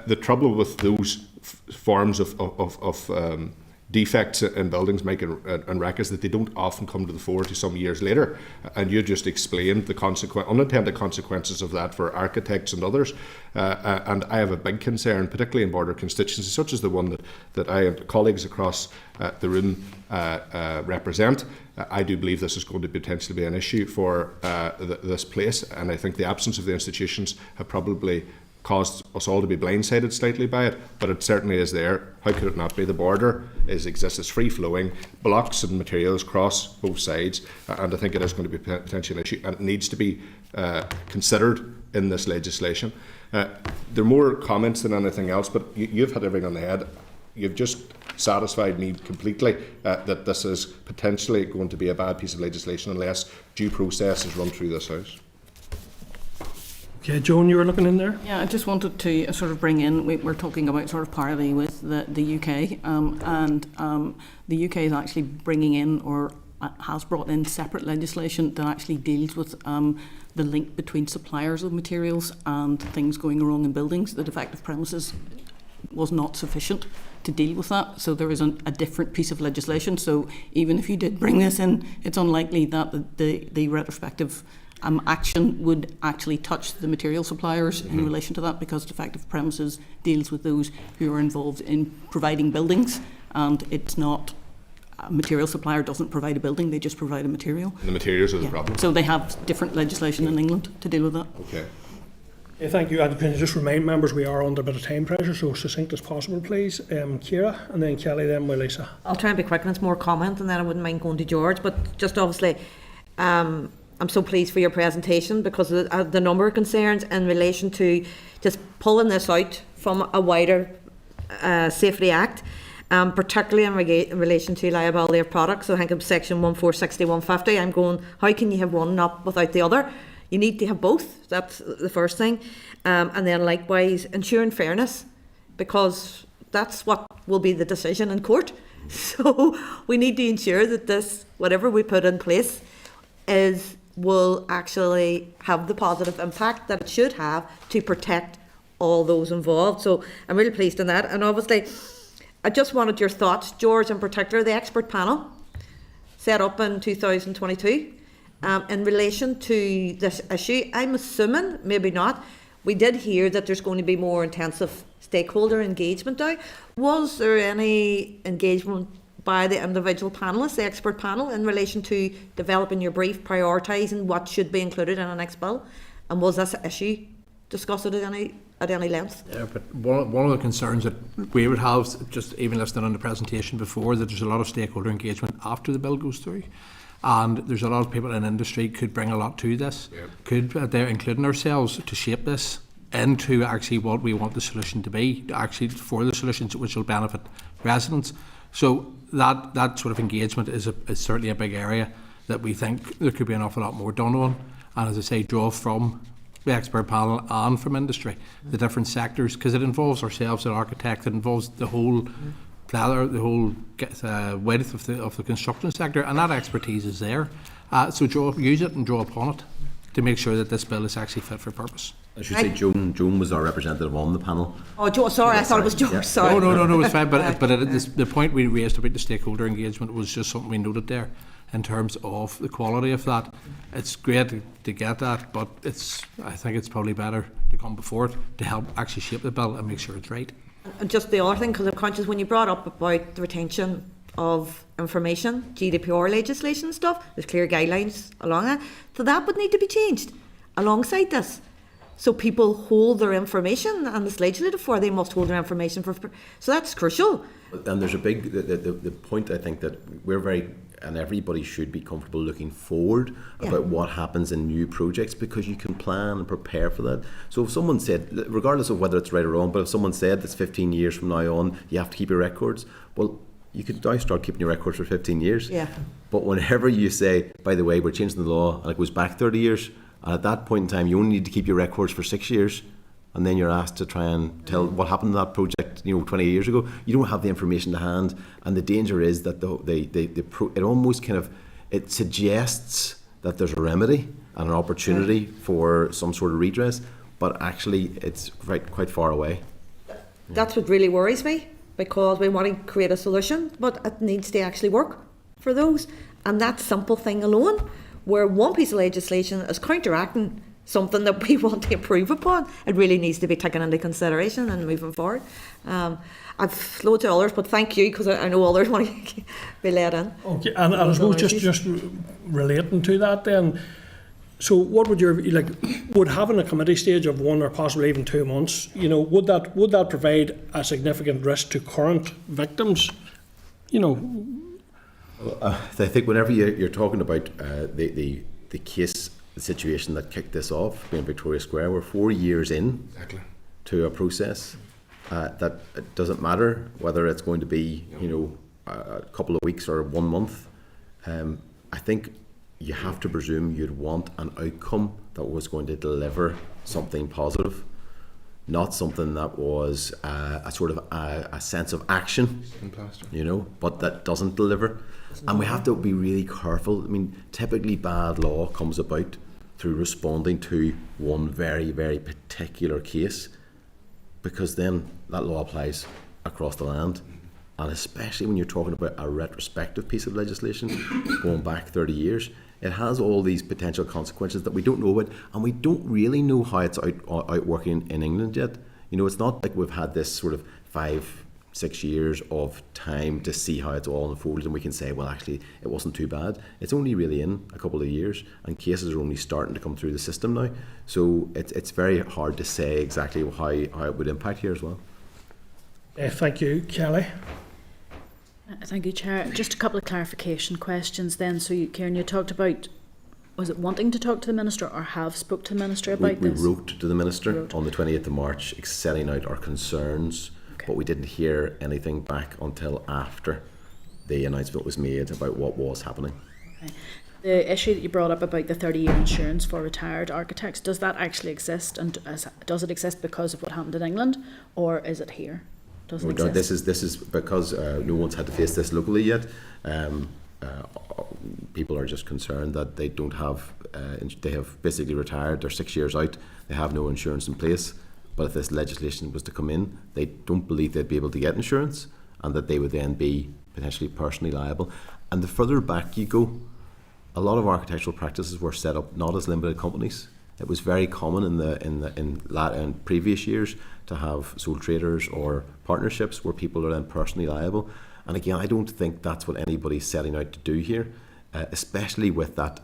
[SPEAKER 5] The trouble with those forms of defects in buildings, Mike and RAC, is that they don't often come to the fore to some years later. And you just explained the unintended consequences of that for architects and others. And I have a big concern, particularly in border constituencies, such as the one that I and colleagues across the room represent. I do believe this is going to potentially be an issue for this place. And I think the absence of the institutions have probably caused us all to be blindsided slightly by it, but it certainly is there. How could it not be? The border exists, it's free flowing, blocks and materials cross both sides, and I think it is going to be potentially an issue, and it needs to be considered in this legislation. There are more comments than anything else, but you've had everything on the head. You've just satisfied me completely that this is potentially going to be a bad piece of legislation unless due process is run through this House.
[SPEAKER 1] Okay, Joan, you were looking in there?
[SPEAKER 15] Yeah, I just wanted to sort of bring in, we're talking about sort of parity with the UK, and the UK is actually bringing in, or has brought in, separate legislation that actually deals with the link between suppliers of materials and things going wrong in buildings. The defective premises was not sufficient to deal with that, so there is a different piece of legislation. So even if you did bring this in, it's unlikely that the retrospective action would actually touch the material suppliers in relation to that, because defective premises deals with those who are involved in providing buildings, and it's not a material supplier doesn't provide a building, they just provide a material.
[SPEAKER 5] And the materials are the problem.
[SPEAKER 15] So they have different legislation in England to deal with that.
[SPEAKER 5] Okay.
[SPEAKER 1] Thank you. Can I just remind members we are under a bit of time pressure, so succinct as possible, please. Ciara, and then Kelly, then Lisa.
[SPEAKER 6] I'll try and be quick, and it's more comment, and then I wouldn't mind going to George, but just obviously I'm so pleased for your presentation, because of the number of concerns in relation to just pulling this out from a wider Safety Act, particularly in relation to liability of products. So I think of section 1460, 150, I'm going, how can you have one up without the other? You need to have both, that's the first thing. And then likewise, ensuring fairness, because that's what will be the decision in court. So we need to ensure that this, whatever we put in place, will actually have the positive impact that it should have to protect all those involved. So I'm really pleased on that. And obviously, I just wanted your thoughts, George, in particular, the expert panel set up in 2022 in relation to this issue. I'm assuming, maybe not, we did hear that there's going to be more intensive stakeholder engagement now. Was there any engagement by the individual panellists, the expert panel, in relation to developing your brief, prioritising what should be included in the next bill? And was this issue discussed at any length?
[SPEAKER 16] Yeah, but one of the concerns that we would have, just even listening on the presentation before, that there's a lot of stakeholder engagement after the bill goes through. And there's a lot of people in industry could bring a lot to this, they're including ourselves to shape this into actually what we want the solution to be, actually for the solutions which will benefit residents. So that sort of engagement is certainly a big area that we think there could be an awful lot more done on. And as I say, draw from the expert panel and from industry, the different sectors, because it involves ourselves as architects, it involves the whole width of the construction sector, and that expertise is there. So use it and draw upon it to make sure that this bill is actually fit for purpose.
[SPEAKER 11] I should say Joan was our representative on the panel.
[SPEAKER 6] Oh, Joe, sorry, I thought it was George.
[SPEAKER 11] Yeah.
[SPEAKER 6] Sorry.
[SPEAKER 16] No, it's fine. But the point we raised about the stakeholder engagement was just something we noted there in terms of the quality of that. It's great to get that, but I think it's probably better to come before it to help actually shape the bill and make sure it's right.
[SPEAKER 6] And just the other thing, because I'm conscious when you brought up about the retention of information, GDPR legislation and stuff, there's clear guidelines along that. So that would need to be changed alongside this. So people hold their information, and it's legislated for, they must hold their information for. So that's crucial.
[SPEAKER 11] And there's a big, the point I think that we're very, and everybody should be comfortable looking forward about what happens in new projects, because you can plan and prepare for that. So if someone said, regardless of whether it's right or wrong, but if someone said it's 15 years from now on, you have to keep your records, well, you could now start keeping your records for 15 years.
[SPEAKER 6] Yeah.
[SPEAKER 11] But whenever you say, by the way, we're changing the law and it goes back 30 years, and at that point in time, you only need to keep your records for 6 years,
[SPEAKER 14] and then you're asked to try and tell what happened to that project, 20 years ago. You don't have the information to hand, and the danger is that it almost kind of, it suggests that there's a remedy and an opportunity for some sort of redress, but actually it's quite far away.
[SPEAKER 6] That's what really worries me, because we want to create a solution, but it needs to actually work for those. And that simple thing alone, where one piece of legislation is counteracting something that we want to improve upon, it really needs to be taken into consideration and moving forward. I've loads of others, but thank you, because I know others want to be let in.
[SPEAKER 1] Okay, and I suppose just relating to that then, so what would would having a committee stage of 1 or possibly even 2 months, would that provide a significant risk to current victims?
[SPEAKER 14] I think whenever you're talking about the case, the situation that kicked this off in Victoria Square, we're 4 years in to a process that it doesn't matter whether it's going to be a couple of weeks or 1 month. I think you have to presume you'd want an outcome that was going to deliver something positive, not something that was a sort of a sense of action, but that doesn't deliver. And we have to be really careful. I mean, typically bad law comes about through responding to one very, very particular case, because then that law applies across the land. And especially when you're talking about a retrospective piece of legislation going back 30 years, it has all these potential consequences that we don't know about, and we don't really know how it's out working in England yet. It's not like we've had this sort of 5-6 years of time to see how it's all unfolded, and we can say, well, actually, it wasn't too bad. It's only really in a couple of years, and cases are only starting to come through the system now. So it's very hard to say exactly how it would impact here as well.
[SPEAKER 1] Thank you. Kelly?
[SPEAKER 2] Thank you, Chair. Just a couple of clarification questions then. So, Kieran, you talked about, was it wanting to talk to the Minister, or have spoke to the Minister about this?
[SPEAKER 14] We wrote to the Minister on the 28th of March setting out our concerns, but we didn't hear anything back until after the announcement was made about what was happening.
[SPEAKER 2] Okay. The issue that you brought up about the 30-year insurance for retired architects, does that actually exist, and does it exist because of what happened in England, or is it here?
[SPEAKER 14] This is because no one's had to face this locally yet. People are just concerned that they don't have, they have basically retired, they're 6 years out, they have no insurance in place. But if this legislation was to come in, they don't believe they'd be able to get insurance, and that they would then be potentially personally liable. And the further back you go, a lot of architectural practices were set up not as limited companies. It was very common in previous years to have sole traders or partnerships where people are then personally liable. And again, I don't think that's what anybody's setting out to do here, especially with that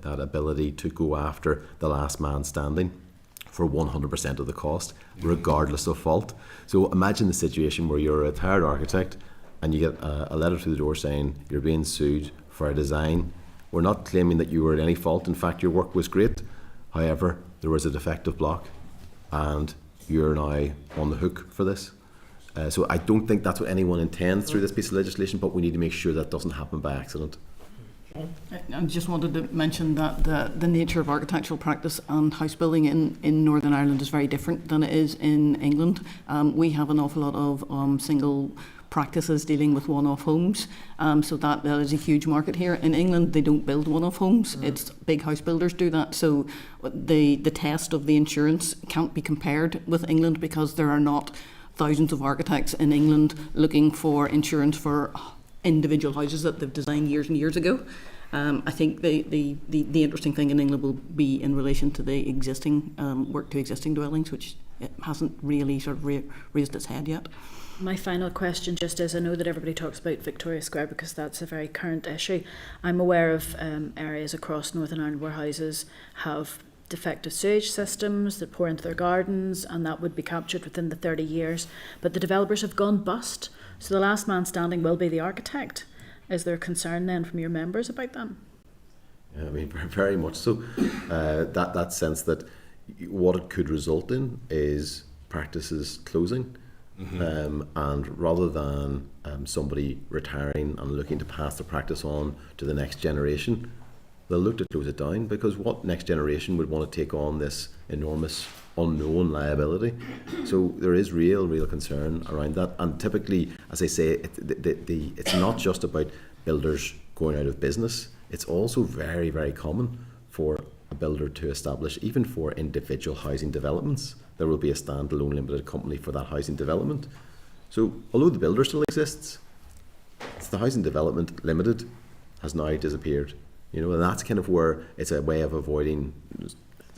[SPEAKER 14] ability to go after the last man standing for 100% of the cost, regardless of fault. So imagine the situation where you're a retired architect and you get a letter through the door saying you're being sued for a design. We're not claiming that you were at any fault. In fact, your work was great. However, there was a defective block and you're now on the hook for this. So I don't think that's what anyone intends through this piece of legislation, but we need to make sure that doesn't happen by accident.
[SPEAKER 15] I just wanted to mention that the nature of architectural practice and house building in Northern Ireland is very different than it is in England. We have an awful lot of single practices dealing with one-off homes, so that is a huge market here. In England, they don't build one-off homes. It's big house builders do that. So the test of the insurance can't be compared with England, because there are not thousands of architects in England looking for insurance for individual houses that they've designed years and years ago. I think the interesting thing in England will be in relation to the existing work to existing dwellings, which it hasn't really sort of raised its head yet.
[SPEAKER 2] My final question just is, I know that everybody talks about Victoria Square because that's a very current issue. I'm aware of areas across Northern Ireland where houses have defective sewage systems that pour into their gardens, and that would be captured within the 30 years. But the developers have gone bust, so the last man standing will be the architect. Is there a concern then from your members about that?
[SPEAKER 14] Yeah, I mean, very much so. That sense that what it could result in is practices closing. And rather than somebody retiring and looking to pass the practice on to the next generation, they'll look to close it down, because what next generation would want to take on this enormous unknown liability. So there is real concern around that. And typically, as I say, it's not just about builders going out of business. It's also very common for a builder to establish, even for individual housing developments, there will be a standalone limited company for that housing development. So although the builder still exists, it's the housing development limited has now disappeared. You know, and that's kind of where it's a way of avoiding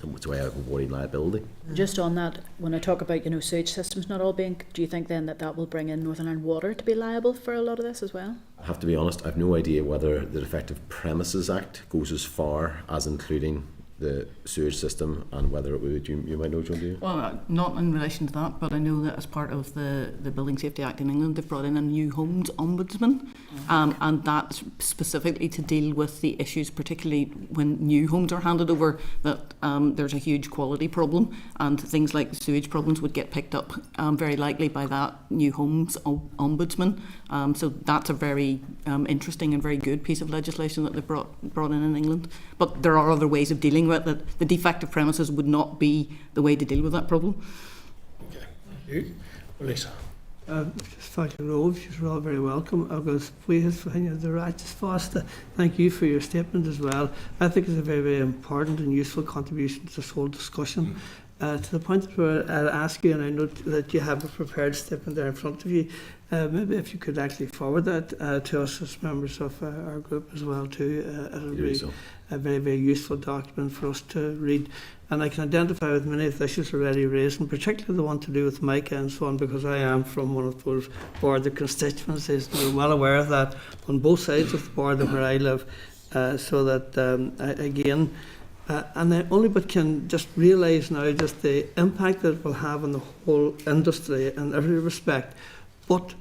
[SPEAKER 14] liability.
[SPEAKER 2] Just on that, when I talk about, sewage systems not all being, do you think then that will bring in Northern Ireland Water to be liable for a lot of this as well?
[SPEAKER 14] I have to be honest, I have no idea whether the Defective Premises Act goes as far as including the sewage system, and whether it would, you might know, John, do you?
[SPEAKER 15] Well, not in relation to that, but I know that as part of the Building Safety Act in England, they've brought in a new homes ombudsman, and that's specifically to deal with the issues, particularly when new homes are handed over, that there's a huge quality problem, and things like sewage problems would get picked up very likely by that new homes ombudsman. So that's a very interesting and very good piece of legislation that they've brought in England. But there are other ways of dealing with it. The defective premises would not be the way to deal with that problem.
[SPEAKER 1] Okay, thank you. Lisa.
[SPEAKER 8] Thank you, Rove. You're all very welcome. Agus please, the righteous foster. Thank you for your statement as well. I think it's a very important and useful contribution to this whole discussion. To the point where I'll ask you, and I know that you have a prepared statement there in front of you, maybe if you could actually forward that to us as members of our group as well too. It'll be a very useful document for us to read. And I can identify with many of the issues already raised, and particularly the one to do with MICA and so on, because I am from one of those border constituencies, and we're well aware of that on both sides of the border where I live, so that again, and I only but can just realise now just the impact that it will have on the whole industry in every respect. But,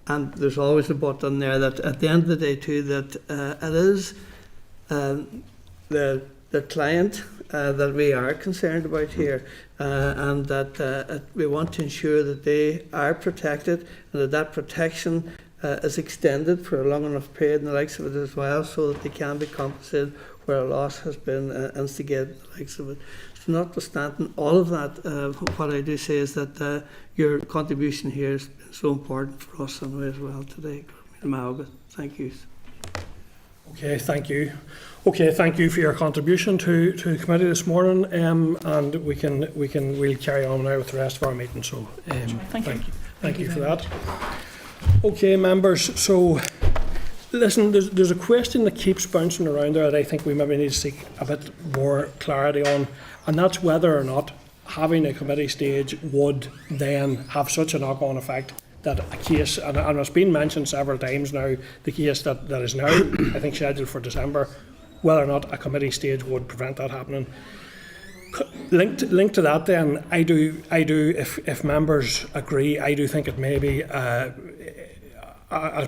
[SPEAKER 8] and there's always a but on there, that at the end of the day too, that it is the client that we are concerned about here, and that we want to ensure that they are protected, and that protection is extended for a long enough period and the likes of it as well, so that they can be compensated where a loss has been instigated, the likes of it. So notwithstanding all of that, what I do say is that your contribution here has been so important for us anyway as well today. Thank you.
[SPEAKER 1] Okay, thank you. Okay, thank you for your contribution to the committee this morning, and we'll carry on now with the rest of our meeting. So thank you for that. Okay, members. So listen, there's a question that keeps bouncing around there that I think we maybe need to seek a bit more clarity on, and that's whether or not having a committee stage would then have such a knock-on effect that a case, and it's been mentioned several times now, the case that is now, I think, scheduled for December, whether or not a committee stage would prevent that happening. Linked to that then, I do, if members agree, I do think it may be as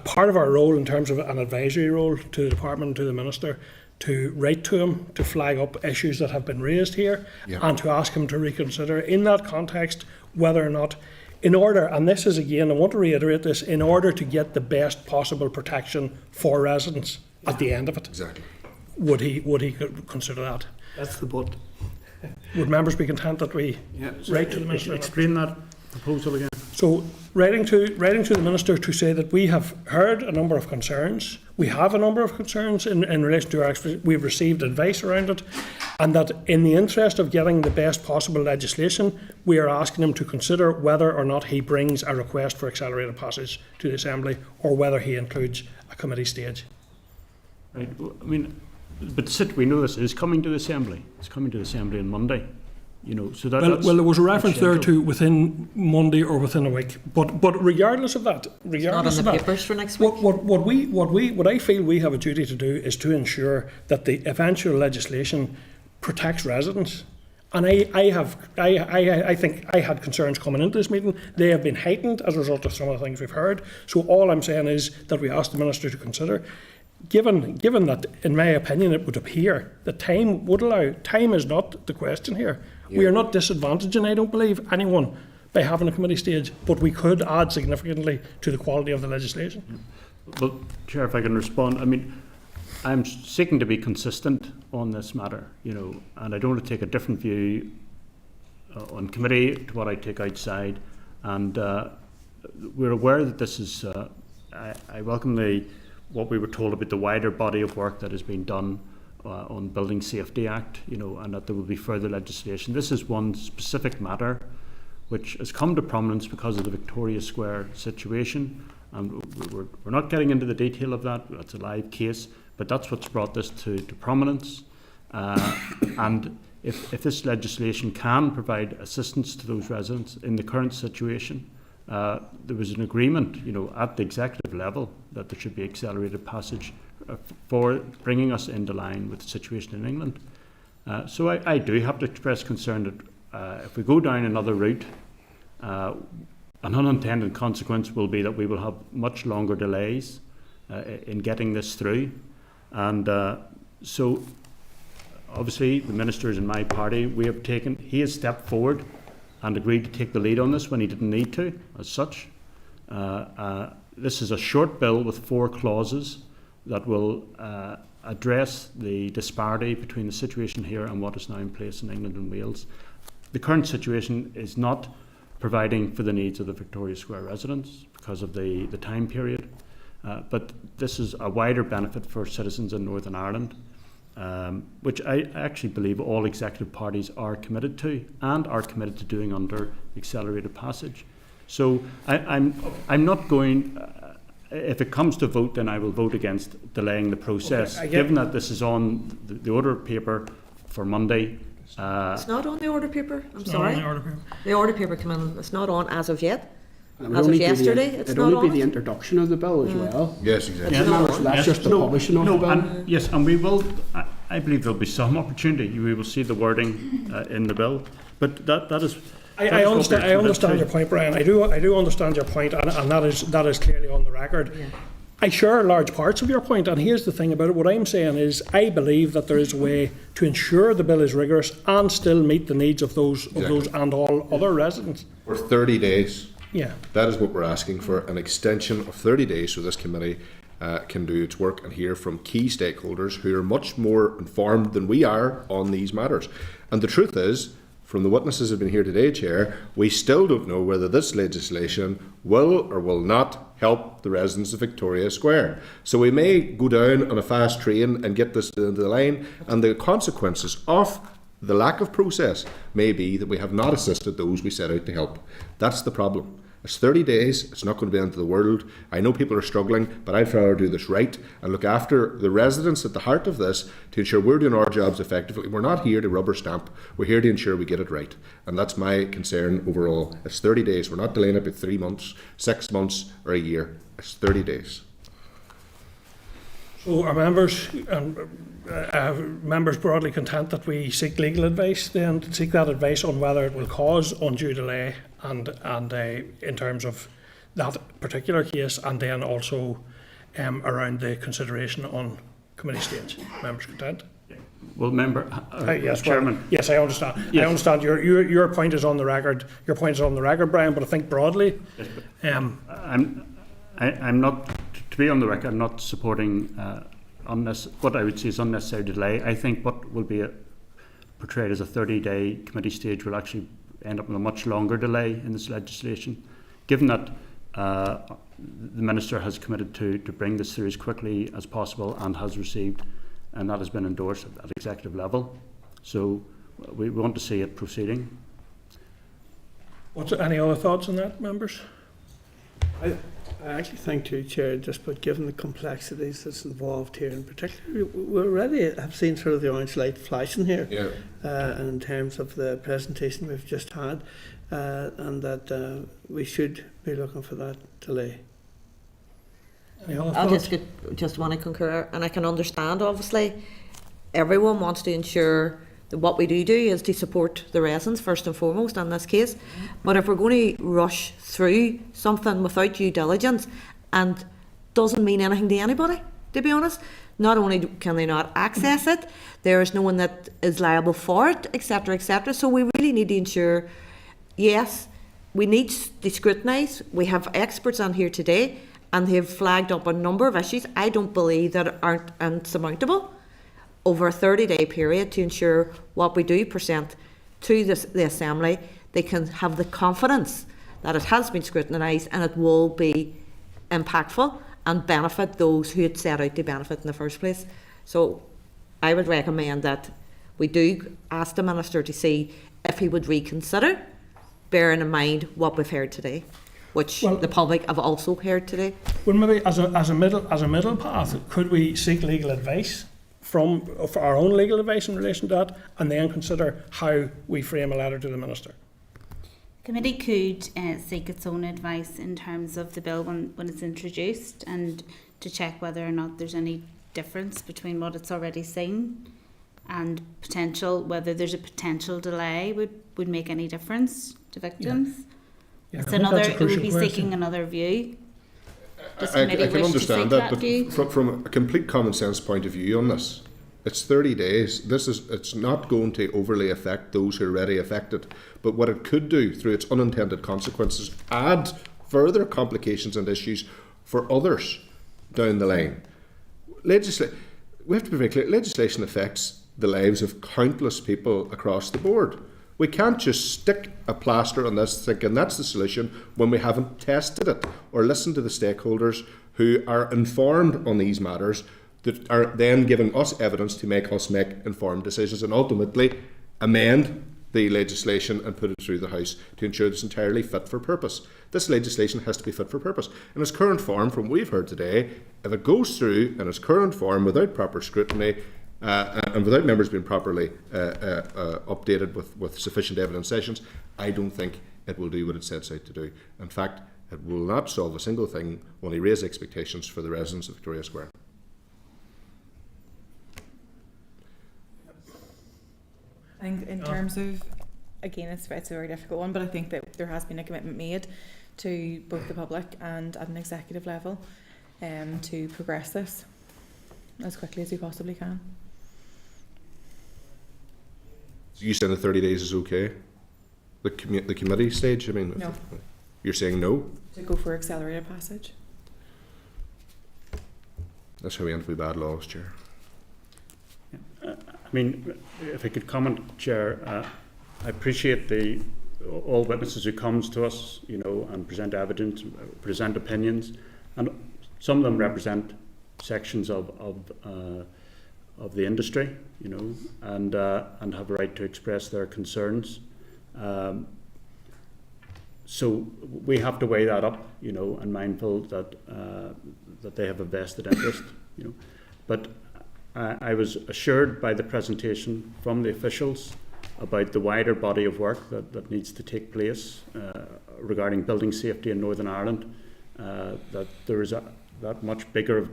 [SPEAKER 1] part of our role in terms of an advisory role to the department and to the minister, to write to him, to flag up issues that have been raised here, and to ask him to reconsider in that context whether or not, in order, and this is again, I want to reiterate this, in order to get the best possible protection for residents at the end of it.
[SPEAKER 5] Exactly.
[SPEAKER 1] Would he consider that?
[SPEAKER 8] That's the but.
[SPEAKER 1] Would members be content that we write to the minister?
[SPEAKER 10] Explain that proposal again.
[SPEAKER 1] So writing to the minister to say that we have heard a number of concerns. We have a number of concerns in relation to our. We've received advice around it, and that in the interest of getting the best possible legislation, we are asking him to consider whether or not he brings a request for accelerated passage to the Assembly, or whether he includes a committee stage.
[SPEAKER 10] Right. I mean, but we know this is coming to the Assembly. It's coming to the Assembly on Monday. You know, so that.
[SPEAKER 1] Well, there was a reference there to within Monday or within a week. But regardless of that,
[SPEAKER 6] regardless of that, papers for next week.
[SPEAKER 1] What I feel we have a duty to do is to ensure that the eventual legislation protects residents. And I think I had concerns coming into this meeting. They have been heightened as a result of some of the things we've heard. So all I'm saying is that we ask the minister to consider. Given that, in my opinion, it would appear that time would allow. Time is not the question here. Yeah. We are not disadvantaging, I don't believe, anyone by having a committee stage, but we could add significantly to the quality of the legislation.
[SPEAKER 10] Well, Chair, if I can respond, I mean, I'm seeking to be consistent on this matter, you know, and I don't want to take a different view on committee to what I take outside, and we're aware that this is. I welcome what we were told about the wider body of work that has been done on Building Safety Act, and that there will be further legislation. This is one specific matter which has come to prominence because of the Victoria Square situation, and we're not getting into the detail of that. That's a live case, but that's what's brought this to prominence. And if this legislation can provide assistance to those residents in the current situation, there was an agreement, at the executive level that there should be accelerated passage for bringing us into line with the situation in England. So I do have to express concern that if we go down another route, an unintended consequence will be that we will have much longer delays in getting this through. And so obviously the minister is in my party. He has stepped forward and agreed to take the lead on this when he didn't need to, as such. This is a short bill with 4 clauses that will address the disparity between the situation here and what is now in place in England and Wales. The current situation is not providing for the needs of the Victoria Square residents because of the time period, but this is a wider benefit for citizens in Northern Ireland, which I actually believe all executive parties are committed to and are committed to doing under accelerated passage. So I'm not going. If it comes to vote, then I will vote against delaying the process, given that this is on the order paper for Monday.
[SPEAKER 6] It's not on the order paper. I'm sorry. The order paper came in. It's not on as of yet. As of yesterday, it's not on.
[SPEAKER 4] It'd only be the introduction of the bill as well.
[SPEAKER 5] Yes, exactly.
[SPEAKER 4] So that's just the publishing of the bill.
[SPEAKER 10] And we will. I believe there'll be some opportunity. We will see the wording in the bill, but that is.
[SPEAKER 1] I understand your point, Brian. I do understand your point, and that is clearly on the record. Yeah. I share large parts of your point, and here's the thing about it. What I'm saying is, I believe that there is a way to ensure the bill is rigorous and still meet the needs of those and all other residents.
[SPEAKER 5] For 30 days.
[SPEAKER 1] Yeah.
[SPEAKER 5] That is what we're asking for, an extension of 30 days so this committee can do its work and hear from key stakeholders who are much more informed than we are on these matters. And the truth is, from the witnesses who have been here today, Chair, we still don't know whether this legislation will or will not help the residents of Victoria Square. So we may go down on a fast train and get this into the line, and the consequences of the lack of process may be that we have not assisted those we set out to help. That's the problem. It's 30 days, it's not going to be the end of the world. I know people are struggling, but I'd rather do this right and look after the residents at the heart of this to ensure we're doing our jobs effectively. We're not here to rubber stamp, we're here to ensure we get it right. And that's my concern overall. It's 30 days, we're not delaying it by 3 months, 6 months or a year. It's 30 days.
[SPEAKER 1] So are members broadly content that we seek legal advice then, to seek that advice on whether it will cause undue delay and in terms of that particular case, and then also around the consideration on committee stage? Members content?
[SPEAKER 10] Well,
[SPEAKER 1] yes,
[SPEAKER 10] Chairman.
[SPEAKER 1] Well, yes, I understand.
[SPEAKER 10] Yes.
[SPEAKER 1] I understand. Your point is on the record. Your point is on the record, Brian. But I think broadly,
[SPEAKER 10] I'm not, to be on the record, I'm not supporting what I would say is unnecessary delay. I think what will be portrayed as a 30-day committee stage will actually end up with a much longer delay in this legislation, given that the Minister has committed to bring this through as quickly as possible and has received, and that has been endorsed at executive level. So we want to see it proceeding.
[SPEAKER 1] Any other thoughts on that, members?
[SPEAKER 8] I actually think too, Chair, but given the complexities that's involved here, in particular, we already have seen sort of the orange light flashing here, in terms of the presentation we've just had, and that we should be looking for that delay.
[SPEAKER 6] I just want to concur, and I can understand, obviously, everyone wants to ensure that what we do is to support the residents first and foremost in this case. But if we're going to rush through something without due diligence and doesn't mean anything to anybody, to be honest, not only can they not access it, there is no one that is liable for it, etc., etc. So we really need to ensure, yes, we need to scrutinise. We have experts on here today, and they have flagged up a number of issues I don't believe that aren't insurmountable over a 30-day period to ensure what we do present to the Assembly, they can have the confidence that it has been scrutinised and it will be impactful and benefit those who had set out to benefit in the first place. So I would recommend that we do ask the Minister to see if he would reconsider, bearing in mind what we've heard today, which the public have also heard today.
[SPEAKER 1] Well, maybe as a middle path, could we seek legal advice for our own legal advice in relation to that, and then consider how we frame a letter to the Minister?
[SPEAKER 3] Committee could seek its own advice in terms of the bill when it's introduced, and to check whether or not there's any difference between what it's already seen and whether there's a potential delay would make any difference to victims.
[SPEAKER 1] Yeah,
[SPEAKER 3] It would be seeking another view.
[SPEAKER 5] I can understand that, but from a complete common sense point of view on this, it's 30 days. It's not going to overly affect those who are already affected. But what it could do through its unintended consequences, add further complications and issues for others down the line. We have to be very clear, legislation affects the lives of countless people across the board. We can't just stick a plaster on this thinking that's the solution when we haven't tested it or listened to the stakeholders who are informed on these matters, that are then giving us evidence to make us make informed decisions and ultimately amend the legislation and put it through the House to ensure it's entirely fit for purpose. This legislation has to be fit for purpose. In its current form, from what we've heard today, if it goes through in its current form without proper scrutiny and without members being properly updated with sufficient evidence sessions, I don't think it will do what it sets out to do. In fact, it will not solve a single thing, only raise expectations for the residents of Victoria Square.
[SPEAKER 7] I think in terms of, again, it's a very difficult one, but I think that there has been a commitment made to both the public and at an executive level to progress this as quickly as we possibly can.
[SPEAKER 5] So you saying the 30 days is okay? The committee stage, I mean?
[SPEAKER 7] No.
[SPEAKER 5] You're saying no?
[SPEAKER 7] To go for accelerated passage.
[SPEAKER 5] That's how we end up with bad laws, Chair.
[SPEAKER 10] I mean, if I could comment, Chair, I appreciate all witnesses who comes to us, and present evidence, present opinions, and some of them represent sections of the industry, and have a right to express their concerns. So we have to weigh that up, and mindful that they have a vested interest, But I was assured by the presentation from the officials about the wider body of work that needs to take place regarding building safety in Northern Ireland, that there is that much bigger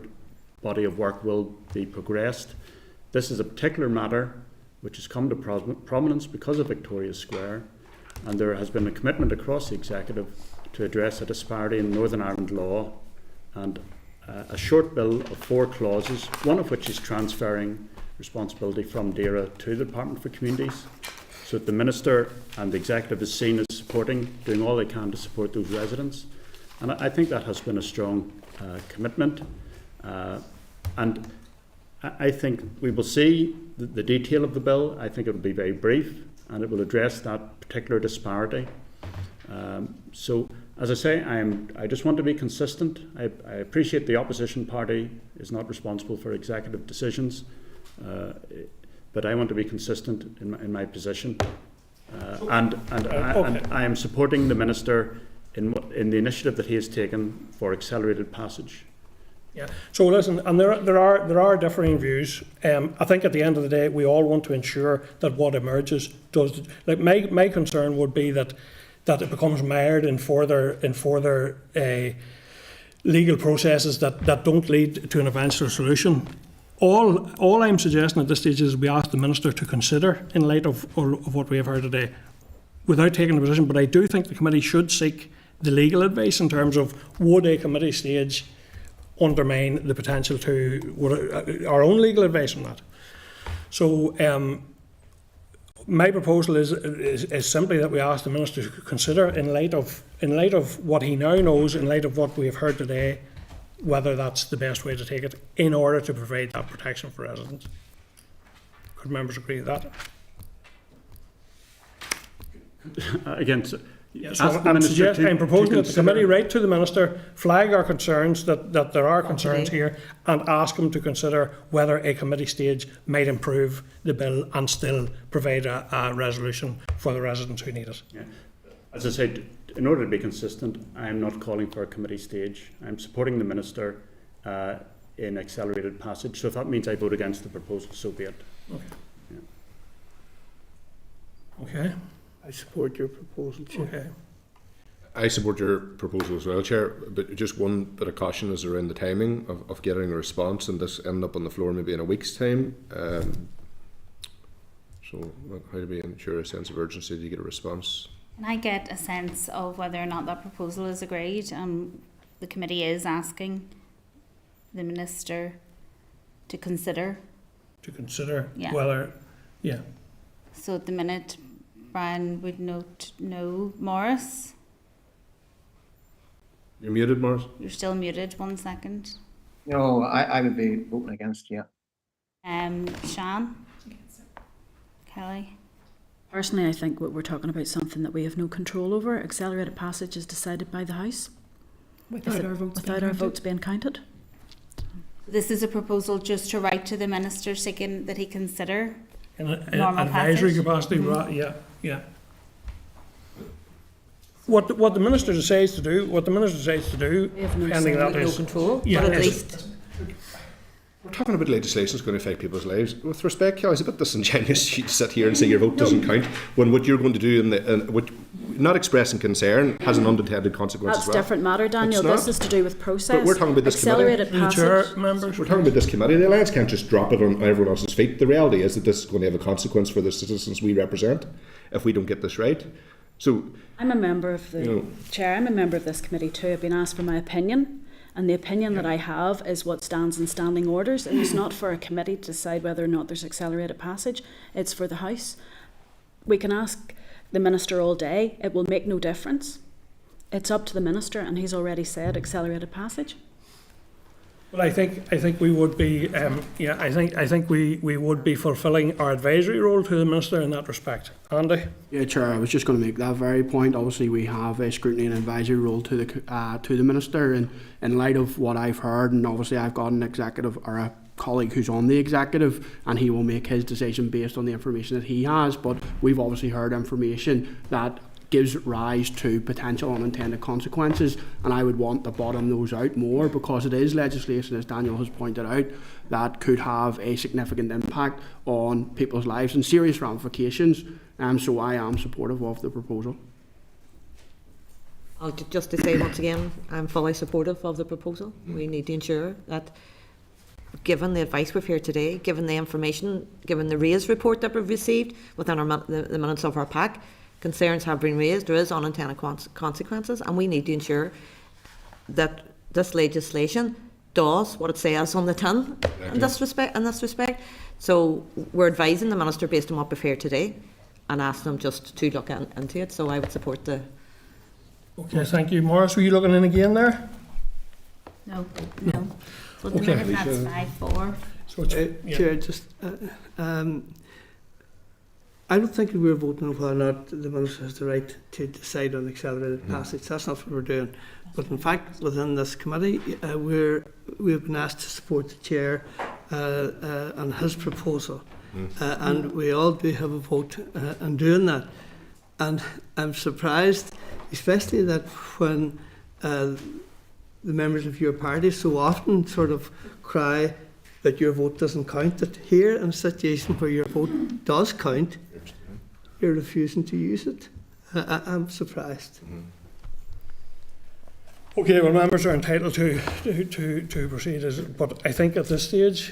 [SPEAKER 10] body of work will be progressed. This is a particular matter which has come to prominence because of Victoria Square, and there has been a commitment across the executive to address a disparity in Northern Ireland law, and a short bill of 4 clauses, one of which is transferring responsibility from DAERA to the Department for Communities, so that the Minister and the Executive is seen as doing all they can to support those residents. And I think that has been a strong commitment. And I think we will see the detail of the bill. I think it will be very brief and it will address that particular disparity. So, as I say, I just want to be consistent. I appreciate the opposition party is not responsible for executive decisions, but I want to be consistent in my position. And I am supporting the Minister in the initiative that he has taken for accelerated passage.
[SPEAKER 1] Yeah. So listen, and there are differing views. I think at the end of the day, we all want to ensure that what emerges does. Like my concern would be that it becomes mired in further legal processes that don't lead to an eventual solution. All I'm suggesting at this stage is we ask the Minister to consider, in light of what we have heard today, without taking a position. But I do think the committee should seek the legal advice in terms of would a committee stage undermine the potential to our own legal advice on that. So my proposal is simply that we ask the Minister to consider, in light of what he now knows, in light of what we have heard today, whether that's the best way to take it in order to provide that protection for residents. Could members agree with that?
[SPEAKER 10] Again,
[SPEAKER 1] So I'm proposing that the committee write to the Minister, flag our concerns, that there are concerns here, and ask him to consider whether a committee stage might improve the bill and still provide a resolution for the residents who need it.
[SPEAKER 10] Yeah. As I said, in order to be consistent, I'm not calling for a committee stage. I'm supporting the Minister in accelerated passage. So if that means I vote against the proposal, so be it.
[SPEAKER 1] Okay.
[SPEAKER 10] Yeah.
[SPEAKER 1] Okay.
[SPEAKER 8] I support your proposal, Chair.
[SPEAKER 1] Okay.
[SPEAKER 5] I support your proposal as well, Chair, but just one bit of caution is around the timing of getting a response, and this ending up on the floor maybe in a week's time. So how do we ensure a sense of urgency to get a response?
[SPEAKER 3] Can I get a sense of whether or not that proposal is agreed? The committee is asking the Minister to consider.
[SPEAKER 1] Yeah. Whether, yeah.
[SPEAKER 3] So at the minute, Brian would note no. Morris?
[SPEAKER 5] You're muted, Morris.
[SPEAKER 3] You're still muted. 1 second.
[SPEAKER 13] No, I would be voting against, yeah.
[SPEAKER 3] Shan? Kelly?
[SPEAKER 2] Personally, I think we're talking about something that we have no control over. Accelerated passage is decided by the House. Without our votes being counted.
[SPEAKER 3] This is a proposal just to write to the Minister seeking that he consider
[SPEAKER 1] in
[SPEAKER 3] normal
[SPEAKER 1] advisory
[SPEAKER 3] passage.
[SPEAKER 1] capacity, yeah. What the Minister decides to do,
[SPEAKER 2] We have
[SPEAKER 1] no
[SPEAKER 2] control.
[SPEAKER 1] Yeah,
[SPEAKER 6] But at least
[SPEAKER 5] We're talking about legislation that's going to affect people's lives. With respect, Kelly, it's a bit disingenuous to sit here and say your vote doesn't count when what you're going to do not expressing concern has an unintended consequence
[SPEAKER 2] That's
[SPEAKER 5] as well.
[SPEAKER 2] different matter, Daniel.
[SPEAKER 5] It's
[SPEAKER 2] This
[SPEAKER 5] not.
[SPEAKER 2] is to do with process.
[SPEAKER 5] But we're talking about this
[SPEAKER 2] Accelerated
[SPEAKER 5] committee.
[SPEAKER 2] passage.
[SPEAKER 1] Members.
[SPEAKER 5] We're talking about this committee. The Alliance can't just drop it on everyone else's feet. The reality is that this is going to have a consequence for the citizens we represent if we don't get this right. So
[SPEAKER 2] I'm a member of the Chair. I'm a member of this committee too. I've been asked for my opinion, and the opinion that I have is what stands in standing orders. And it's not for a committee to decide whether or not there's accelerated passage. It's for the House. We can ask the Minister all day. It will make no difference. It's up to the Minister, and he's already said accelerated passage.
[SPEAKER 1] Well, I think we would be, I think we would be fulfilling our advisory role to the Minister in that respect. Andy?
[SPEAKER 4] Yeah, Chair, I was just going to make that very point. Obviously, we have a scrutiny and advisory role to the Minister, and in light of what I've heard, and obviously I've got an executive or a colleague who's on the executive, and he will make his decision based on the information that he has. But we've obviously heard information that gives rise to potential unintended consequences, and I would want to bottom those out more, because it is legislation, as Daniel has pointed out, that could have a significant impact on people's lives and serious ramifications. So I am supportive of the proposal.
[SPEAKER 6] I'll just to say once again, I'm fully supportive of the proposal. We need to ensure that, given the advice we've heard today, given the information, given the RAISE report that we've received within the minutes of our pack, concerns have been raised, there is unintended consequences, and we need to ensure that this legislation does what it says on the tin in this respect. So we're advising the Minister based on what we've heard today and ask them just to look into it. So I would support the...
[SPEAKER 1] Okay, thank you. Morris, were you looking in again there?
[SPEAKER 3] No. So
[SPEAKER 1] Okay.
[SPEAKER 3] that's 5-4.
[SPEAKER 1] So it's,
[SPEAKER 8] Chair, just I don't think we're voting on whether or not the Minister has the right to decide on accelerated passage. That's not what we're doing. But in fact, within this committee, we've been asked to support the Chair on his proposal. And we all do have a vote in doing that. And I'm surprised, especially that when the members of your party so often sort of cry that your vote doesn't count, that here in a situation where your vote does count, you're refusing to use it. I'm surprised.
[SPEAKER 1] okay, well, members are entitled to proceed, but I think at this stage,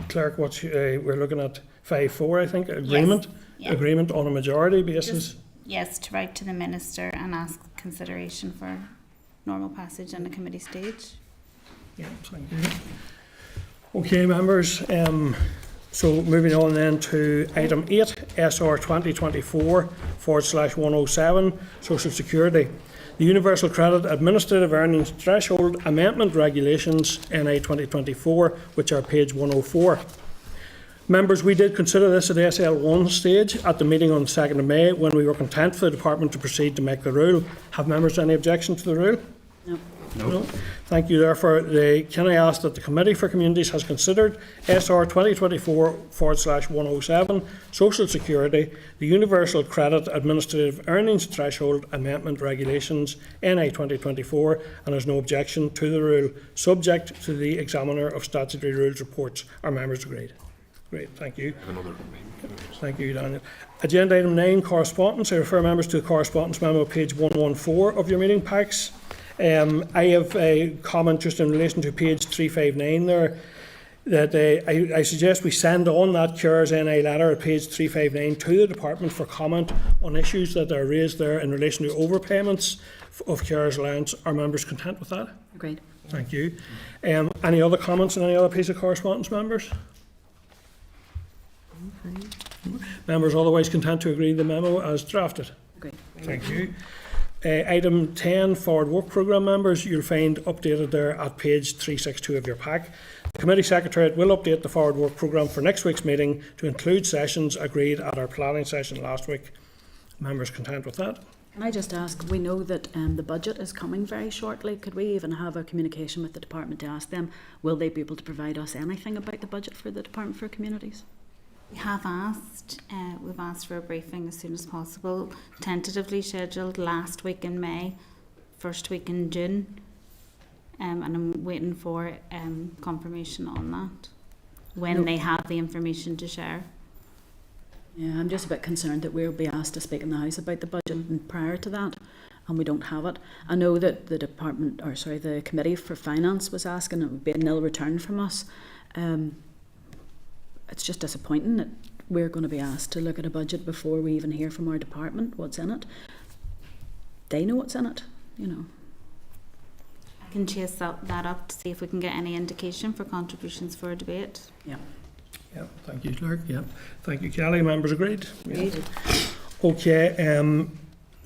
[SPEAKER 1] Clerk, we're looking at 5-4, I think, agreement.
[SPEAKER 3] Yes. Yeah.
[SPEAKER 1] Agreement on a majority basis.
[SPEAKER 3] Yes, to write to the Minister and ask consideration for normal passage on the committee stage.
[SPEAKER 1] Yeah, thank you. Okay, members, so moving on then to item 8, SR 2024/107, Social Security. The Universal Credit Administrative Earnings Threshold Amendment Regulations, NI 2024, which are page 104. Members, we did consider this at SL1 stage at the meeting on the 2nd of May when we were content for the Department to proceed to make the rule. Have members any objection to the rule?
[SPEAKER 2] No.
[SPEAKER 1] No. Thank you. Therefore, can I ask that the Committee for Communities has considered SR 2024/107, Social Security, the Universal Credit Administrative Earnings Threshold Amendment Regulations, NI 2024, and has no objection to the rule, subject to the Examiner of Statutory Rules reports. Are members agreed? Great, thank you. Thank you, Daniel. Agenda item 9, correspondence. I refer members to the correspondence memo, page 114 of your meeting packs. I have a comment just in relation to page 359 there, that I suggest we send on that CARES NI letter at page 359 to the Department for comment on issues that are raised there in relation to overpayments of CARES allowance. Are members content with that?
[SPEAKER 2] Agreed.
[SPEAKER 1] Thank you. Any other comments on any other piece of correspondence, members? Members otherwise content to agree the memo as drafted?
[SPEAKER 2] Agreed.
[SPEAKER 1] Thank you. Item 10, forward work programme, members, you'll find updated there at page 362 of your pack. The Committee Secretariat will update the forward work programme for next week's meeting to include sessions agreed at our planning session last week. Members content with that?
[SPEAKER 2] Can I just ask, we know that the budget is coming very shortly. Could we even have a communication with the Department to ask them, will they be able to provide us anything about the budget for the Department for Communities?
[SPEAKER 3] We have asked, we've asked for a briefing as soon as possible, tentatively scheduled last week in May, first week in June, and I'm waiting for confirmation on that, when they have the information to share.
[SPEAKER 2] Yeah, I'm just a bit concerned that we'll be asked to speak in the House about the budget prior to that, and we don't have it. I know that the the Committee for Finance was asking, it would be a nil return from us. It's just disappointing that we're going to be asked to look at a budget before we even hear from our department what's in it. They know what's in it, you know.
[SPEAKER 3] I can chase that up to see if we can get any indication for contributions for a debate.
[SPEAKER 2] Yeah.
[SPEAKER 1] Yeah, thank you, Clerk. Yeah, thank you, Kelly. Members agreed?
[SPEAKER 2] Agreed.
[SPEAKER 1] Yeah. Okay,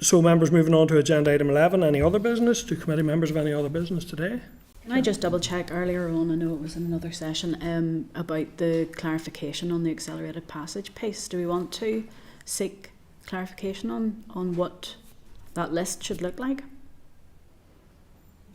[SPEAKER 1] so members, moving on to agenda item 11, any other business? Do committee members have any other business today?
[SPEAKER 2] Can I just double check earlier on, I know it was in another session, about the clarification on the accelerated passage piece. Do we want to seek clarification on what that list should look like?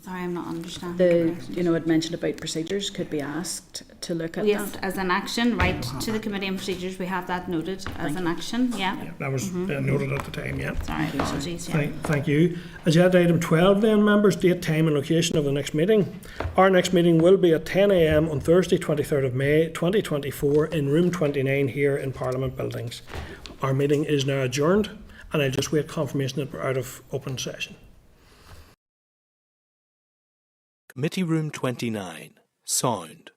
[SPEAKER 3] Sorry, I'm not understanding.
[SPEAKER 2] I'd mentioned about procedures could be asked to look at
[SPEAKER 3] yes,
[SPEAKER 2] that.
[SPEAKER 3] As an action, right to the Committee on Procedures, we have that noted as an action, yeah.
[SPEAKER 1] That was noted at the time, yeah.
[SPEAKER 3] Sorry, apologies, yeah.
[SPEAKER 1] Thank you. Agenda item 12 then, members, date, time and location of the next meeting. Our next meeting will be at 10 a.m. on Thursday, 23rd of May, 2024 in room 29 here in Parliament Buildings. Our meeting is now adjourned and I'll just wait confirmation that we're out of open session.
[SPEAKER 9] Committee Room 29. Sound.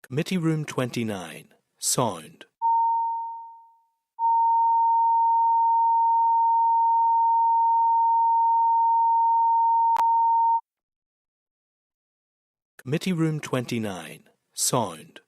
[SPEAKER 9] Committee Room 29. Sound. Committee Room 29. Sound.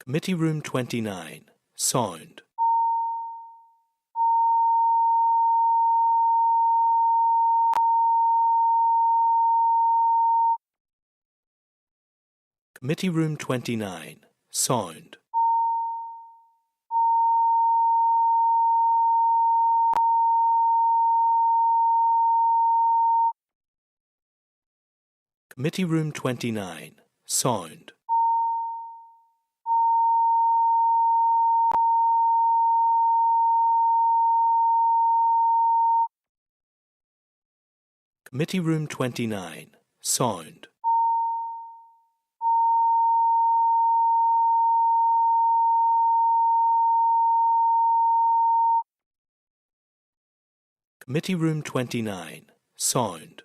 [SPEAKER 9] Committee Room 29. Sound. Committee Room 29. Sound. Committee Room 29. Sound. Committee Room 29. Sound. Committee Room 29. Sound. Committee Room 29. Sound.